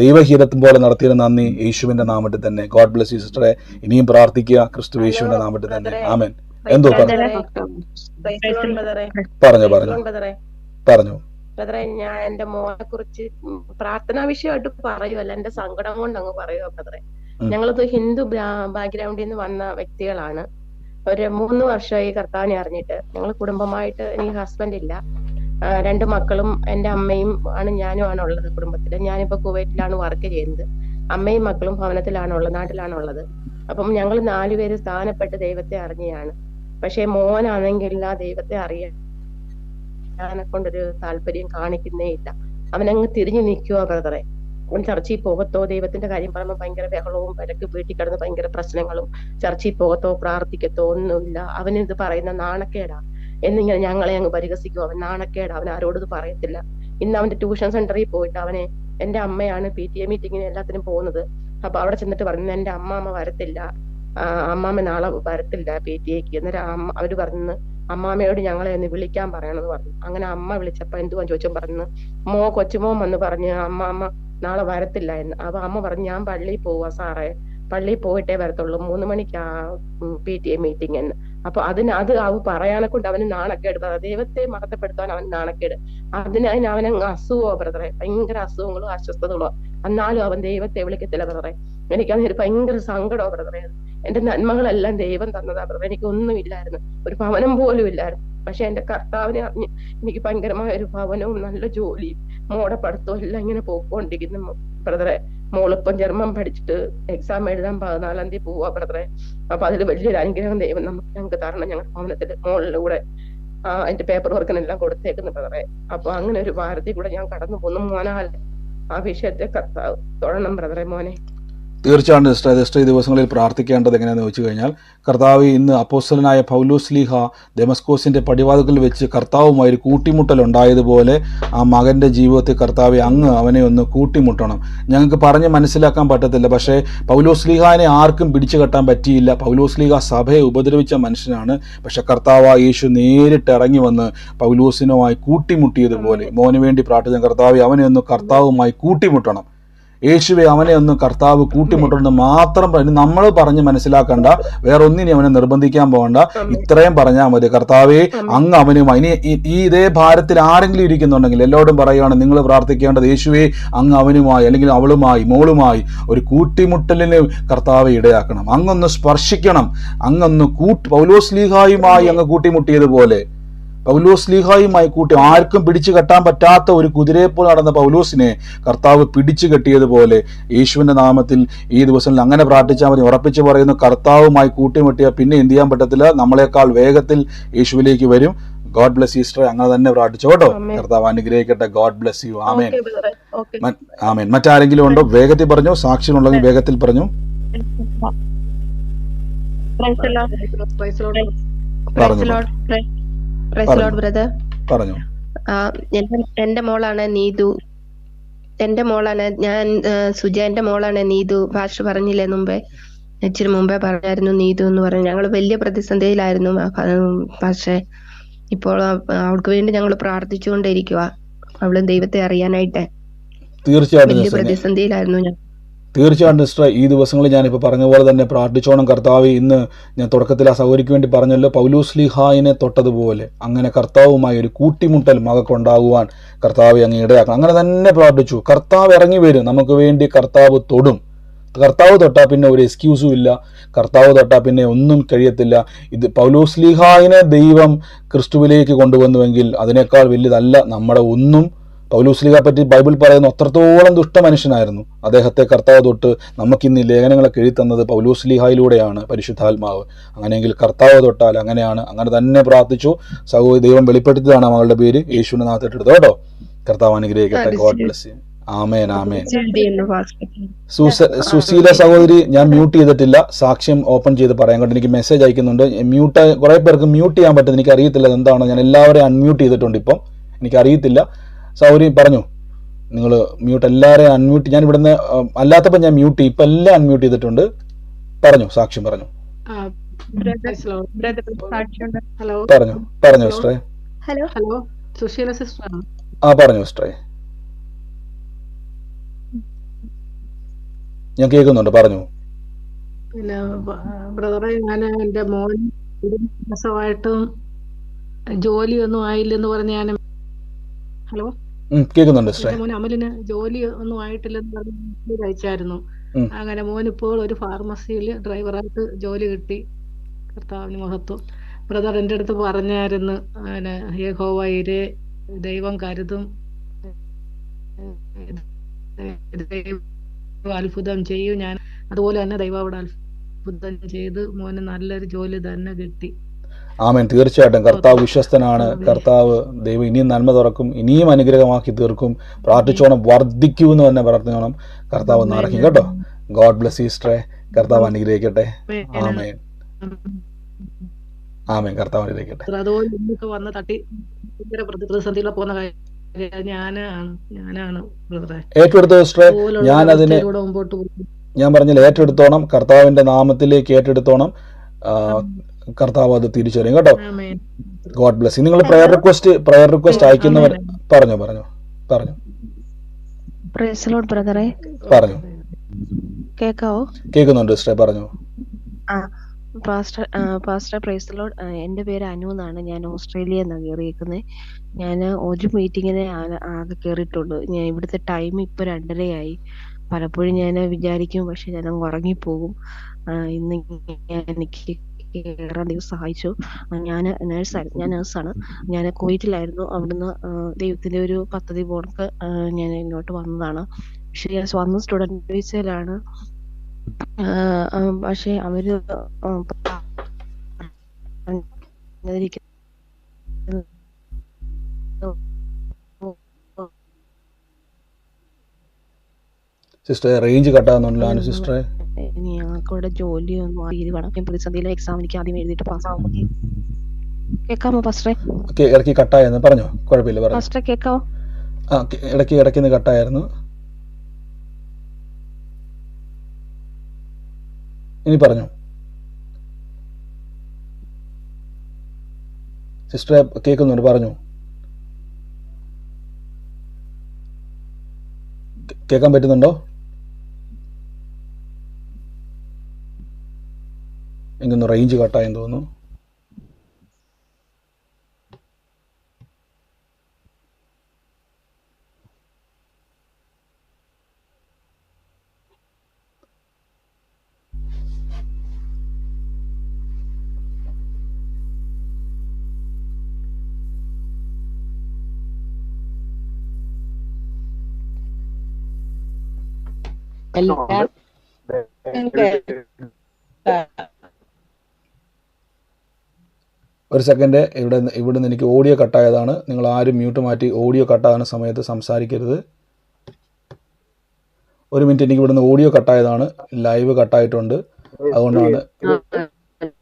ദൈവഹിതത്തും പോലെ നടത്തിയത് നന്ദി. യേശുവിന്റെ നാമത്തിൽ തന്നെ. ഗോഡ് ബ്ലസ് യു സിസ്റ്ററെ. ഇനിയും പ്രാർത്ഥിക്കുക ക്രിസ്തു യേശുവിന്റെ നാമത്തിൽ തന്നെ. ആമേൻ. എന്തോ പറഞ്ഞു ബ്രദറെ, ഞാൻ എന്റെ മോനെ കുറിച്ച് പ്രാർത്ഥനാ വിഷയമായിട്ട് പറയുമല്ല, എന്റെ സങ്കടം കൊണ്ട് അങ്ങ് പറയുക ബ്രദറെ. ഞങ്ങളത് ഹിന്ദു ബാക്ക്ഗ്രൗണ്ടിൽ നിന്ന് വന്ന വ്യക്തികളാണ്. ഒരു 3 വർഷമായി കർത്താവിനെ അറിഞ്ഞിട്ട്. ഞങ്ങൾ കുടുംബമായിട്ട്, എനിക്ക് ഹസ്ബൻഡ് ഇല്ല, 2 മക്കളും എന്റെ അമ്മയും ആണ്, ഞാനും ആണ് ഉള്ളത് കുടുംബത്തില്. ഞാനിപ്പോ കുവൈറ്റിലാണ് വർക്ക് ചെയ്യുന്നത്. അമ്മയും മക്കളും ഭവനത്തിലാണുള്ളത്, നാട്ടിലാണുള്ളത്. അപ്പം ഞങ്ങൾ 4 പേര് സ്ഥാനപ്പെട്ട് ദൈവത്തെ അറിഞ്ഞതാണ്. പക്ഷെ മോനാണെങ്കിൽ ആ ദൈവത്തെ അറിയാനെ കൊണ്ടൊരു താല്പര്യം കാണിക്കുന്നേ ഇല്ല. അവനങ്ങ് തിരിഞ്ഞു നിൽക്കുക ബ്രദറെ. അവൻ ചർച്ചയിൽ പോകത്തോ, ദൈവത്തിന്റെ കാര്യം പറയുമ്പോൾ ഭയങ്കര ബഹളവും വിലക്ക്, വീട്ടിൽ കിടന്ന് ഭയങ്കര പ്രശ്നങ്ങളും, ചർച്ചയിൽ പോകത്തോ പ്രാർത്ഥിക്കത്തോ ഒന്നുമില്ല. അവനിത് പറയുന്ന നാണക്കേടാ എന്നിങ്ങനെ ഞങ്ങളെ അങ്ങ് പരിഹസിക്കും. അവൻ നാണക്കേടാ, അവൻ ആരോടും പറയത്തില്ല. ഇന്ന് അവന്റെ ട്യൂഷൻ സെന്ററിൽ പോയിട്ട് എന്റെ അമ്മയാണ് PTA മീറ്റിങ്ങിന് എല്ലാത്തിനും പോകുന്നത്. അപ്പൊ അവിടെ ചെന്നിട്ട് പറഞ്ഞു എന്റെ അമ്മാമ്മ വരത്തില്ല, അമ്മാമ്മ നാളെ വരത്തില്ല PTAക്ക്. അന്നേരം അവര് പറഞ്ഞു അമ്മാമ്മയോട് ഞങ്ങളെ ഒന്ന് വിളിക്കാൻ പറയണമെന്ന് പറഞ്ഞു. അങ്ങനെ അമ്മ വിളിച്ചപ്പോ എന്തുവാ ചോദിച്ചും പറഞ്ഞു, കൊച്ചുമോൻ വന്ന് പറഞ്ഞ് അമ്മാമ്മ നാളെ വരത്തില്ല എന്ന്. അപ്പൊ അമ്മ പറഞ്ഞു ഞാൻ പള്ളിയിൽ പോവാ സാറേ, പള്ളിയിൽ പോയിട്ടേ വരത്തുള്ളൂ, 3 മണിക്കാ PTA മീറ്റിംഗ് എന്ന്. അപ്പൊ അത് അവ പറയാനെ കൊണ്ട് അവന് നാണക്കേട്. ദൈവത്തെ മഹത്വപ്പെടുത്താൻ അവന് നാണക്കേട്. അവനങ്ങ് അസുഖമോ ബ്രദറെ, ഭയങ്കര അസുഖങ്ങളോ അസ്വസ്ഥതകളോ. എന്നാലും അവൻ ദൈവത്തെ വിളിക്കത്തില്ല ബ്രദറെ. എനിക്കതൊരു ഭയങ്കര സങ്കടമോ ബ്രദറെ. എന്റെ നന്മകളെല്ലാം ദൈവം തന്നതാ ബ്രദറെ. എനിക്കൊന്നും ഇല്ലായിരുന്നു, ഒരു ഭവനം പോലും ഇല്ലായിരുന്നു. പക്ഷെ എന്റെ കർത്താവിനെ അറിഞ്ഞ് എനിക്ക് ഭയങ്കരമായ ഒരു ഭവനവും നല്ല ജോലിയും മോടെ പഠിത്തവും എല്ലാം ഇങ്ങനെ പോയിക്കൊണ്ടിരിക്കുന്നു ബ്രദറെ. മോളിപ്പം ജർമ്മൻ പഠിച്ചിട്ട് എക്സാം എഴുതാൻ 14-ാം തീയതി പോവാ ബ്രദറെ. അപ്പൊ അതിൽ വലിയൊരു അനുഗ്രഹം ദൈവം ഞങ്ങൾക്ക് തരണം. ഞങ്ങളുടെ ഭവനത്തില് മോളിലൂടെ അതിന്റെ പേപ്പർ വർക്കിനെല്ലാം കൊടുത്തേക്കുന്നു ബ്രദറെ. അപ്പൊ അങ്ങനെ ഒരു ഭാരത്തിൽ കൂടെ ഞാൻ കടന്നു പോകുന്നു. മോനാൽ ആ വിഷയത്തെ കർത്താവ് തൊഴണം ബ്രദറെ. മോനെ തീർച്ചയായും സിസ്റ്റർ ഈ ദിവസങ്ങളിൽ പ്രാർത്ഥിക്കേണ്ടത് എങ്ങനെയാണെന്ന് വെച്ച് കഴിഞ്ഞാൽ, കർത്താവ് ഇന്ന് അപ്പോസ്തലനായ പൗലോസ് ലീഹ ദമസ്കോസിന്റെ പടിവാതിൽക്കൽ വെച്ച് കർത്താവുമായി ഒരു കൂട്ടിമുട്ടൽ ഉണ്ടായതുപോലെ ആ മകന്റെ ജീവിതത്തിൽ കർത്താവെ അങ്ങ് അവനെ ഒന്ന് കൂട്ടിമുട്ടണം. ഞങ്ങൾക്ക് പറഞ്ഞ് മനസ്സിലാക്കാൻ പറ്റത്തില്ല, പക്ഷേ പൗലോസ് ലീഹാനെ ആർക്കും പിടിച്ചു കെട്ടാൻ പറ്റിയില്ല. പൗലോസ് ലീഹ സഭയെ ഉപദ്രവിച്ച മനുഷ്യനാണ്. പക്ഷെ കർത്താവ് യേശു നേരിട്ട് ഇറങ്ങി വന്ന് പൗലോസിനുമായി കൂട്ടിമുട്ടിയതുപോലെ മോന് വേണ്ടി പ്രാർത്ഥിച്ച കർത്താവെ അവനെ ഒന്ന് കർത്താവുമായി കൂട്ടിമുട്ടണം. യേശുവെ അവനെ ഒന്ന് കർത്താവ് കൂട്ടിമുട്ടെന്ന് മാത്രം നമ്മൾ പറഞ്ഞ് മനസ്സിലാക്കണ്ട, വേറെ ഒന്നിനും അവനെ നിർബന്ധിക്കാൻ പോകണ്ട. ഇത്രയും പറഞ്ഞാൽ മതി, കർത്താവെ അങ്ങ് അവനുമായി. ഈ ഇതേ ഭാരത്തിൽ ആരെങ്കിലും ഇരിക്കുന്നുണ്ടെങ്കിൽ എല്ലാവരും പറയുകയാണ് നിങ്ങൾ പ്രാർത്ഥിക്കേണ്ടത്, യേശുവെ അങ്ങ് അവനുമായി അല്ലെങ്കിൽ അവളുമായി മോളുമായി ഒരു കൂട്ടിമുട്ടലിന് കർത്താവെ ഇടയാക്കണം. അങ്ങൊന്ന് സ്പർശിക്കണം. അങ്ങൊന്ന് പൗലോസ് ലീഹായുമായി അങ്ങ് കൂട്ടിമുട്ടിയതുപോലെ പൗലോസ് ലീഹായുമായി കൂട്ടി ആർക്കും പിടിച്ചു കെട്ടാൻ പറ്റാത്ത ഒരു കുതിരയെപ്പോൾ നടന്ന പൗലോസിനെ കർത്താവ് പിടിച്ചു കെട്ടിയതുപോലെ യേശുവിന്റെ നാമത്തിൽ ഈ ദിവസങ്ങളിൽ അങ്ങനെ പ്രാർത്ഥിച്ചാൽ മതി. ഉറപ്പിച്ച് പറയുന്നു, കർത്താവുമായി കൂട്ടിമുട്ടിയാൽ പിന്നെ എന്ത് ചെയ്യാൻ പറ്റത്തില്ല, നമ്മളെക്കാൾ വേഗത്തിൽ യേശുവിലേക്ക് വരും. God bless you sister. അങ്ങനെ തന്നെ പ്രാർത്ഥിച്ചു കേട്ടോ. കർത്താവ് അനുഗ്രഹിക്കട്ടെ. God bless you. ആമേൻ. ആമേൻ. മറ്റാരെങ്കിലും ഉണ്ടോ? വേഗത്തിൽ പറഞ്ഞു. സാക്ഷ്യമുണ്ടെങ്കിൽ വേഗത്തിൽ പറഞ്ഞു. പറഞ്ഞു. എന്റെ മോളാണ് നീതു. ഞാൻ സുജ. എന്റെ മോളാണ് നീതു. ഭാഷ പറഞ്ഞില്ലേ മുമ്പേ, ഇച്ചിരി മുമ്പേ പറഞ്ഞായിരുന്നു നീതു എന്ന് പറഞ്ഞു. ഞങ്ങൾ വലിയ പ്രതിസന്ധിയിലായിരുന്നു. പക്ഷേ ഇപ്പോൾ അവൾക്ക് വേണ്ടി ഞങ്ങൾ പ്രാർത്ഥിച്ചുകൊണ്ടിരിക്കുക. അവളും ദൈവത്തെ അറിയാനായിട്ട് വലിയ പ്രതിസന്ധിയിലായിരുന്നു ഞാൻ. തീർച്ചയായിട്ടും സിസ്റ്റർ, ഈ ദിവസങ്ങളിൽ ഞാനിപ്പോൾ പറഞ്ഞ പോലെ തന്നെ പ്രാർത്ഥിച്ചോണം. കർത്താവ് ഇന്ന് ഞാൻ തുടക്കത്തിൽ ആ സഹോദരിക്ക് വേണ്ടി പറഞ്ഞല്ലോ, പൗലോസ് ലീഹായിനെ തൊട്ടതുപോലെ അങ്ങനെ കർത്താവുമായി ഒരു കൂട്ടിമുട്ടൽ മകൾക്കുണ്ടാകുവാൻ കർത്താവ് അങ്ങ് ഇടയാക്കണം. അങ്ങനെ തന്നെ പ്രാർത്ഥിച്ചു. കർത്താവ് ഇറങ്ങി വരും, നമുക്ക് വേണ്ടി കർത്താവ് തൊടും. കർത്താവ് തൊട്ടാൽ പിന്നെ ഒരു എക്സ്ക്യൂസും ഇല്ല. കർത്താവ് തൊട്ടാൽ പിന്നെ ഒന്നും കഴിയത്തില്ല. ഇത് പൗലോസ് ലീഹായിനെ ദൈവം ക്രിസ്തുവിലേക്ക് കൊണ്ടുവന്നുവെങ്കിൽ അതിനേക്കാൾ വലിയതല്ല നമ്മുടെ ഒന്നും. പൗലോസ് ലീഹയെ പറ്റി ബൈബിൾ പറയുന്ന അത്രത്തോളം ദുഷ്ട മനുഷ്യനായിരുന്നു. അദ്ദേഹത്തെ കർത്താവ് തൊട്ട് നമുക്കിന്ന് ഈ ലേഖനങ്ങളൊക്കെ എഴുതി തന്നത് പൗലോസ് ലീഹായിലൂടെയാണ്, പരിശുദ്ധാത്മാവ്. അങ്ങനെയെങ്കിൽ കർത്താവ് തൊട്ടാൽ അങ്ങനെയാണ്. അങ്ങനെ തന്നെ പ്രാർത്ഥിച്ചു. സഹോദരി ദൈവം വെളിപ്പെടുത്തിയതാണ് മകളുടെ പേര്. യേശുവിന്റെ നാമത്തിൽ എടുത്തു കേട്ടോ. കർത്താവ് അനുഗ്രഹിക്കട്ടെ. God bless you. ആമേൻ. ആമേൻ. സുശീല സഹോദരി, ഞാൻ മ്യൂട്ട് ചെയ്തിട്ടില്ല. സാക്ഷ്യം ഓപ്പൺ ചെയ്ത് പറയാൻ കൊണ്ട് എനിക്ക് മെസ്സേജ് അയക്കുന്നുണ്ട്. കുറെ പേർക്ക് മ്യൂട്ട് ചെയ്യാൻ പറ്റുന്നത് എനിക്ക് അറിയത്തില്ല എന്താണോ. ഞാൻ എല്ലാവരെയും അൺമ്യൂട്ട് ചെയ്തിട്ടുണ്ട്. ഇപ്പം എനിക്കറിയത്തില്ല. സൗരി പറഞ്ഞു, നിങ്ങൾ മ്യൂട്ട് എല്ലാവരെയും അൺമ്യൂട്ട്. ഞാൻ ഇവിടുന്ന് അല്ലാത്തപ്പോൾ ഞാൻ മ്യൂട്ട് ചെയ്യും. ഇപ്പം എല്ലാം അൺമ്യൂട്ട് ചെയ്തിട്ടുണ്ട്. പറഞ്ഞു, സാക്ഷ്യം പറഞ്ഞു. പറഞ്ഞു സിസ്റ്ററെ. Hello, Susheela sister. പറഞ്ഞു സിസ്റ്ററെ. ഞാൻ കേൾക്കുന്നുണ്ട്. പറഞ്ഞു. പിന്നെ ബ്രദറെ, ഞാൻ എൻ്റെ മോൻ മാസമായിട്ടും ജോലിയൊന്നും ആയില്ലെന്ന് പറഞ്ഞ് ഞാൻ ഹലോ കേൾക്കുന്നുണ്ട്. മോൻ അമലിന് ജോലി ഒന്നും ആയിട്ടില്ലെന്ന് പറഞ്ഞ് അയച്ചായിരുന്നു. അങ്ങനെ മോൻ ഇപ്പോൾ ഒരു ഫാർമസിയിൽ ഡ്രൈവറായിട്ട് ജോലി കിട്ടി. കർത്താവിന് മഹത്വം. ബ്രദർ എൻ്റെ അടുത്ത് പറഞ്ഞായിരുന്നു, അങ്ങനെ യഹോവ ഇരേ, ദൈവം കരുതും, ദൈവം അത്ഭുതം ചെയ്യും. ഞാൻ അതുപോലെ തന്നെ ദൈവം അവിടെ അത്ഭുതം ചെയ്ത് മോന് നല്ലൊരു ജോലി തന്നെ കിട്ടി. ആമേൻ. തീർച്ചയായിട്ടും കർത്താവ് വിശ്വസ്തനാണ്. കർത്താവ് ദൈവം ഇനിയും നന്മ തുറക്കും, ഇനിയും അനുഗ്രഹമാക്കി തീർക്കും. പ്രാർത്ഥിച്ചോണം, വർദ്ധിക്കുമെന്ന് തന്നെ പ്രാർത്ഥിക്കണം. കർത്താവ് നടക്കും കേട്ടോ. ഗോഡ് ബ്ലെസ് യു സിസ്റ്ററെ. കർത്താവ് അനുഗ്രഹിക്കട്ടെ. ആമേൻ. ആമേൻ. കർത്താവ് അനുഗ്രഹിക്കട്ടെ. അതുപോലെ ഇന്നൊക്കെ വന്ന് തട്ടി പ്രതിസന്ധിയിലൂടെ പോകുന്ന ഞാനാണ് ഏറ്റെടുത്തോ സിസ്റ്ററെ. ഞാനതിനെ ഞാൻ പറഞ്ഞില്ല, ഏറ്റെടുത്തോണം. കർത്താവിന്റെ നാമത്തിലേക്ക് ഏറ്റെടുത്തോണം. കർത്താവ് അത് തിരിച്ചറിയും കേട്ടോ. God bless you. നിങ്ങൾ പ്രയർ റിക്വസ്റ്റ് അയക്കുന്നവർ പറഞ്ഞു. പ്രൈസ് ലോർഡ് ബ്രദറെ. പറഞ്ഞു. കേക്കാവോ? കേൾക്കുന്നുണ്ട് സിസ്റ്റർ. പറഞ്ഞു. Pastor praise Lord. എൻ്റെ പേര് അനു എന്നാണ്. ഞാൻ ഓസ്ട്രേലിയയിൽ നിന്നാണ് കയറിയിരിക്കുന്നത്. ഞാൻ ഒരു മീറ്റിങ്ങിനെ ആകെ കയറിയിട്ടുള്ളൂ. ഞാൻ ഇവിടുത്തെ ടൈം ഇപ്പൊ 2:30 പലപ്പോഴും ഞാൻ വിചാരിക്കും, പക്ഷെ ഞാൻ ഉറങ്ങിപ്പോകും. ഇന്ന് എനിക്ക് കയറാൻ ദൈവം സഹായിച്ചു. ഞാൻ നേഴ്സാണ്. ഞാൻ കുവൈറ്റിലായിരുന്നു. അവിടുന്ന് ദൈവത്തിന്റെ ഒരു പദ്ധതി പോണക്ക് ഞാൻ ഇങ്ങോട്ട് വന്നതാണ്. പക്ഷെ ഞാൻ വന്ന സ്റ്റുഡന്റ് വിസയിലാണ്. പക്ഷെ അവര് സിസ്റ്ററെ റേഞ്ച് കട്ടാകുന്നുണ്ടല്ലോ അനു സിസ്റ്ററെ. ഞങ്ങൾക്കിവിടെ ജോലിയൊന്നും രീതി വേണം. ഞാൻ പ്രതിസന്ധിയിലെ എക്സാം എനിക്ക് ആദ്യം എഴുതിയിട്ട് പാസ്സാവുമ്പോൾ കേൾക്കാമോ പാസ്റ്ററെ? ഇടയ്ക്ക് കട്ടായെന്ന് പറഞ്ഞോ, കുഴപ്പമില്ല പറഞ്ഞു. പാസ്റ്ററെ കേൾക്കാമോ? ആ ഇടയ്ക്ക് കട്ടായിരുന്നു. ഇനി പറഞ്ഞു സിസ്റ്ററെ, കേൾക്കുന്നുണ്ട്, പറഞ്ഞു. കേൾക്കാൻ പറ്റുന്നുണ്ടോ? എനിക്കൊന്ന് റേഞ്ച് കട്ടായെന്ന് തോന്നുന്നു. ഒരു സെക്കൻഡ്, ഇവിടുന്ന് എനിക്ക് ഓഡിയോ കട്ടായതാണ്. നിങ്ങൾ ആരും മ്യൂട്ട് മാറ്റി ഓഡിയോ കട്ടാകുന്ന സമയത്ത് സംസാരിക്കരുത്. ഒരു മിനിറ്റ്, എനിക്ക് ഇവിടുന്ന് ഓഡിയോ കട്ടായതാണ്, ലൈവ് കട്ടായിട്ടുണ്ട്, അതുകൊണ്ടാണ്.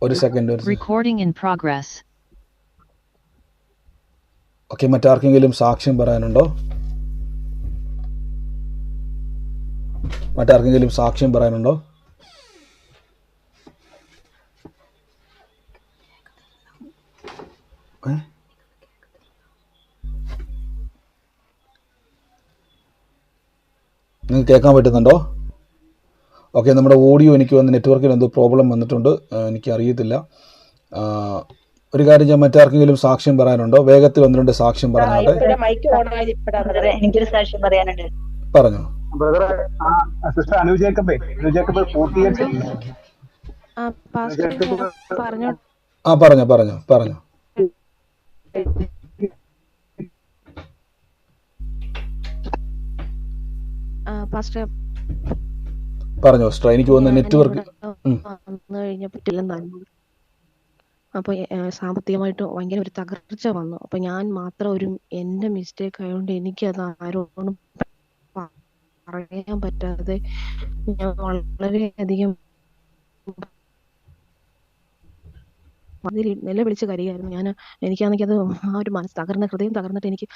ഒരു സെക്കൻഡ്. ഓക്കെ, മറ്റാർക്കെങ്കിലും സാക്ഷ്യം പറയാനുണ്ടോ? നിങ്ങൾക്ക് കേൾക്കാൻ പറ്റുന്നുണ്ടോ? ഓക്കെ, നമ്മുടെ ഓഡിയോ എനിക്ക് വന്ന് നെറ്റ്വർക്കിൽ എന്തോ പ്രോബ്ലം വന്നിട്ടുണ്ട്, എനിക്കറിയത്തില്ല. ഒരു കാര്യം, ഞാൻ മറ്റാർക്കെങ്കിലും സാക്ഷ്യം പറയാനുണ്ടോ? വേഗത്തിൽ 1-2 സാക്ഷ്യം പറഞ്ഞോട്ടെ. എനിക്കൊരു സാക്ഷ്യം പറയാനുണ്ട്. പറഞ്ഞോ. സിസ്റ്റർ അനു ജേക്കബ് 48 പറഞ്ഞോ. പറഞ്ഞോ സിസ്റ്റർ, എനിക്ക് വന്ന നെറ്റ്വർക്ക് അപ്പൊ സാമ്പത്തികമായിട്ട് ഭയങ്കര ഒരു തകർച്ച വന്നു. അപ്പൊ ഞാൻ മാത്രം എന്റെ മിസ്റ്റേക്ക് ആയതുകൊണ്ട് എനിക്കത് ആരോടും പറയാൻ പറ്റാതെ ഞാൻ വളരെയധികം നിലവിളിച്ച് കരയായിരുന്നു. എനിക്കാണെങ്കിൽ അത് ആ ഒരു ഹൃദയം തകർന്നിട്ട് എനിക്ക്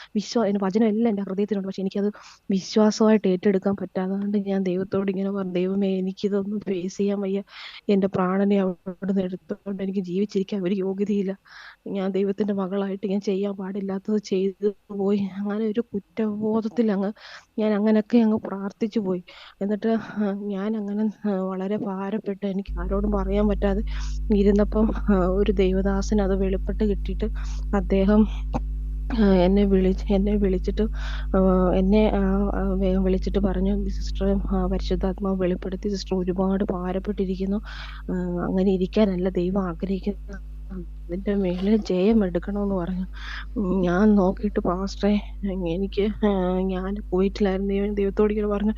വചനം എല്ലാം എൻ്റെ ഹൃദയത്തിലുണ്ട്, പക്ഷെ എനിക്കത് വിശ്വാസമായിട്ട് ഏറ്റെടുക്കാൻ പറ്റാതെ ഞാൻ ദൈവത്തോട് ഇങ്ങനെ പറഞ്ഞു, ദൈവമേ എനിക്കിതൊന്നും ഫേസ് ചെയ്യാൻ വയ്യ, എൻ്റെ പ്രാണനെ അവിടെ നിന്ന് എടുത്തുകൊണ്ട് എനിക്ക് ജീവിച്ചിരിക്കാൻ ഒരു യോഗ്യതയില്ല, ഞാൻ ദൈവത്തിന്റെ മകളായിട്ട് ഞാൻ ചെയ്യാൻ പാടില്ലാത്തത് ചെയ്തു പോയി. അങ്ങനെ ഒരു കുറ്റബോധത്തിൽ ഞാൻ അങ്ങനെയൊക്കെ പ്രാർത്ഥിച്ചു പോയി. എന്നിട്ട് ഞാൻ അങ്ങനെ വളരെ ഭാരപ്പെട്ട് എനിക്ക് ആരോടും പറയാൻ പറ്റാതെ ഇരുന്നപ്പം ഒരു ദൈവദാസൻ അത് വെളിപ്പെട്ട് കിട്ടിയിട്ട് അദ്ദേഹം എന്നെ വിളിച്ചിട്ട് പറഞ്ഞു, സിസ്റ്റർ പരിശുദ്ധാത്മാവ് വെളിപ്പെടുത്തി, സിസ്റ്റർ ഒരുപാട് ഭാരപ്പെട്ടിരിക്കുന്നു, അങ്ങനെ ഇരിക്കാനല്ല ദൈവം ആഗ്രഹിക്കുന്നത്, അതിന്റെ മേലെ ജയം എടുക്കണമെന്ന് പറഞ്ഞു. ഞാൻ നോക്കിയിട്ട് പാസ്റ്ററെ ഞാൻ പോയിട്ടില്ലായിരുന്നു. ദൈവത്തോട് ഇങ്ങനെ പറഞ്ഞു,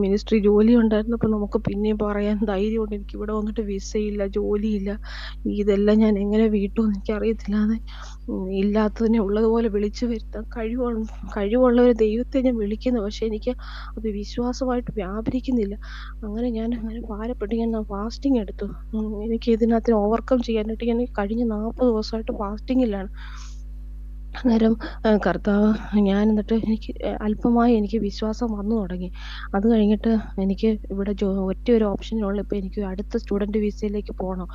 മിനിസ്ട്രി ജോലി ഉണ്ടായിരുന്നപ്പോൾ നമുക്ക് പിന്നെയും പറയാൻ ധൈര്യമുണ്ട്, എനിക്ക് ഇവിടെ വന്നിട്ട് വിസയില്ല, ജോലിയില്ല, ഇതെല്ലാം ഞാൻ എങ്ങനെ വീട്ടുമെന്ന് എനിക്കറിയത്തില്ലാതെ ഇല്ലാത്തതിനെ ഉള്ളതുപോലെ വിളിച്ചു വരുത്താൻ കഴിവുള്ള ഒരു ദൈവത്തെ ഞാൻ വിളിക്കുന്നു, പക്ഷെ എനിക്ക് അത് വിശ്വാസമായിട്ട് വ്യാപരിക്കുന്നില്ല. അങ്ങനെ ഞാൻ ഭാരപ്പെട്ട് ഞാൻ ഫാസ്റ്റിംഗ് എടുത്തു. എനിക്ക് ഇതിനകത്ത് ഓവർകം ചെയ്യാനായിട്ട് ഞാൻ കഴിഞ്ഞ 40 ദിവസമായിട്ട് ഫാസ്റ്റിങ്ങിലാണ്. അന്നേരം കർത്താവ് എന്നിട്ട് എനിക്ക് അല്പമായി എനിക്ക് വിശ്വാസം വന്നു തുടങ്ങി. അത് കഴിഞ്ഞിട്ട് എനിക്ക് ഇവിടെ ഒറ്റ ഒരു ഓപ്ഷനുള്ള, ഇപ്പൊ എനിക്ക് അടുത്ത സ്റ്റുഡന്റ് വിസയിലേക്ക് പോകണം,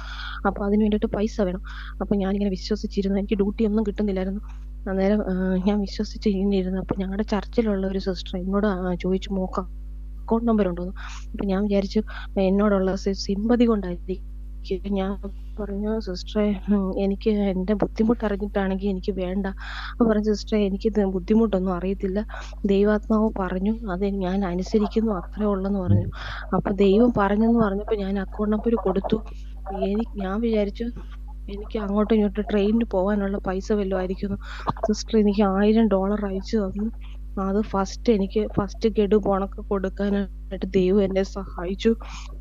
അപ്പൊ അതിന് വേണ്ടിയിട്ട് പൈസ വേണം. അപ്പൊ ഞാനിങ്ങനെ വിശ്വസിച്ചിരുന്നു, എനിക്ക് ഡ്യൂട്ടി ഒന്നും കിട്ടുന്നില്ലായിരുന്നു. അന്നേരം ഞാൻ വിശ്വസിച്ച് ഇരുന്നു. അപ്പൊ ഞങ്ങളുടെ ചർച്ചിലുള്ള ഒരു സിസ്റ്റർ എന്നോട് ചോദിച്ചു, മോക്ക അക്കൗണ്ട് നമ്പർ ഉണ്ടോന്ന്. അപ്പൊ ഞാൻ വിചാരിച്ചു എന്നോടുള്ള സിമ്പതി കൊണ്ടായിരിക്കും. ഞാൻ പറഞ്ഞു, സിസ്റ്ററെ എനിക്ക് എന്റെ ബുദ്ധിമുട്ട് അറിഞ്ഞിട്ടാണെങ്കിൽ എനിക്ക് വേണ്ട. അപ്പൊ പറഞ്ഞു, സിസ്റ്ററെ എനിക്ക് ബുദ്ധിമുട്ടൊന്നും അറിയത്തില്ല, ദൈവാത്മാവ് പറഞ്ഞു, അത് ഞാൻ അനുസരിക്കുന്നു, അത്രേ ഉള്ളെന്ന് പറഞ്ഞു. അപ്പൊ ദൈവം പറഞ്ഞെന്ന് പറഞ്ഞപ്പോ ഞാൻ അക്കൗണ്ട് നമ്പർ കൊടുത്തു. ഞാൻ വിചാരിച്ചു എനിക്ക് അങ്ങോട്ടും ഇങ്ങോട്ടും ട്രെയിനിന് പോകാനുള്ള പൈസ വല്ലതും ആയിരിക്കുന്നു. സിസ്റ്റർ എനിക്ക് $1000 അയച്ചു തന്നു. അത് ഫസ്റ്റ് ഗഡു പോണൊക്കെ കൊടുക്കാനായിട്ട് ദൈവം എന്നെ സഹായിച്ചു.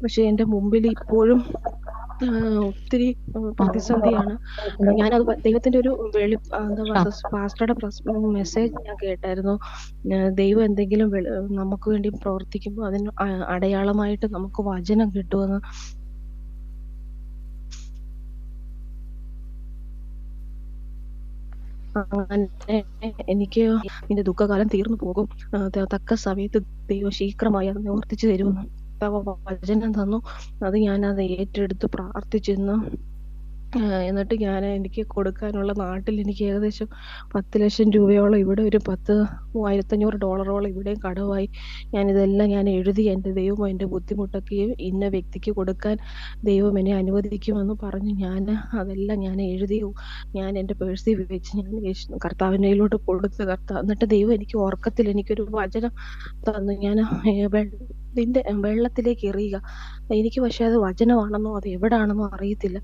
പക്ഷെ എന്റെ മുമ്പിൽ ഇപ്പോഴും ഒത്തിരി പ്രതിസന്ധിയാണ്. ഞാനത് ദൈവത്തിന്റെ ഒരു പാസ്റ്ററുടെ മെസ്സേജ് ഞാൻ കേട്ടായിരുന്നു. ദൈവം എന്തെങ്കിലും നമുക്ക് വേണ്ടി പ്രവർത്തിക്കുമ്പോൾ അതിന് അടയാളമായിട്ട് നമുക്ക് വചനം കിട്ടുമെന്ന്. അങ്ങനെ എനിക്ക് നിന്റെ ദുഃഖകാലം തീർന്നു പോകും, തക്ക സമയത്ത് ദൈവം ശീഘ്രമായി അത് നിവർത്തിച്ചു തരുമെന്ന് വചനം തന്നു. അത് ഞാനത് ഏറ്റെടുത്ത് പ്രാർത്ഥിച്ചിരുന്നു. എന്നിട്ട് എനിക്ക് കൊടുക്കാനുള്ള നാട്ടിൽ എനിക്ക് ഏകദേശം 10 ലക്ഷം രൂപയോളം, ഇവിടെ ഒരു $3,500 ഇവിടെയും കടമായി. ഞാൻ എഴുതി എൻ്റെ ദൈവം എൻ്റെ ബുദ്ധിമുട്ടൊക്കെ ഇന്ന വ്യക്തിക്ക് കൊടുക്കാൻ ദൈവം എന്നെ അനുവദിക്കുമെന്ന് പറഞ്ഞു. അതെല്ലാം ഞാൻ എഴുതി ഞാൻ എൻ്റെ പേഴ്സിൽ വെച്ച് ഞാൻ കർത്താവിനോട് കൊടുത്ത് എന്നിട്ട് ദൈവം എനിക്ക് ഉറക്കത്തിൽ എനിക്കൊരു വചനം തന്നു. ഞാൻ നിന്റെ വെള്ളത്തിലേക്ക് എറിയുക. എനിക്ക് പക്ഷെ അത് വചനമാണെന്നോ അത് എവിടാണെന്നോ അറിയത്തില്ല.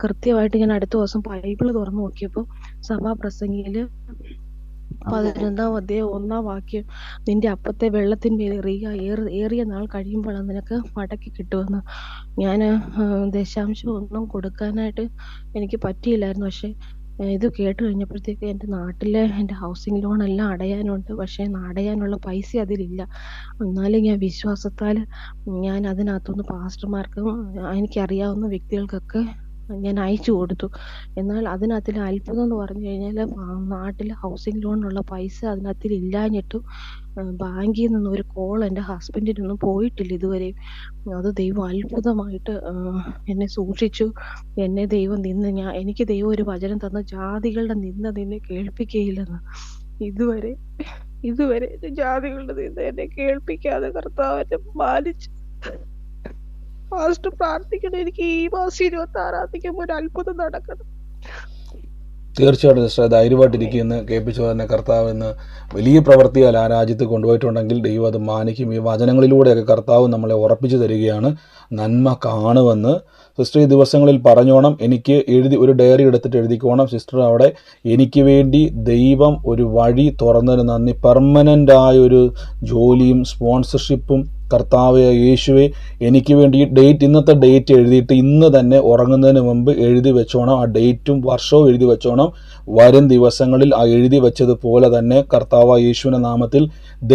കൃത്യമായിട്ട് ഞാൻ അടുത്ത ദിവസം ബൈബിള് തുറന്നു നോക്കിയപ്പോൾ സഭാപ്രസംഗിയില് 11-ാം അധ്യായം 1-ാം വാക്യം, നിന്റെ അപ്പത്തെ വെള്ളത്തിന്മേൽ എറിയുക, ഏറിയ നാൾ കഴിയുമ്പോൾ നിനക്ക് മടക്കി കിട്ടുമെന്ന്. ഞാൻ ദശാംശം ഒന്നും കൊടുക്കാനായിട്ട് എനിക്ക് പറ്റിയില്ലായിരുന്നു. പക്ഷെ ഇത് കേട്ട് കഴിഞ്ഞപ്പോഴത്തേക്ക് എൻ്റെ നാട്ടിലെ എൻ്റെ ഹൗസിംഗ് ലോൺ എല്ലാം അടയാനുണ്ട്. പക്ഷെ അടയാനുള്ള പൈസ അതിലില്ല. എന്നാലും ഞാൻ വിശ്വാസത്താൽ ഞാൻ അതിനകത്തുനിന്ന് പാസ്റ്റർമാർക്കും എനിക്കറിയാവുന്ന വ്യക്തികൾക്കൊക്കെ ഞാൻ അയച്ചു കൊടുത്തു. എന്നാൽ അതിനകത്തിലെ അത്ഭുതം എന്ന് പറഞ്ഞു കഴിഞ്ഞാൽ നാട്ടിലെ ഹൗസിംഗ് ലോണിനുള്ള പൈസ അതിനകത്തിൽ ഇല്ലാഞ്ഞിട്ടും ബാങ്കിൽ നിന്ന് ഒരു കോൾ എൻ്റെ ഹസ്ബൻഡിനൊന്നും പോയിട്ടില്ല ഇതുവരെയും. അത് ദൈവം അത്ഭുതമായിട്ട് എന്നെ സൂക്ഷിച്ചു. എന്നെ ദൈവം എനിക്ക് ദൈവം ഒരു വചനം തന്ന, ജാതികളുടെ നിന്ന നിന്നെ കേൾപ്പിക്കുകയില്ലെന്ന്. ഇതുവരെ ജാതികളുടെ നിന്ന എന്നെ കേൾപ്പിക്കാതെ കർത്താവ് എന്നെ മാനിച്ചു. ഫാസ്റ്റ് പ്രാർത്ഥിക്കണം, എനിക്ക് ഈ മാസം 26-ാം തീയതി ഒരു അത്ഭുതം നടക്കണം. തീർച്ചയായിട്ടും സിസ്റ്റർ ധൈര്യമായിട്ടിരിക്കുമെന്ന് കേൾപ്പിച്ചു തന്നെ കർത്താവ് ഇന്ന് വലിയ പ്രവൃത്തിയാൽ ആ രാജ്യത്ത് കൊണ്ടുപോയിട്ടുണ്ടെങ്കിൽ ദൈവം അത് മാനിക്കും. ഈ വചനങ്ങളിലൂടെയൊക്കെ കർത്താവ് നമ്മളെ ഉറപ്പിച്ചു തരികയാണ് നന്മ കാണുമെന്ന്. സിസ്റ്റർ ഈ ദിവസങ്ങളിൽ പറഞ്ഞോണം, എനിക്ക് ഒരു ഡയറി എടുത്തിട്ട് എഴുതിക്കോണം. സിസ്റ്റർ അവിടെ എനിക്ക് വേണ്ടി ദൈവം ഒരു വഴി തുറന്നതിന് നന്ദി. പെർമനൻ്റായൊരു ജോലിയും സ്പോൺസർഷിപ്പും കർത്താവ് യേശുവെ എനിക്ക് വേണ്ടി ഇന്നത്തെ ഡേറ്റ് എഴുതിയിട്ട് ഇന്ന് തന്നെ ഉറങ്ങുന്നതിന് മുമ്പ് എഴുതി വെച്ചോണം. ആ ഡേറ്റും വർഷവും എഴുതി വെച്ചോണം. വരും ദിവസങ്ങളിൽ ആ എഴുതി വെച്ചതുപോലെ തന്നെ കർത്താവ് യേശുവിൻ്റെ നാമത്തിൽ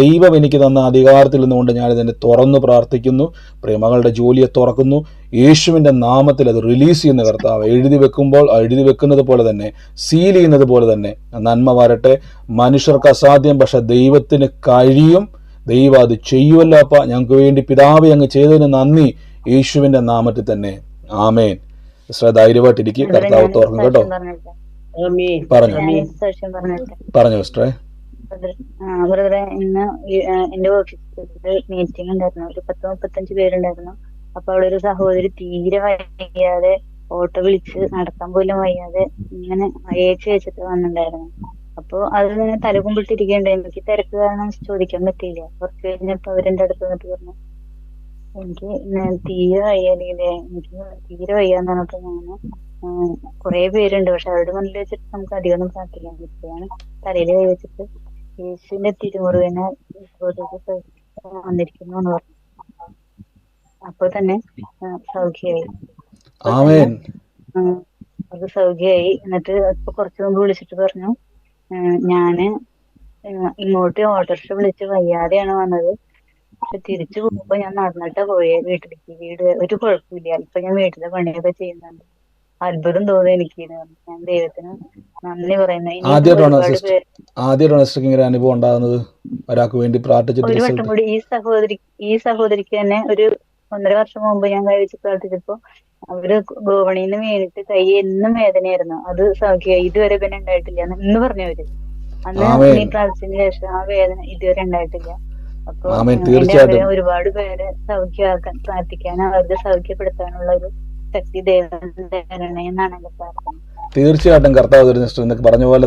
ദൈവം എനിക്ക് തന്ന അധികാരത്തിൽ നിന്നുകൊണ്ട് ഞാനിതിനെ തുറന്നു പ്രാർത്ഥിക്കുന്നു. പ്രിയമകളുടെ ജോലിയെ തുറക്കുന്നു യേശുവിൻ്റെ നാമത്തിൽ. അത് റിലീസ് ചെയ്യുന്ന കർത്താവ് എഴുതി വെക്കുമ്പോൾ എഴുതി വെക്കുന്നത് പോലെ തന്നെ സീൽ ചെയ്യുന്നത് പോലെ തന്നെ നന്മ വരട്ടെ. മനുഷ്യർക്ക് അസാധ്യം, പക്ഷെ ദൈവത്തിന് കഴിയും. ദൈവം അത് ചെയ്യുമല്ലോ അപ്പ. ഞങ്ങൾക്ക് വേണ്ടി പിതാവെ അങ്ങ് ചെയ്തതിന് നന്ദി, യേശുവിന്റെ നാമത്തിൽ തന്നെ ആമേൻ. ധൈര്യമായിട്ടിരിക്കും, കർത്താവ് തുറക്കും കേട്ടോ. പറഞ്ഞു സിസ്റ്ററെ. ബ്രദറെ, ഇന്ന് എന്റെ ഓഫീസിൽ മീറ്റിംഗ് ഉണ്ടായിരുന്നു. ഒരു 10-35 പേരുണ്ടായിരുന്നു. അപ്പൊ അവിടെ ഒരു സഹോദരി തീരെ വയ്യാതെ ഓട്ടോ വിളിച്ച് നടക്കാൻ പോലും വയ്യാതെ ഇങ്ങനെ അയച്ചു വെച്ചിട്ട് വന്നിട്ടുണ്ടായിരുന്നു. അപ്പൊ അത് ഇങ്ങനെ തലകുമ്പിട്ടിരിക്കണ്ട. എനിക്ക് തിരക്ക് കാരണം ചോദിക്കാൻ പറ്റിയില്ല. കുറച്ച് കഴിഞ്ഞപ്പോ അവരെന്റെ അടുത്ത് വന്നിട്ട് പറഞ്ഞു, എനിക്ക് തീരെ വയ്യാലേ, എനിക്ക് തീരെ വയ്യാന്ന് പറഞ്ഞപ്പോ ഞാന് കുറെ പേരുണ്ട്, പക്ഷെ അവരുടെ മുന്നിൽ വെച്ചിട്ട് നമുക്ക് അധികമൊന്നും പ്രാർത്ഥിക്കാൻ പറ്റിയാണ്. തലയിൽ കൈ വെച്ചിട്ട് യേശുവിന്റെ തിരുമുറിവിനെ വന്നിരിക്കുന്നു എന്ന് പറഞ്ഞു. അപ്പൊ തന്നെ സൗഖ്യമായി. അത് സൗഖ്യമായി. എന്നിട്ട് ഇപ്പൊ കുറച്ചു മുമ്പ് വിളിച്ചിട്ട് പറഞ്ഞു, ഞാന് ഇങ്ങോട്ട് ഓട്ടോറിക്ഷ വിളിച്ച് വയ്യാതെയാണ് വന്നത്. പക്ഷെ തിരിച്ചു പോകുമ്പോ ഞാൻ നടന്നിട്ടാ പോയേ വീട്ടിലേക്ക്. വീട് ഒരു കുഴപ്പമില്ല, ഇപ്പൊ ഞാൻ വീട്ടിലെ പണിയൊക്കെ ചെയ്യുന്നുണ്ട്. അത്ഭുതം തോന്നി എനിക്ക്. ഞാൻ ദൈവത്തിന് നന്ദി പറയുന്നത്. ആദ്യമായിട്ടാണ് അനുഭവം ഉണ്ടാകുന്നത് ഒരാൾക്ക് വേണ്ടി പ്രാർത്ഥിച്ചിട്ട്. ഒരു വട്ടം കൂടി ഈ സഹോദരിക്ക് തന്നെ ഒരു 1.5 വർഷം മുമ്പ് ഞാൻ കഴിച്ച് പ്രാർത്ഥിച്ചപ്പോ അവര് ഗോവണിന്ന് വീണിട്ട് കൈ എന്നും വേദനയായിരുന്നു. അത് സൗഖ്യമായി. ഇതുവരെ പിന്നെ ഉണ്ടായിട്ടില്ല എന്ന് പറഞ്ഞവര്. അന്ന് നീ പ്രാർത്ഥിച്ചതിന് ശേഷം ആ വേദന ഇതുവരെ ഉണ്ടായിട്ടില്ല. അപ്പൊ ഒരുപാട് പേരെ സൗഖ്യമാക്കാൻ പ്രാർത്ഥിക്കാനും അവർക്ക് സൗഖ്യപ്പെടുത്താനുള്ള ഒരു ശക്തി ദൈവം തരണേ എന്നാണ് എന്റെ പ്രാർത്ഥന. തീർച്ചയായിട്ടും കർത്താവ് തരുന്ന സിസ്റ്റർ എന്നൊക്കെ പറഞ്ഞ പോലെ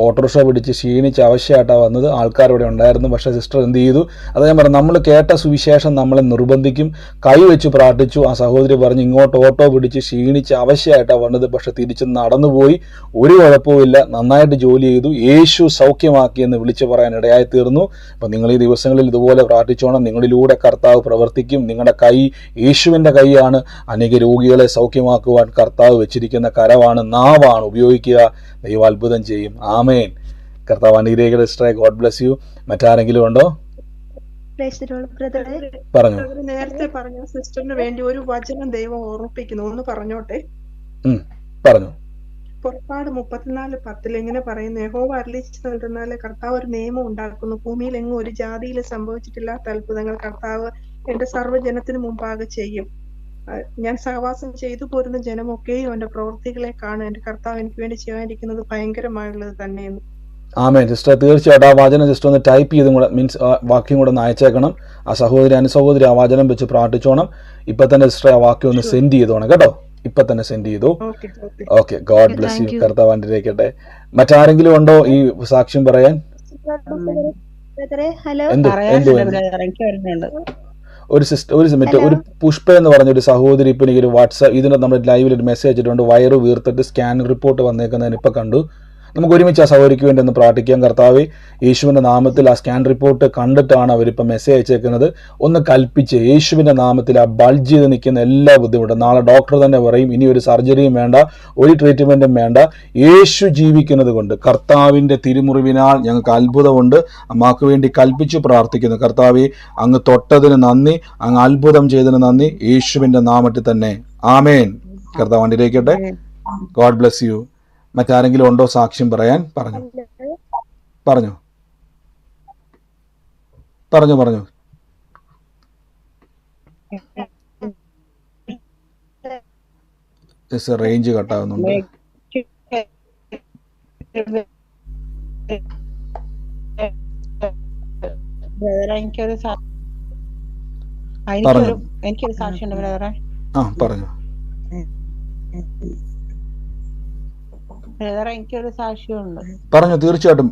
ഓട്ടോറിക്ഷ പിടിച്ച് ക്ഷീണിച്ച് അവശ്യമായിട്ടാണ് വന്നത്. ആൾക്കാരിവിടെ ഉണ്ടായിരുന്നു. പക്ഷേ സിസ്റ്റർ എന്ത് ചെയ്തു? അത് ഞാൻ പറഞ്ഞു, നമ്മൾ കേട്ട സുവിശേഷം നമ്മളെ നിർബന്ധിക്കും. കൈവച്ച് പ്രാർത്ഥിച്ചു. ആ സഹോദരി പറഞ്ഞു ഇങ്ങോട്ട് ഓട്ടോ പിടിച്ച് ക്ഷീണിച്ച് അവശ്യമായിട്ടാണ് വന്നത്, പക്ഷെ തിരിച്ച് നടന്നുപോയി, ഒരു കുഴപ്പമില്ല, നന്നായിട്ട് ജോലി ചെയ്തു, യേശു സൗഖ്യമാക്കിയെന്ന് വിളിച്ചു പറയാൻ ഇടയായി തീർന്നു. അപ്പം നിങ്ങൾ ഈ ദിവസങ്ങളിൽ ഇതുപോലെ പ്രാർത്ഥിച്ചോണം. നിങ്ങളിലൂടെ കർത്താവ് പ്രവർത്തിക്കും. നിങ്ങളുടെ കൈ യേശുവിൻ്റെ കൈയാണ്. അനേക രോഗികളെ സൗഖ്യമാക്കുവാൻ കർത്താവ് വെച്ചിരിക്കുന്ന കരമാണ്, നാവാണ്. ഉപയോഗിക്കുക. ദൈവം അത്ഭുതം ചെയ്യും. ആമേൻ. കർത്താവ് അനുഗ്രഹിക്കട്ടെ സിസ്റ്ററെ. God bless U. മറ്റാരെങ്കിലും ഉണ്ടോ? പറഞ്ഞു. നേരത്തെ പറഞ്ഞ സിസ്റ്ററിന് വേണ്ടി ഒരു വചനം ദൈവം ഓർമ്മിപ്പിക്കുന്നു, ഒന്ന് പറഞ്ഞോട്ടെ. പറഞ്ഞു. പുറപ്പാട് 34:10 ഇങ്ങനെ പറയുന്നു, യഹോവ അരുളിച്ചെന്നാല് കർത്താവ് ഒരു നിയമം ഉണ്ടാക്കുന്നു, ഭൂമിയിൽ എങ്ങും ഒരു ജാതിയിൽ സംഭവിച്ചിട്ടില്ലാത്ത അത്ഭുതങ്ങൾ കർത്താവ് എന്റെ സർവ്വജനത്തിന് മുമ്പാകെ ചെയ്യും. ഞാൻ സഹവാസം ചെയ്തു പോരുന്ന ജനമൊക്കെയും എന്റെ പ്രവൃത്തികളെ കാണും. എന്റെ കർത്താവ് എനിക്ക് വേണ്ടി ചെയ്യാനിരിക്കുന്നത് ഭയങ്കരമായുള്ളത് തന്നെയെന്ന്. ആമേൻ. സിസ്റ്റർ തീർച്ചയായിട്ടും ആ വചനം ജസ്റ്റ് ഒന്ന് ടൈപ്പ് ചെയ്തും കൂടെ, മീൻസ് വാക്യം കൂടെ ഒന്ന് അയച്ചേക്കണം. ആ സഹോദരി അനുസഹോദരി ആ വചനം വെച്ച് പ്രാർത്ഥിച്ചോണം. ഇപ്പം തന്നെ സിസ്റ്റർ ആ വാക്യം ഒന്ന് സെൻഡ് ചെയ്തോണം കേട്ടോ. ഇപ്പം തന്നെ സെൻഡ് ചെയ്തു. ഓക്കെ. God bless you. കർത്താവ് അനുഗ്രഹിക്കട്ടെ. മറ്റാരെങ്കിലും ഉണ്ടോ ഈ സാക്ഷ്യം പറയാൻ? ഒരു സിസ്റ്റർ, ഒരു മിനിറ്റ്, ഒരു പുഷ്പ എന്ന് പറഞ്ഞ ഒരു സഹോദരി ഇപ്പം എനിക്കൊരു വാട്സാപ്പ് ഇതിന് നമ്മുടെ ലൈവിൽ ഒരു മെസ്സേജ് ഇട്ടിട്ടുണ്ട്. വയറ് വീർത്തിട്ട് സ്കാൻ റിപ്പോർട്ട് വന്നേക്കുന്നതിന് ഇപ്പം കണ്ടു. നമുക്ക് ഒരുമിച്ച് ആ സഹോദരിക്ക് വേണ്ടി ഒന്ന് പ്രാർത്ഥിക്കാം. കർത്താവേ, യേശുവിൻ്റെ നാമത്തിൽ ആ സ്കാൻ റിപ്പോർട്ട് കണ്ടിട്ടാണ് അവരിപ്പം മെസ്സേജ് അയച്ചേക്കുന്നത്. ഒന്ന് കൽപ്പിച്ച് യേശുവിൻ്റെ നാമത്തിൽ ആ ബൾജ് ചെയ്ത് നിൽക്കുന്ന എല്ലാ ബുദ്ധിമുട്ടും, നാളെ ഡോക്ടർ തന്നെ പറയും ഇനി ഒരു സർജറിയും വേണ്ട, ഒരു ട്രീറ്റ്മെൻറ്റും വേണ്ട, യേശു ജീവിക്കുന്നത് കൊണ്ട് കർത്താവിൻ്റെ തിരുമുറിവിനാൽ ഞങ്ങൾക്ക് അത്ഭുതമുണ്ട്. അമ്മക്ക് വേണ്ടി കൽപ്പിച്ചു പ്രാർത്ഥിക്കുന്നു. കർത്താവേ, അങ്ങ് തൊട്ടതിന് നന്ദി, അങ്ങ് അത്ഭുതം ചെയ്തതിന് നന്ദി, യേശുവിൻ്റെ നാമത്തിൽ തന്നെ. ആമേൻ. കർത്താവ് വണ്ടിയിലേക്കട്ടെ. God bless U. മറ്റാരെങ്കിലും ഉണ്ടോ സാക്ഷ്യം പറയാൻ? പറഞ്ഞു പറഞ്ഞു പറഞ്ഞു പറഞ്ഞു റേഞ്ച് കട്ടാകുന്നുണ്ട്. എനിക്കൊരു സാക്ഷിയുണ്ട് ബ്രദറെ. പറഞ്ഞു ബ്രദറെ, എനിക്കൊരു സാക്ഷ്യമുണ്ട്. പറഞ്ഞു. തീർച്ചയായിട്ടും.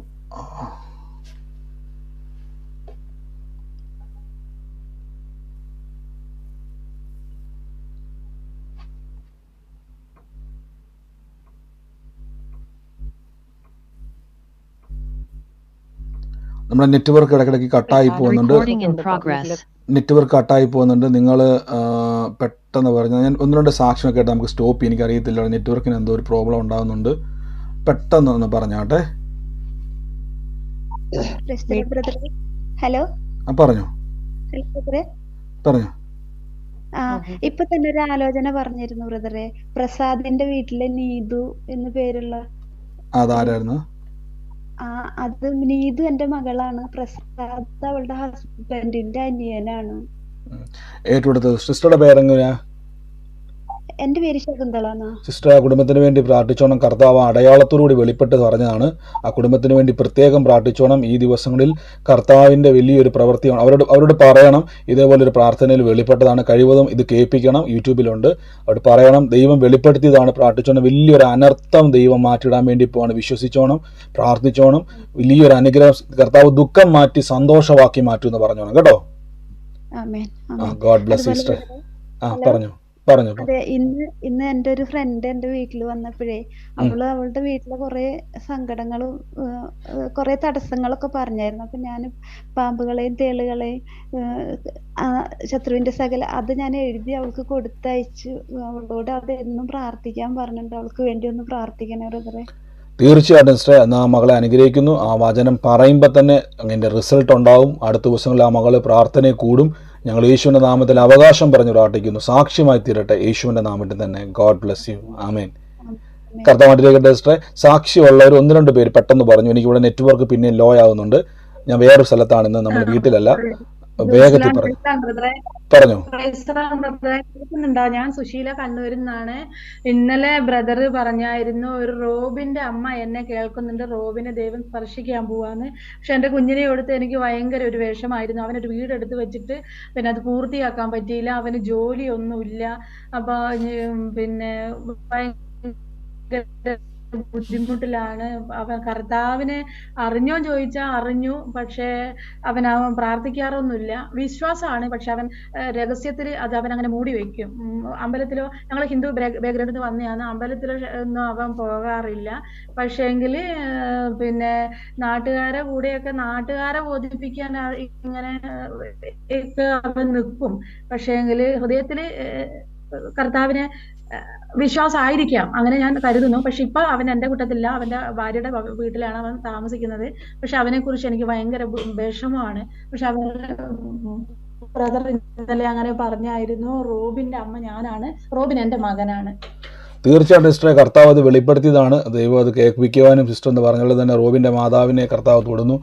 നമ്മുടെ നെറ്റ്വർക്ക് ഇടയ്ക്കിടയ്ക്ക് കട്ടായി പോകുന്നുണ്ട്. നെറ്റ്വർക്ക് കട്ടായി പോകുന്നുണ്ട്. നിങ്ങൾ പെട്ടെന്ന് പറഞ്ഞാൽ ഞാൻ ഒന്ന് രണ്ട് സാക്ഷ്യമൊക്കെ ആയിട്ട് നമുക്ക് സ്റ്റോപ്പ് ചെയ്യാൻ എനിക്കറിയത്തില്ല. നെറ്റ്വർക്കിന് എന്തോ ഒരു പ്രോബ്ലം ഉണ്ടാകുന്നുണ്ട്. പെട്ടെന്ന് ഒന്ന് പറഞ്ഞാട്ടെ. ഹലോ, പറഞ്ഞു പറഞ്ഞു. ഇപ്പൊ തന്നെ ഒരു ആലോചന പറഞ്ഞിരുന്നു ബ്രദറെ. പ്രസാദിന്റെ വീട്ടിലെ നീതു എന്ന് പേരുള്ള അതാരായിരുന്നു? അത് നീതു എന്റെ മകളാണ്. പ്രസാദ് അവളുടെ ഹസ്ബൻഡിന്റെ അനിയനാണ്. ഏറ്റെടുത്തത്. സിസ്റ്ററുടെ പേരെങ്ങനെയാ? എന്റെ പേര് ശകുന്തള. സിസ്റ്റർ ആ കുടുംബത്തിന് വേണ്ടി പ്രാർത്ഥിച്ചോണം. കർത്താവ് അടയാളത്തോടുകൂടി വെളിപ്പെട്ട് പറഞ്ഞതാണ്. ആ കുടുംബത്തിന് വേണ്ടി പ്രത്യേകം പ്രാർത്ഥിച്ചോണം. ഈ ദിവസങ്ങളിൽ കർത്താവിൻ്റെ വലിയൊരു പ്രവൃത്തിയാണ്. അവരോട് പറയണം ഇതേപോലെ ഒരു പ്രാർത്ഥനയിൽ വെളിപ്പെട്ടതാണ്, കഴിവതും ഇത് കേൾപ്പിക്കണം. യൂട്യൂബിലുണ്ട്. അവിടെ പറയണം ദൈവം വെളിപ്പെടുത്തിയതാണ്. പ്രാർത്ഥിച്ചോണം. വലിയൊരു അനർത്ഥം ദൈവം മാറ്റിടാൻ വേണ്ടി പോവാണ്. വിശ്വസിച്ചോണം, പ്രാർത്ഥിച്ചോണം. വലിയൊരു അനുഗ്രഹം കർത്താവ് ദുഃഖം മാറ്റി സന്തോഷമാക്കി മാറ്റുമെന്ന് പറഞ്ഞോണം കേട്ടോ. God bless sister. പറഞ്ഞു പറഞ്ഞു. അതെ, ഇന്ന് എന്റെ ഒരു ഫ്രണ്ട് എന്റെ വീട്ടിൽ വന്നപ്പോഴേ അവളുടെ വീട്ടിലെ കുറെ സങ്കടങ്ങളും കുറെ തടസ്സങ്ങളൊക്കെ പറഞ്ഞായിരുന്നു. അപ്പൊ ഞാൻ പാമ്പുകളെയും തേളുകളെയും ശത്രുവിന്റെ സകല അത് ഞാൻ എഴുതി അവൾക്ക് കൊടുത്തയച്ചു. അവളോട് അത് എന്നും പ്രാർത്ഥിക്കാൻ പറഞ്ഞിട്ടുണ്ട്. അവൾക്ക് വേണ്ടി ഒന്ന് പ്രാർത്ഥിക്കണേ ബ്രദറെ. തീർച്ചയായിട്ടും സിസ്റ്റർ. എന്നാൽ ആ മകളെ അനുഗ്രഹിക്കുന്നു. ആ വചനം പറയുമ്പോൾ തന്നെ അതിൻ്റെ റിസൾട്ട് ഉണ്ടാവും. അടുത്ത ദിവസങ്ങളിൽ ആ മകൾ പ്രാർത്ഥനയെ കൂടും. ഞങ്ങൾ യേശുവിൻ്റെ നാമത്തിൽ അവകാശം പറഞ്ഞു പ്രാർത്ഥിക്കുന്നു. സാക്ഷ്യമായി തീരട്ടെ യേശുവിൻ്റെ നാമത്തിൽ തന്നെ. God bless you. ആമേൻ. കർത്താവായിട്ടിരിക്കട്ടെ സിസ്റ്ററെ. സാക്ഷിയുള്ളവർ ഒന്ന് രണ്ട് പേര് പെട്ടെന്ന് പറഞ്ഞു. എനിക്കിവിടെ നെറ്റ്വർക്ക് പിന്നെ ലോ ആവുന്നുണ്ട്. ഞാൻ വേറൊരു സ്ഥലത്താണ്, ഇന്ന് നമ്മുടെ വീട്ടിലല്ല. വേഗത്തിൽ പറഞ്ഞു. ഞാൻ സുശീല കണ്ണൂരിൽ നിന്നാണ്. ഇന്നലെ ബ്രദർ പറഞ്ഞായിരുന്നു ഒരു റോബിന്റെ അമ്മ എന്നെ കേൾക്കുന്നുണ്ട്, റോബിനെ ദൈവം സ്പർശിക്കാൻ പോവാന്ന്. പക്ഷെ എന്റെ കുഞ്ഞിനെ കൊടുത്ത് എനിക്ക് ഭയങ്കര ഒരു വിഷമായിരുന്നു. അവനൊരു വീടെടുത്ത് വെച്ചിട്ട് പിന്നെ അത് പൂർത്തിയാക്കാൻ പറ്റിയില്ല. അവന് ജോലിയൊന്നുമില്ല. അപ്പൊ പിന്നെ ബുദ്ധിമുട്ടിലാണ്. അവൻ കർത്താവിനെ അറിഞ്ഞോ ചോദിച്ചാൽ അറിഞ്ഞു, പക്ഷേ അവൻ പ്രാർത്ഥിക്കാറൊന്നുമില്ല. വിശ്വാസമാണ്, പക്ഷെ അവൻ രഹസ്യത്തിൽ അത് അവൻ അങ്ങനെ മൂടി വെക്കും. അമ്പലത്തിലോ, ഞങ്ങൾ ഹിന്ദു ബാക്ക്ഗ്രൗണ്ടിൽ നിന്ന് വന്നതാണ്, അമ്പലത്തിലോ ഒന്നും അവൻ പോകാറില്ല. പക്ഷേങ്കിൽ പിന്നെ നാട്ടുകാരെ കൂടെയൊക്കെ നാട്ടുകാരെ ബോധിപ്പിക്കാൻ ഇങ്ങനെ ഒക്കെ അവൻ നിൽക്കും. പക്ഷേങ്കിൽ ഹൃദയത്തിൽ കർത്താവിനെ വിശ്വാസമായിരിക്കാം, അങ്ങനെ ഞാൻ കരുതുന്നു. പക്ഷെ ഇപ്പൊ അവൻ എന്റെ കൂട്ടത്തില്ല, അവന്റെ ഭാര്യയുടെ വീട്ടിലാണ് അവൻ താമസിക്കുന്നത്. പക്ഷെ അവനെ കുറിച്ച് എനിക്ക് ഭയങ്കര വിഷമമാണ്. പക്ഷെ അവൻ ബ്രദർ ഇന്നലെ അങ്ങനെ പറഞ്ഞായിരുന്നു, റോബിന്റെ അമ്മ ഞാനാണ്, റോബിൻ എന്റെ മകനാണ്. തീർച്ചയായിട്ടും സിസ്റ്ററെ, കർത്താവ് അത് വെളിപ്പെടുത്തിയതാണ്. ദൈവം അത് കേൾപ്പിക്കുവാനും സിസ്റ്റർ എന്ന് പറഞ്ഞത് തന്നെ റോബിൻ്റെ മാതാവിനെ കർത്താവ് തൊടുന്നു.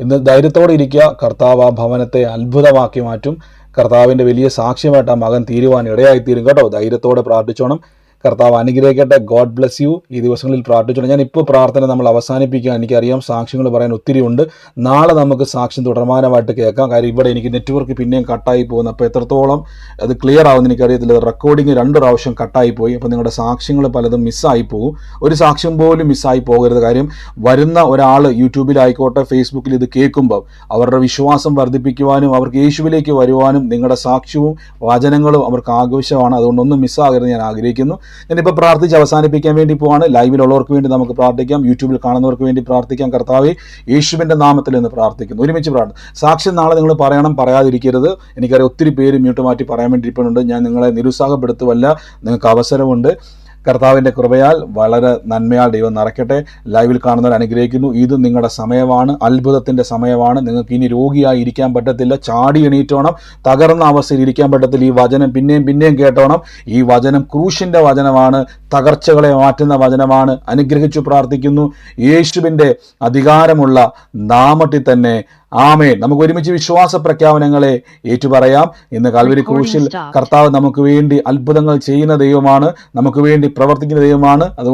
ഇന്ന് ധൈര്യത്തോടെ ഇരിക്കുക. കർത്താവ് ആ ഭവനത്തെ അത്ഭുതമാക്കി മാറ്റും. കർത്താവിൻ്റെ വലിയ സാക്ഷ്യമായിട്ട് ആ മകൻ തീരുവാൻ ഇടയായിത്തീരും കേട്ടോ. ധൈര്യത്തോടെ പ്രാർത്ഥിച്ചോണം. കർത്താവ് അനുഗ്രഹിക്കട്ടെ. God bless U. ഈ ദിവസങ്ങളിൽ പ്രാർത്ഥിച്ചോണം. ഞാൻ ഇപ്പോൾ പ്രാർത്ഥന നമ്മൾ അവസാനിപ്പിക്കുക. എനിക്കറിയാം സാക്ഷ്യങ്ങൾ പറയാൻ ഒത്തിരി ഉണ്ട്. നാളെ നമുക്ക് സാക്ഷ്യം തുടർമാനമായിട്ട് കേൾക്കാം. കാര്യം ഇവിടെ എനിക്ക് നെറ്റ്വർക്ക് പിന്നെയും കട്ടായി പോകുന്നു. അപ്പോൾ എത്രത്തോളം അത് ക്ലിയർ ആവുമെന്ന് എനിക്കറിയത്തില്ല. റെക്കോർഡിങ് 2 പ്രാവശ്യം കട്ടായി പോയി. അപ്പോൾ നിങ്ങളുടെ സാക്ഷ്യങ്ങൾ പലതും മിസ്സായി പോകും. ഒരു സാക്ഷ്യം പോലും മിസ്സായി പോകരുത്. കാര്യം വരുന്ന ഒരാൾ യൂട്യൂബിലായിക്കോട്ടെ ഫേസ്ബുക്കിൽ ഇത് കേൾക്കുമ്പോൾ അവരുടെ വിശ്വാസം വർദ്ധിപ്പിക്കുവാനും അവർക്ക് യേശുവിലേക്ക് വരുവാനും നിങ്ങളുടെ സാക്ഷ്യവും വചനങ്ങളും അവർക്ക് ആവശ്യമാണ്. അതുകൊണ്ടൊന്നും മിസ്സാകരുത് ഞാൻ ആഗ്രഹിക്കുന്നു. ഞാനിപ്പോൾ പ്രാർത്ഥിച്ച് അവസാനിപ്പിക്കാൻ വേണ്ടി പോവാണ്. ലൈവിലുള്ളവർക്ക് വേണ്ടി നമുക്ക് പ്രാർത്ഥിക്കാം, യൂട്യൂബിൽ കാണുന്നവർക്ക് വേണ്ടി പ്രാർത്ഥിക്കാം. കർത്താവേ, യേശുവിൻ്റെ നാമത്തിൽ നിന്ന് പ്രാർത്ഥിക്കുന്നു. ഒരുമിച്ച് പ്രാർത്ഥന. സാക്ഷ്യം നാളെ നിങ്ങൾ പറയണം, പറയാതിരിക്കരുത്. എനിക്കറിയാം ഒത്തിരി പേര് മ്യൂട്ട് മാറ്റി പറയാൻ വേണ്ടി ഇരിപ്പുണ്ട്. ഞാൻ നിങ്ങളെ നിരുത്സാഹപ്പെടുത്തുവല്ല, നിങ്ങൾക്ക് അവസരമുണ്ട്. കർത്താവിൻ്റെ കൃപയാൽ വളരെ നന്മയാൽ ദൈവം നിറയ്ക്കട്ടെ. ലൈവിൽ കാണുന്നവർ അനുഗ്രഹിക്കുന്നു. ഇത് നിങ്ങളുടെ സമയമാണ്, അത്ഭുതത്തിൻ്റെ സമയമാണ്. നിങ്ങൾക്ക് ഇനി രോഗിയായി ഇരിക്കാൻ പറ്റത്തില്ല, ചാടി എണീറ്റോണം. തകർന്ന അവസ്ഥയിൽ ഇരിക്കാൻ പറ്റത്തില്ല. ഈ വചനം പിന്നെയും കേട്ടോണം. ഈ വചനം ക്രൂശിൻ്റെ വചനമാണ്, തകർച്ചകളെ മാറ്റുന്ന വചനമാണ്. അനുഗ്രഹിച്ചു പ്രാർത്ഥിക്കുന്നു യേശുവിൻ്റെ അധികാരമുള്ള നാമത്തിൽ തന്നെ. ആമേൻ. നമുക്ക് ഒരുമിച്ച് വിശ്വാസ പ്രഖ്യാപനങ്ങളെ ഏറ്റുപറയാം. ഇന്ന് കൽവരി ക്രൂശിൽ കർത്താവ് നമുക്ക് വേണ്ടി അത്ഭുതങ്ങൾ ചെയ്യുന്ന ദൈവമാണ്, നമുക്ക് വേണ്ടി പ്രവർത്തിക്കുന്ന ദൈവമാണ്. അതുകൊണ്ട്